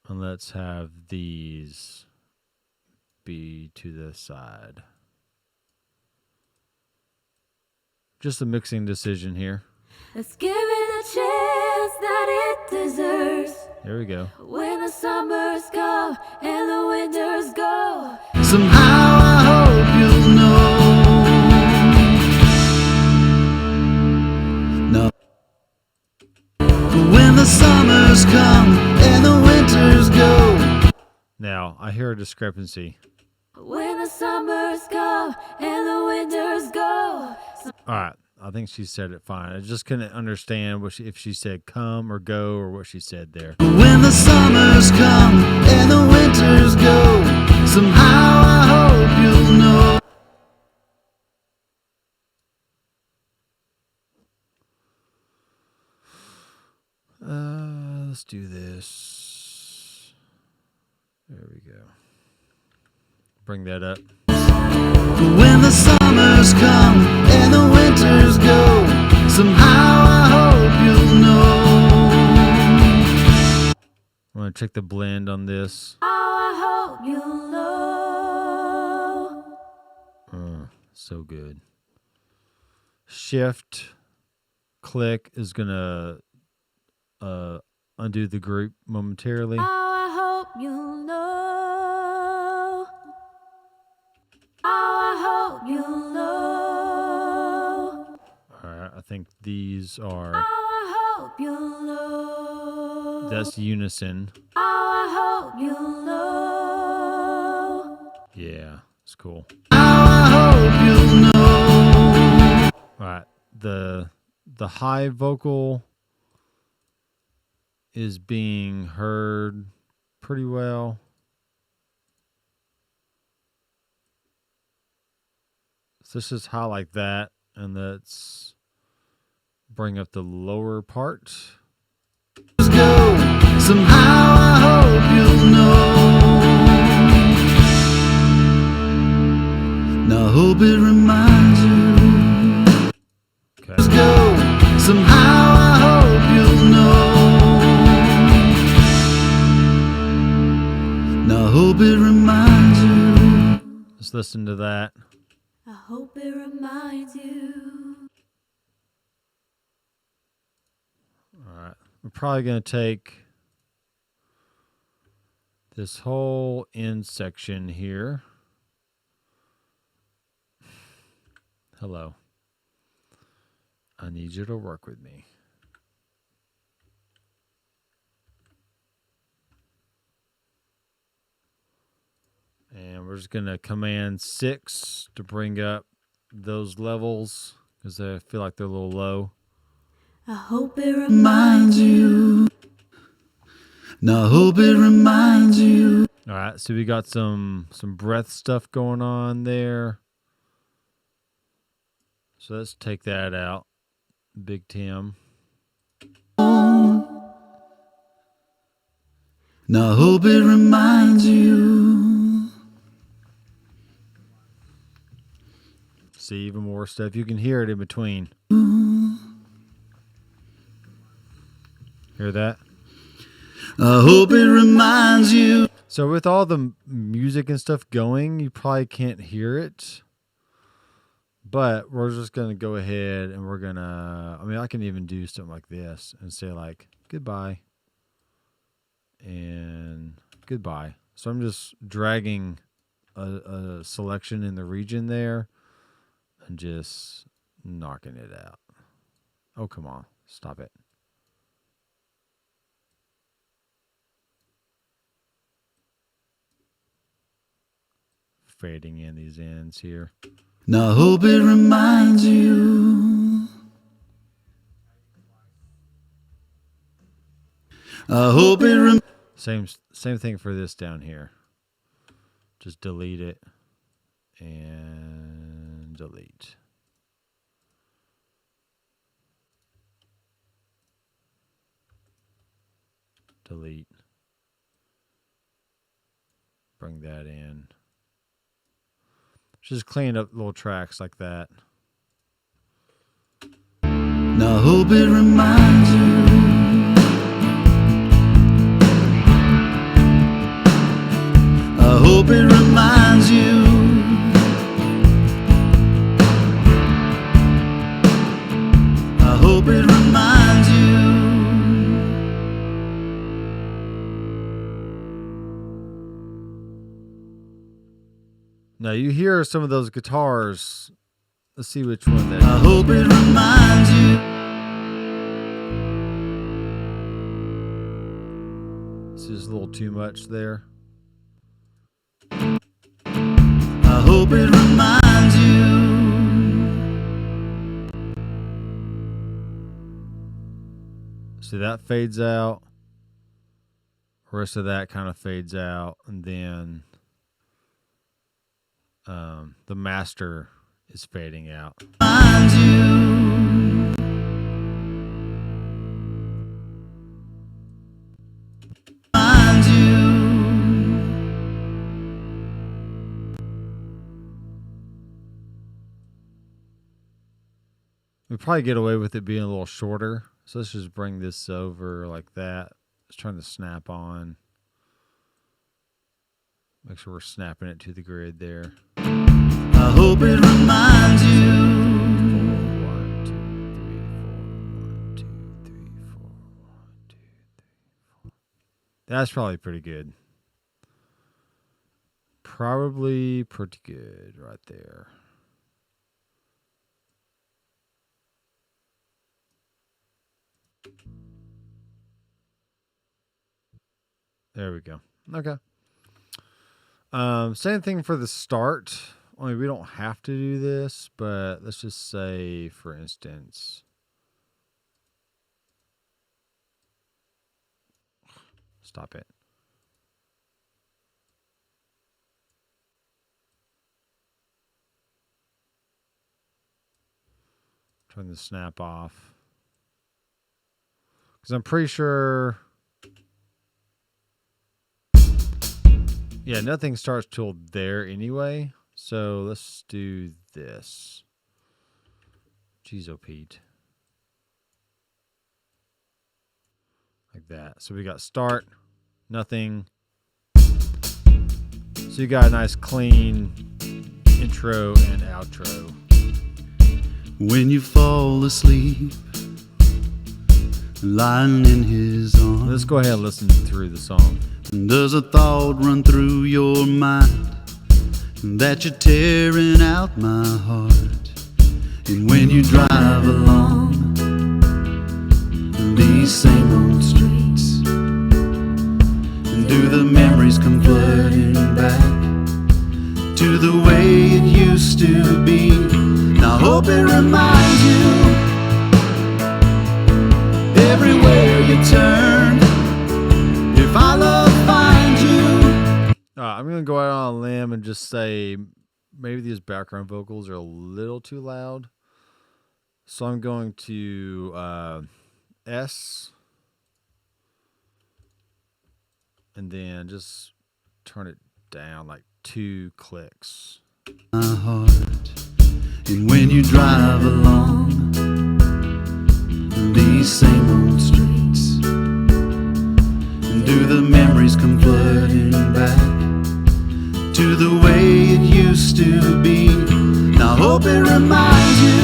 And let's have these be to the side. Just a mixing decision here. Let's give it a chance that it deserves. There we go. When the summers come and the winters go. Somehow I hope you'll know. No. When the summers come and the winters go. Now, I hear a discrepancy. When the summers come and the winters go. All right, I think she said it fine. I just couldn't understand if she said come or go or what she said there. When the summers come and the winters go. Somehow I hope you'll know. Let's do this. There we go. Bring that up. When the summers come and the winters go. Somehow I hope you'll know. check the blend on this. How I hope you know. So good. Shift click is gonna undo the group momentarily. How I hope you know. How I hope you know. Alright, I think these are... How I hope you know. That's unison. How I hope you know. Yeah, it's cool. How I hope you'll know. Alright, the high vocal is being heard pretty well. So let's just highlight that, and let's bring up the lower part. Let's go. Somehow I hope you'll know. Now I hope it reminds you. Okay. Let's go. Somehow I hope you'll know. Now I hope it reminds you. Let's listen to that. I hope it reminds you. All right. We're probably going to take this whole end section here. Hello. I need you to work with me. And we're just going to Command 6 to bring up those levels because I feel like they're a little low. I hope it reminds Reminds you. Now I hope it reminds you. All right, so we got some breath stuff going on there. So let's take that out. Big Tim. Now I hope it reminds you. See even more stuff. You can hear it in between. Hear that? I hope it reminds you. So with all the music and stuff going, you probably can't hear it. But we're just going to go ahead and we're going to... I mean, I can even do something like this and say like, goodbye. And goodbye. So I'm just dragging a selection in the region there and just knocking it out. Oh, come on. Stop it. Fading in these ends here. Now I hope it reminds you. I hope it Same thing for this down here. Just delete it and delete. Delete. Bring that in. Just clean up little tracks like that. Now I hope it reminds you. I hope it reminds you. I hope it reminds you. Now you hear some of those guitars. Let's see which one that I is. hope it reminds you. This is a little too much there. I hope it reminds you. See, that fades out. The rest of that kind of fades out. And then the master is fading out. Reminds you. Reminds you. We probably get away with it being a little shorter. So let's just bring this over like that. Let's turn the snap on. Make sure we're snapping it to the grid there. I hope it reminds you. 1, 2, 3, 4. 1, 2, 3, 4. 1, 2, 3, 4. That's probably pretty good. Probably pretty good right there. There we go. Okay. Same thing for the start. I mean, we don't have to do this, but let's just say, for instance, stop it. Turn the snap off. Because I'm pretty sure... Yeah, nothing starts till there anyway. So let's do this. Jeez, oh Pete. Like that. So we got start, nothing. So you got a nice clean intro and outro. When you fall asleep, lying in his arms. Let's go ahead and listen through the song. Does a thought run through your mind that you're tearing out my heart? And when you drive along these same old streets, do the memories come flooding back to the way it used to be? Now I hope it reminds you everywhere you turn. If our love finds you. I'm going to go out on a limb and just say maybe these background vocals are a little too loud. So I'm going to S. And then just turn it down like 2 clicks. My heart. And when you drive along these same old streets, do the memories come flooding back to the way it used to be? Now I hope it reminds you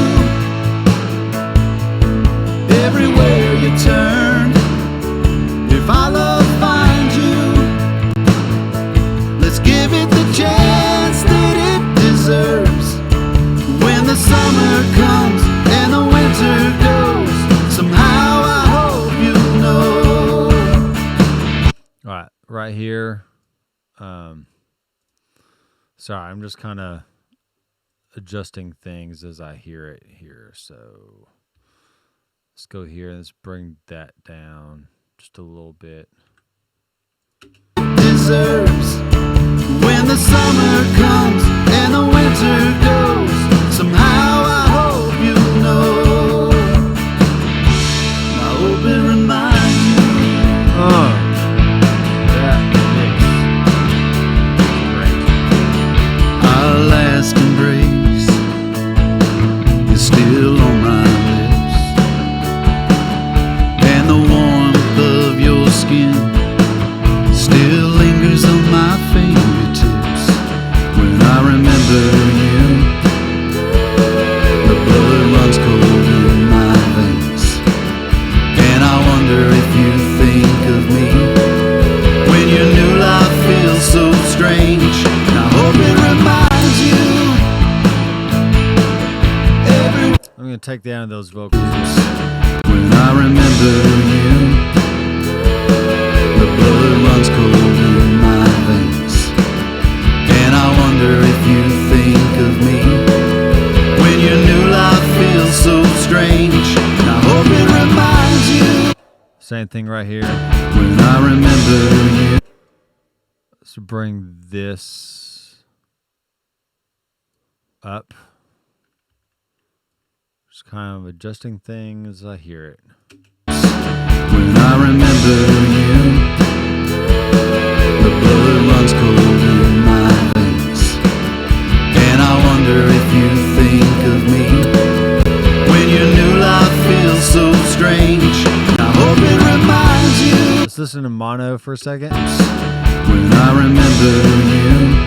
everywhere you turn. If our love finds you, let's give it the chance that it deserves. When the summer comes and the winter goes, somehow I hope you know. All right, right here. Sorry, I'm just kind of adjusting things as I hear it here. So let's go here and let's bring that down just a little bit. Deserves when the summer comes and the winter goes, somehow I hope you know. I hope it reminds you. Our last embrace is still on my lips, and the warmth of your skin still lingers on my fingertips. When I remember you, the blood runs cold in my veins, and I wonder if you think of me when your new life feels so strange. And I hope it reminds you. I'm going to take down those vocals. When I remember you, the blood runs cold in my veins, and I wonder if you think of me when your new life feels so strange. And I hope it reminds you. Same thing right here. When I remember you. Let's bring this up. Just kind of adjusting things as I hear it. When I remember you, the blood runs cold in my veins, and I wonder if you think of me when your new life feels so strange. I hope it reminds you. Let's listen to mono for a second. When I remember you,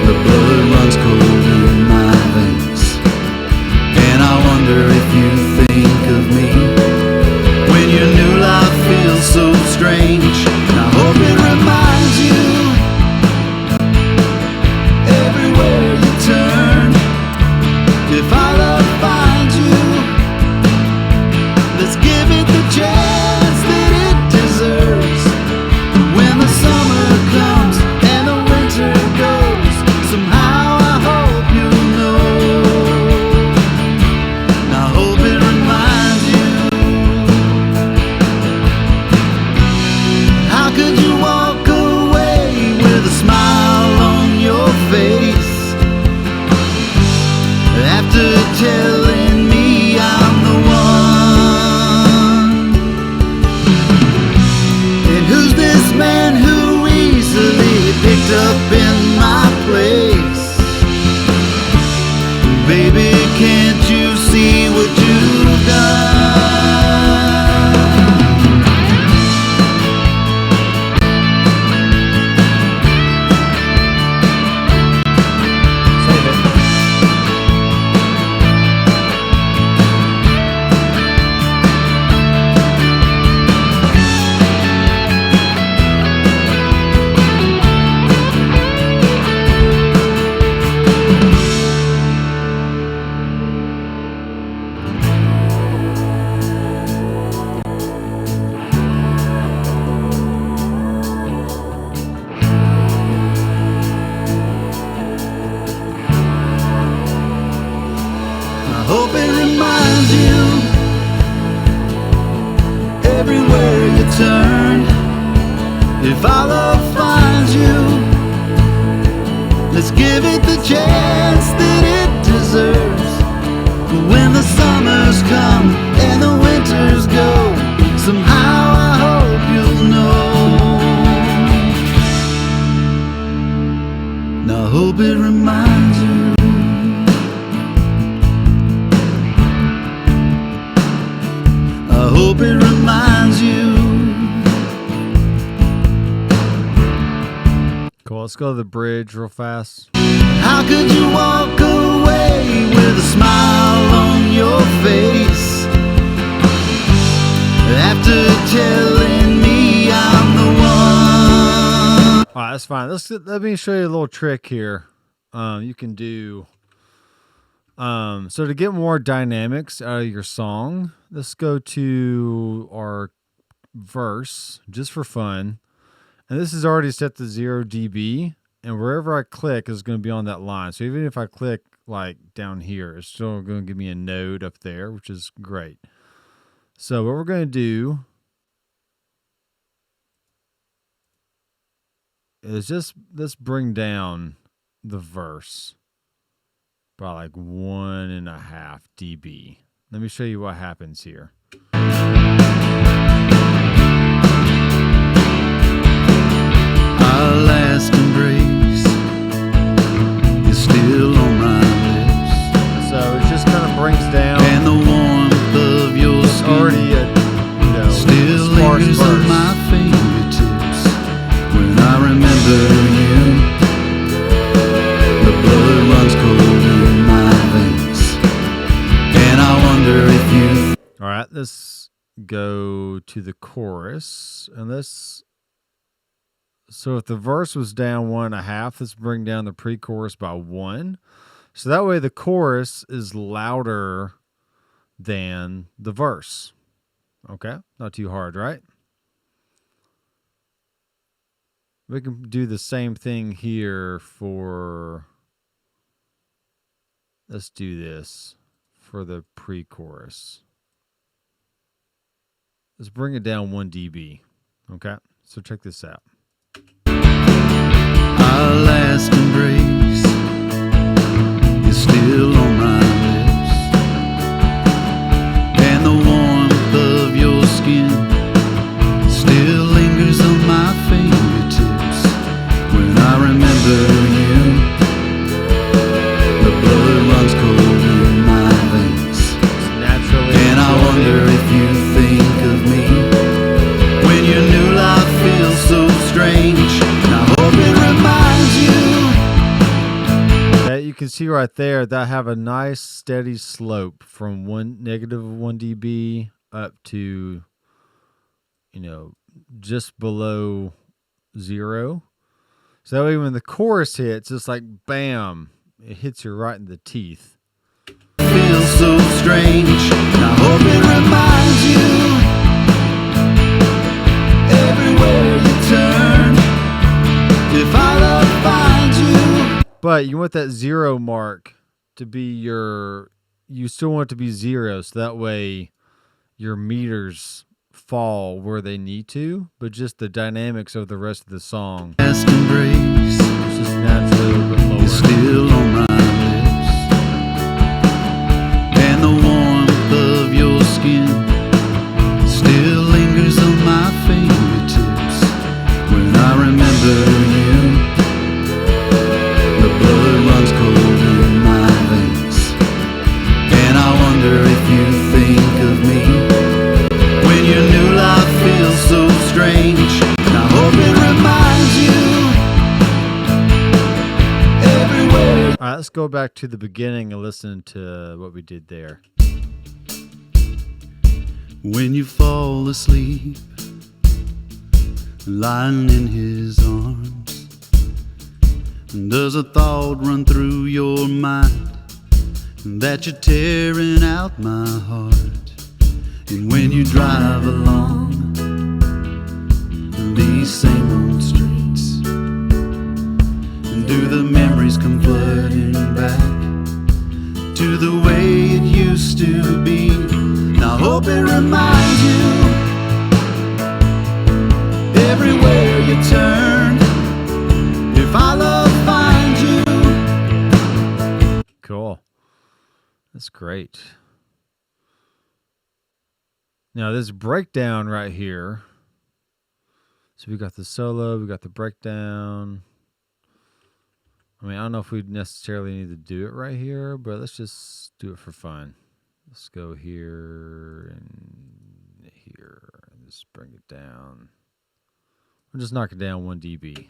the blood runs cold in my veins, and I wonder if you think of me when your new life feels so strange. And I hope it reminds you everywhere you turn. If our love finds you, let's give it the chance that it deserves. When the summer comes and the winter goes, somehow I hope you'll know. And I hope it reminds you. How could you walk away with a smile on your face after telling me I'm the one? And who's this man who easily picked up in my place? Baby, can't you see what you've done? Save it. I hope it reminds you everywhere you turn. If our love finds you, let's give it the chance that it deserves. When the summers come and the winters go, somehow I hope you'll know. And I hope it reminds you. I hope it reminds you. Cool. Let's go to the bridge real fast. How could you walk away with a smile on your face after telling me I'm the one? All right, that's fine. Let me show you a little trick here. You can do. So to get more dynamics out of your song, let's go to our verse just for fun. And this is already set to 0 dB. And wherever I click is going to be on that line. So even if I click like down here, it's still going to give me a node up there, which is great. So what we're going to do is just let's bring down the verse by like 1.5 dB. Let me show you what happens here. Our last embrace is still on my lips, So it just kind of brings down. and the warmth of your It's skin already a still sparse lingers verse. on my fingertips. When I remember you, the blood runs cold in my veins, and I wonder if you. All right, let's go to the chorus, and let's. So if the verse was down 1.5, let's bring down the pre-chorus by 1. So that way the chorus is louder than the verse. Okay, not too hard, right? We can do the same thing here for. Let's do this for the pre-chorus. Let's bring it down 1 dB. Okay, so check this out. Our last embrace is still on my lips, and the warmth of your skin still lingers on my fingertips. When I remember you, the blood runs cold in my veins, Naturally, and I wonder if you think of me see right there that I have a nice steady slope from -1 dB up to, just below 0. So that way when the chorus hits, it's like bam, it hits you right in the teeth. Feels so strange. I hope it reminds you everywhere you turn. If our love finds you. But you want that 0 mark to be you still want it to be 0, so that way your meters fall where they need to, but just the dynamics of the rest of the song Last embrace is just naturally a little bit lower. is still on my lips, and the warmth of your skin still lingers on my fingertips. When I remember you, the blood runs cold in my veins, and I wonder if you think of me when your new life feels so strange. I hope it reminds you everywhere. All right, let's go back to the beginning and listen to what we did there. When you fall asleep, lying in his arms, does a thought run through your mind that you're tearing out my heart? And when you drive along these same old streets, do the memories come flooding back to the way it used to be? I hope it reminds you everywhere you turn, if our love finds you. Cool. That's great. Now this breakdown right here. So we got the solo, we got the breakdown. I mean, I don't know if we necessarily need to do it right here, but let's just do it for fun. Let's go here and here and just bring it down. We'll just knock it down 1 dB.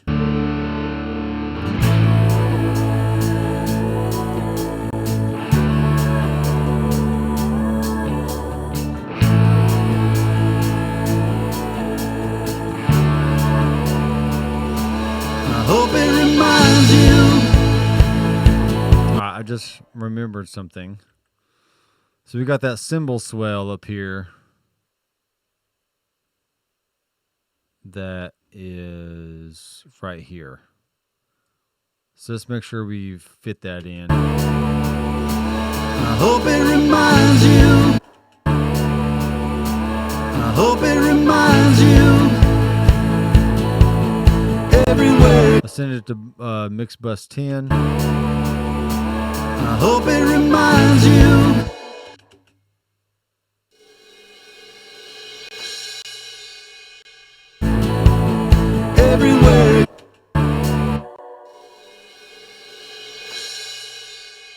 Hope it reminds you. I just remembered something. So we got that cymbal swell up here. That is right here. So let's make sure we fit that in. I hope it reminds you. I hope it reminds you. Everywhere. I'll send it to Mixbus 10. I hope it reminds you. Everywhere.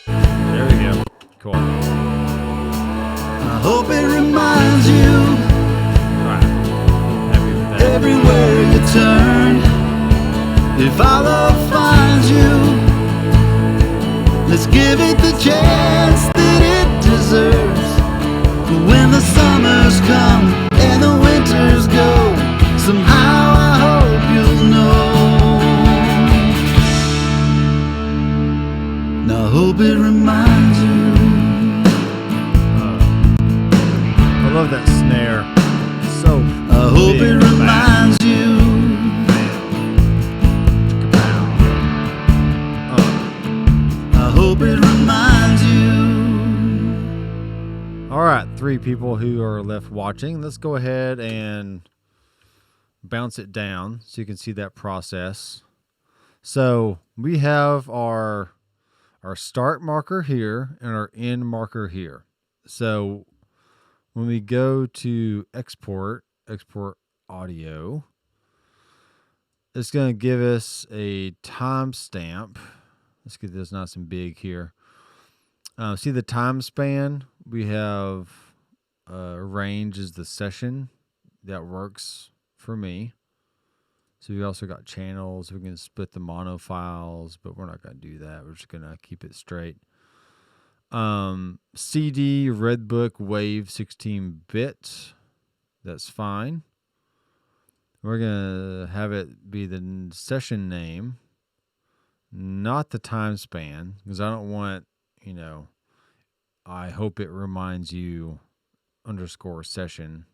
There we go. Cool. I hope it reminds you. Alright. Happy with that. Everywhere you turn, if our love finds you, let's give it the chance that it deserves. When the summers come and the winters go, somehow I hope you'll know. Now I hope it reminds you. I love that snare. So I hope it reminds you. I hope it reminds you. All right, 3 people who are left watching. Let's go ahead and bounce it down so you can see that process. So we have our start marker here and our end marker here. So when we go to export audio, it's going to give us a timestamp. Let's get this nice and big here. See the time span? We have range is the session. That works for me. So we also got channels. We can split the mono files, but we're not going to do that. We're just going to keep it straight. CD, Redbook, Wave, 16-bit. That's fine. We're going to have it be the session name, not the time span, because I don't want, I hope it reminds you _session.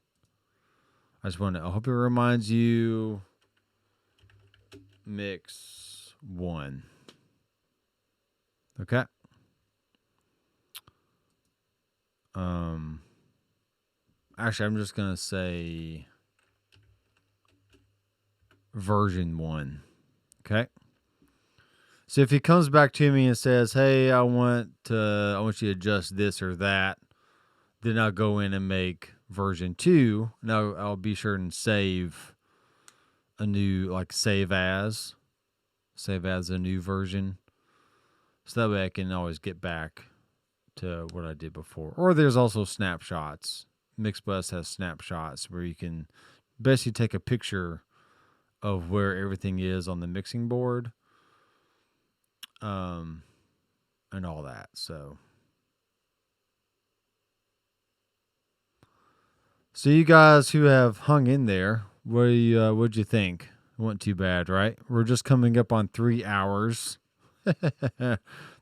I hope it reminds you mix 1. Okay. Actually, I'm just going to say version 1. Okay. So if he comes back to me and says, "Hey, I want you to adjust this or that," then I'll go in and make version 2. Now I'll be sure and save a new, save as a new version. So that way I can always get back to what I did before. Or there's also snapshots. Mixbus has snapshots where you can basically take a picture of where everything is on the mixing board. And all that. So you guys who have hung in there, what'd you think? It wasn't too bad, right? We're just coming up on 3 hours.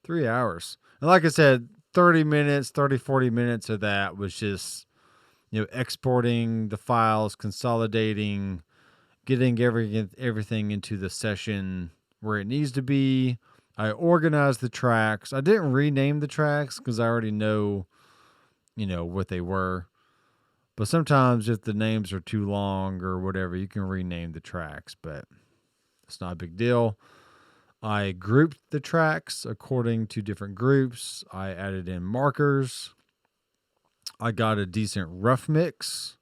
3 hours. And like I said, 40 minutes of that was just, exporting the files, consolidating, getting everything into the session where it needs to be. I organized the tracks. I didn't rename the tracks because I already know, what they were. But sometimes if the names are too long or whatever, you can rename the tracks, but it's not a big deal. I grouped the tracks according to different groups. I added in markers. I got a decent rough mix.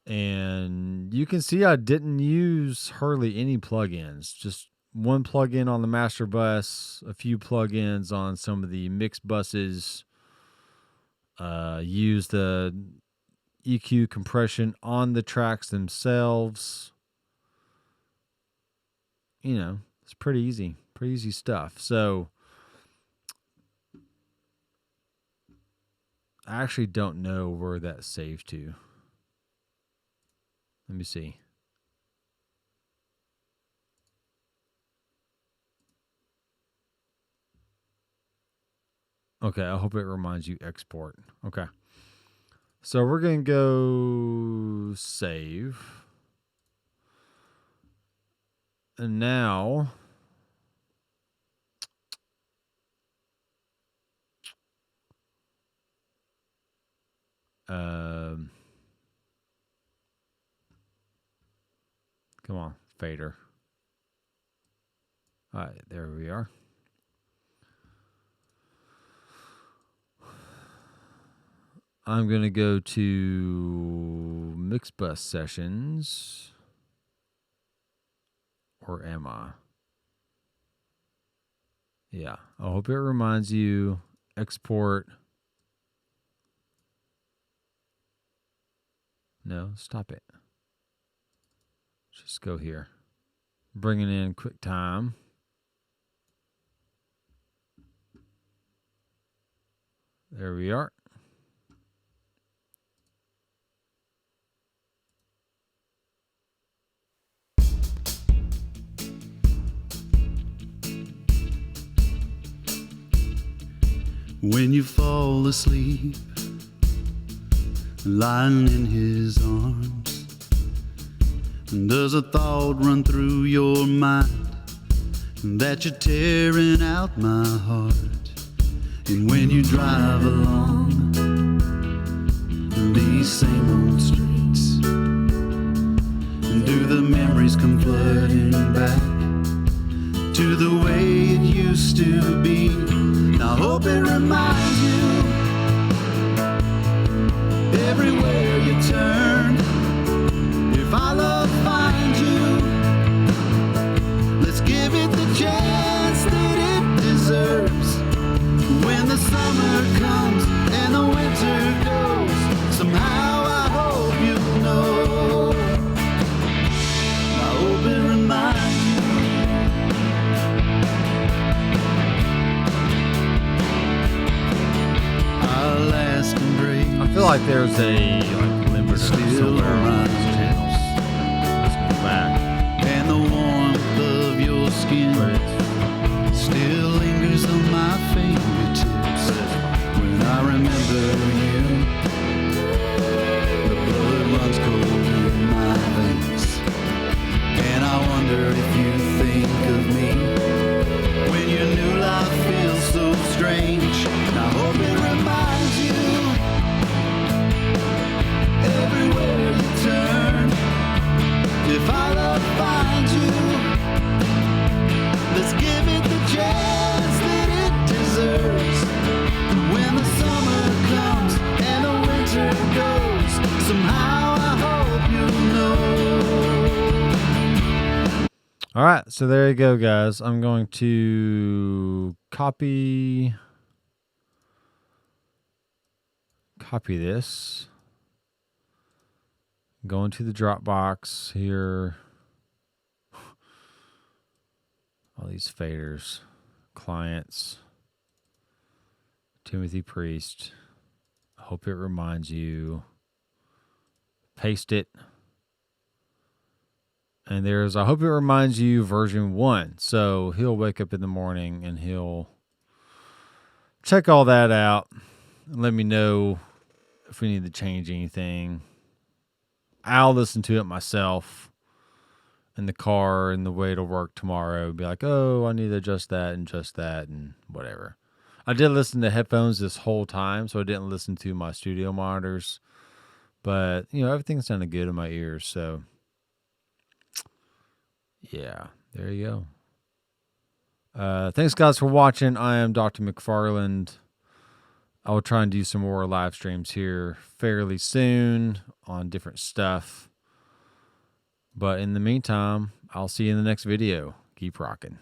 And you can see I didn't use hardly any plugins. Just one plugin on the master bus, a few plugins on some of the mix buses. Use the EQ compression on the tracks themselves. It's pretty easy stuff. So I actually don't know where that's saved to. Let me see. Okay, I hope it reminds you export. Okay. So we're going to go save. And now come on, fader. All right, there we are. I'm going to go to Mixbus sessions. Or am I? Yeah. I hope it reminds you. Export. No, stop it. Just go here. Bringing in QuickTime. There we are. When you fall asleep, lying in his arms, does a thought run through your mind that you're tearing out my heart? And when you drive along these same old streets, do the memories come flooding back to the way it used to be? I hope it reminds you everywhere you turn. If our love finds you, let's give it the chance that it deserves. When the summer comes and the winter goes, somehow I hope you know. I like there's a limiter somewhere on these channels. Let's go back. And the warmth of your skin still lingers on my fingertips. When I remember you, the blood runs cold in my veins. And I wonder if you think of me when your new life feels so strange. And I hope it reminds you everywhere you turn. If our love finds you, let's give it the chance that it deserves. When the summer comes and the winter goes, somehow I hope you know. All right, so there you go, guys. I'm going to copy this. Go into the Dropbox here. All these faders, clients, Timothy Priest. I hope it reminds you. Paste it. And there's, I hope it reminds you, version 1. So he'll wake up in the morning and he'll check all that out and let me know if we need to change anything. I'll listen to it myself in the car and the way it'll work tomorrow. Be like, oh, I need to adjust that and whatever. I did listen to headphones this whole time, so I didn't listen to my studio monitors. But, you know, everything sounded good in my ears, so yeah, there you go. Thanks, guys, for watching. I am Dr. McFarland. I will try and do some more live streams here fairly soon on different stuff. But in the meantime, I'll see you in the next video. Keep rocking.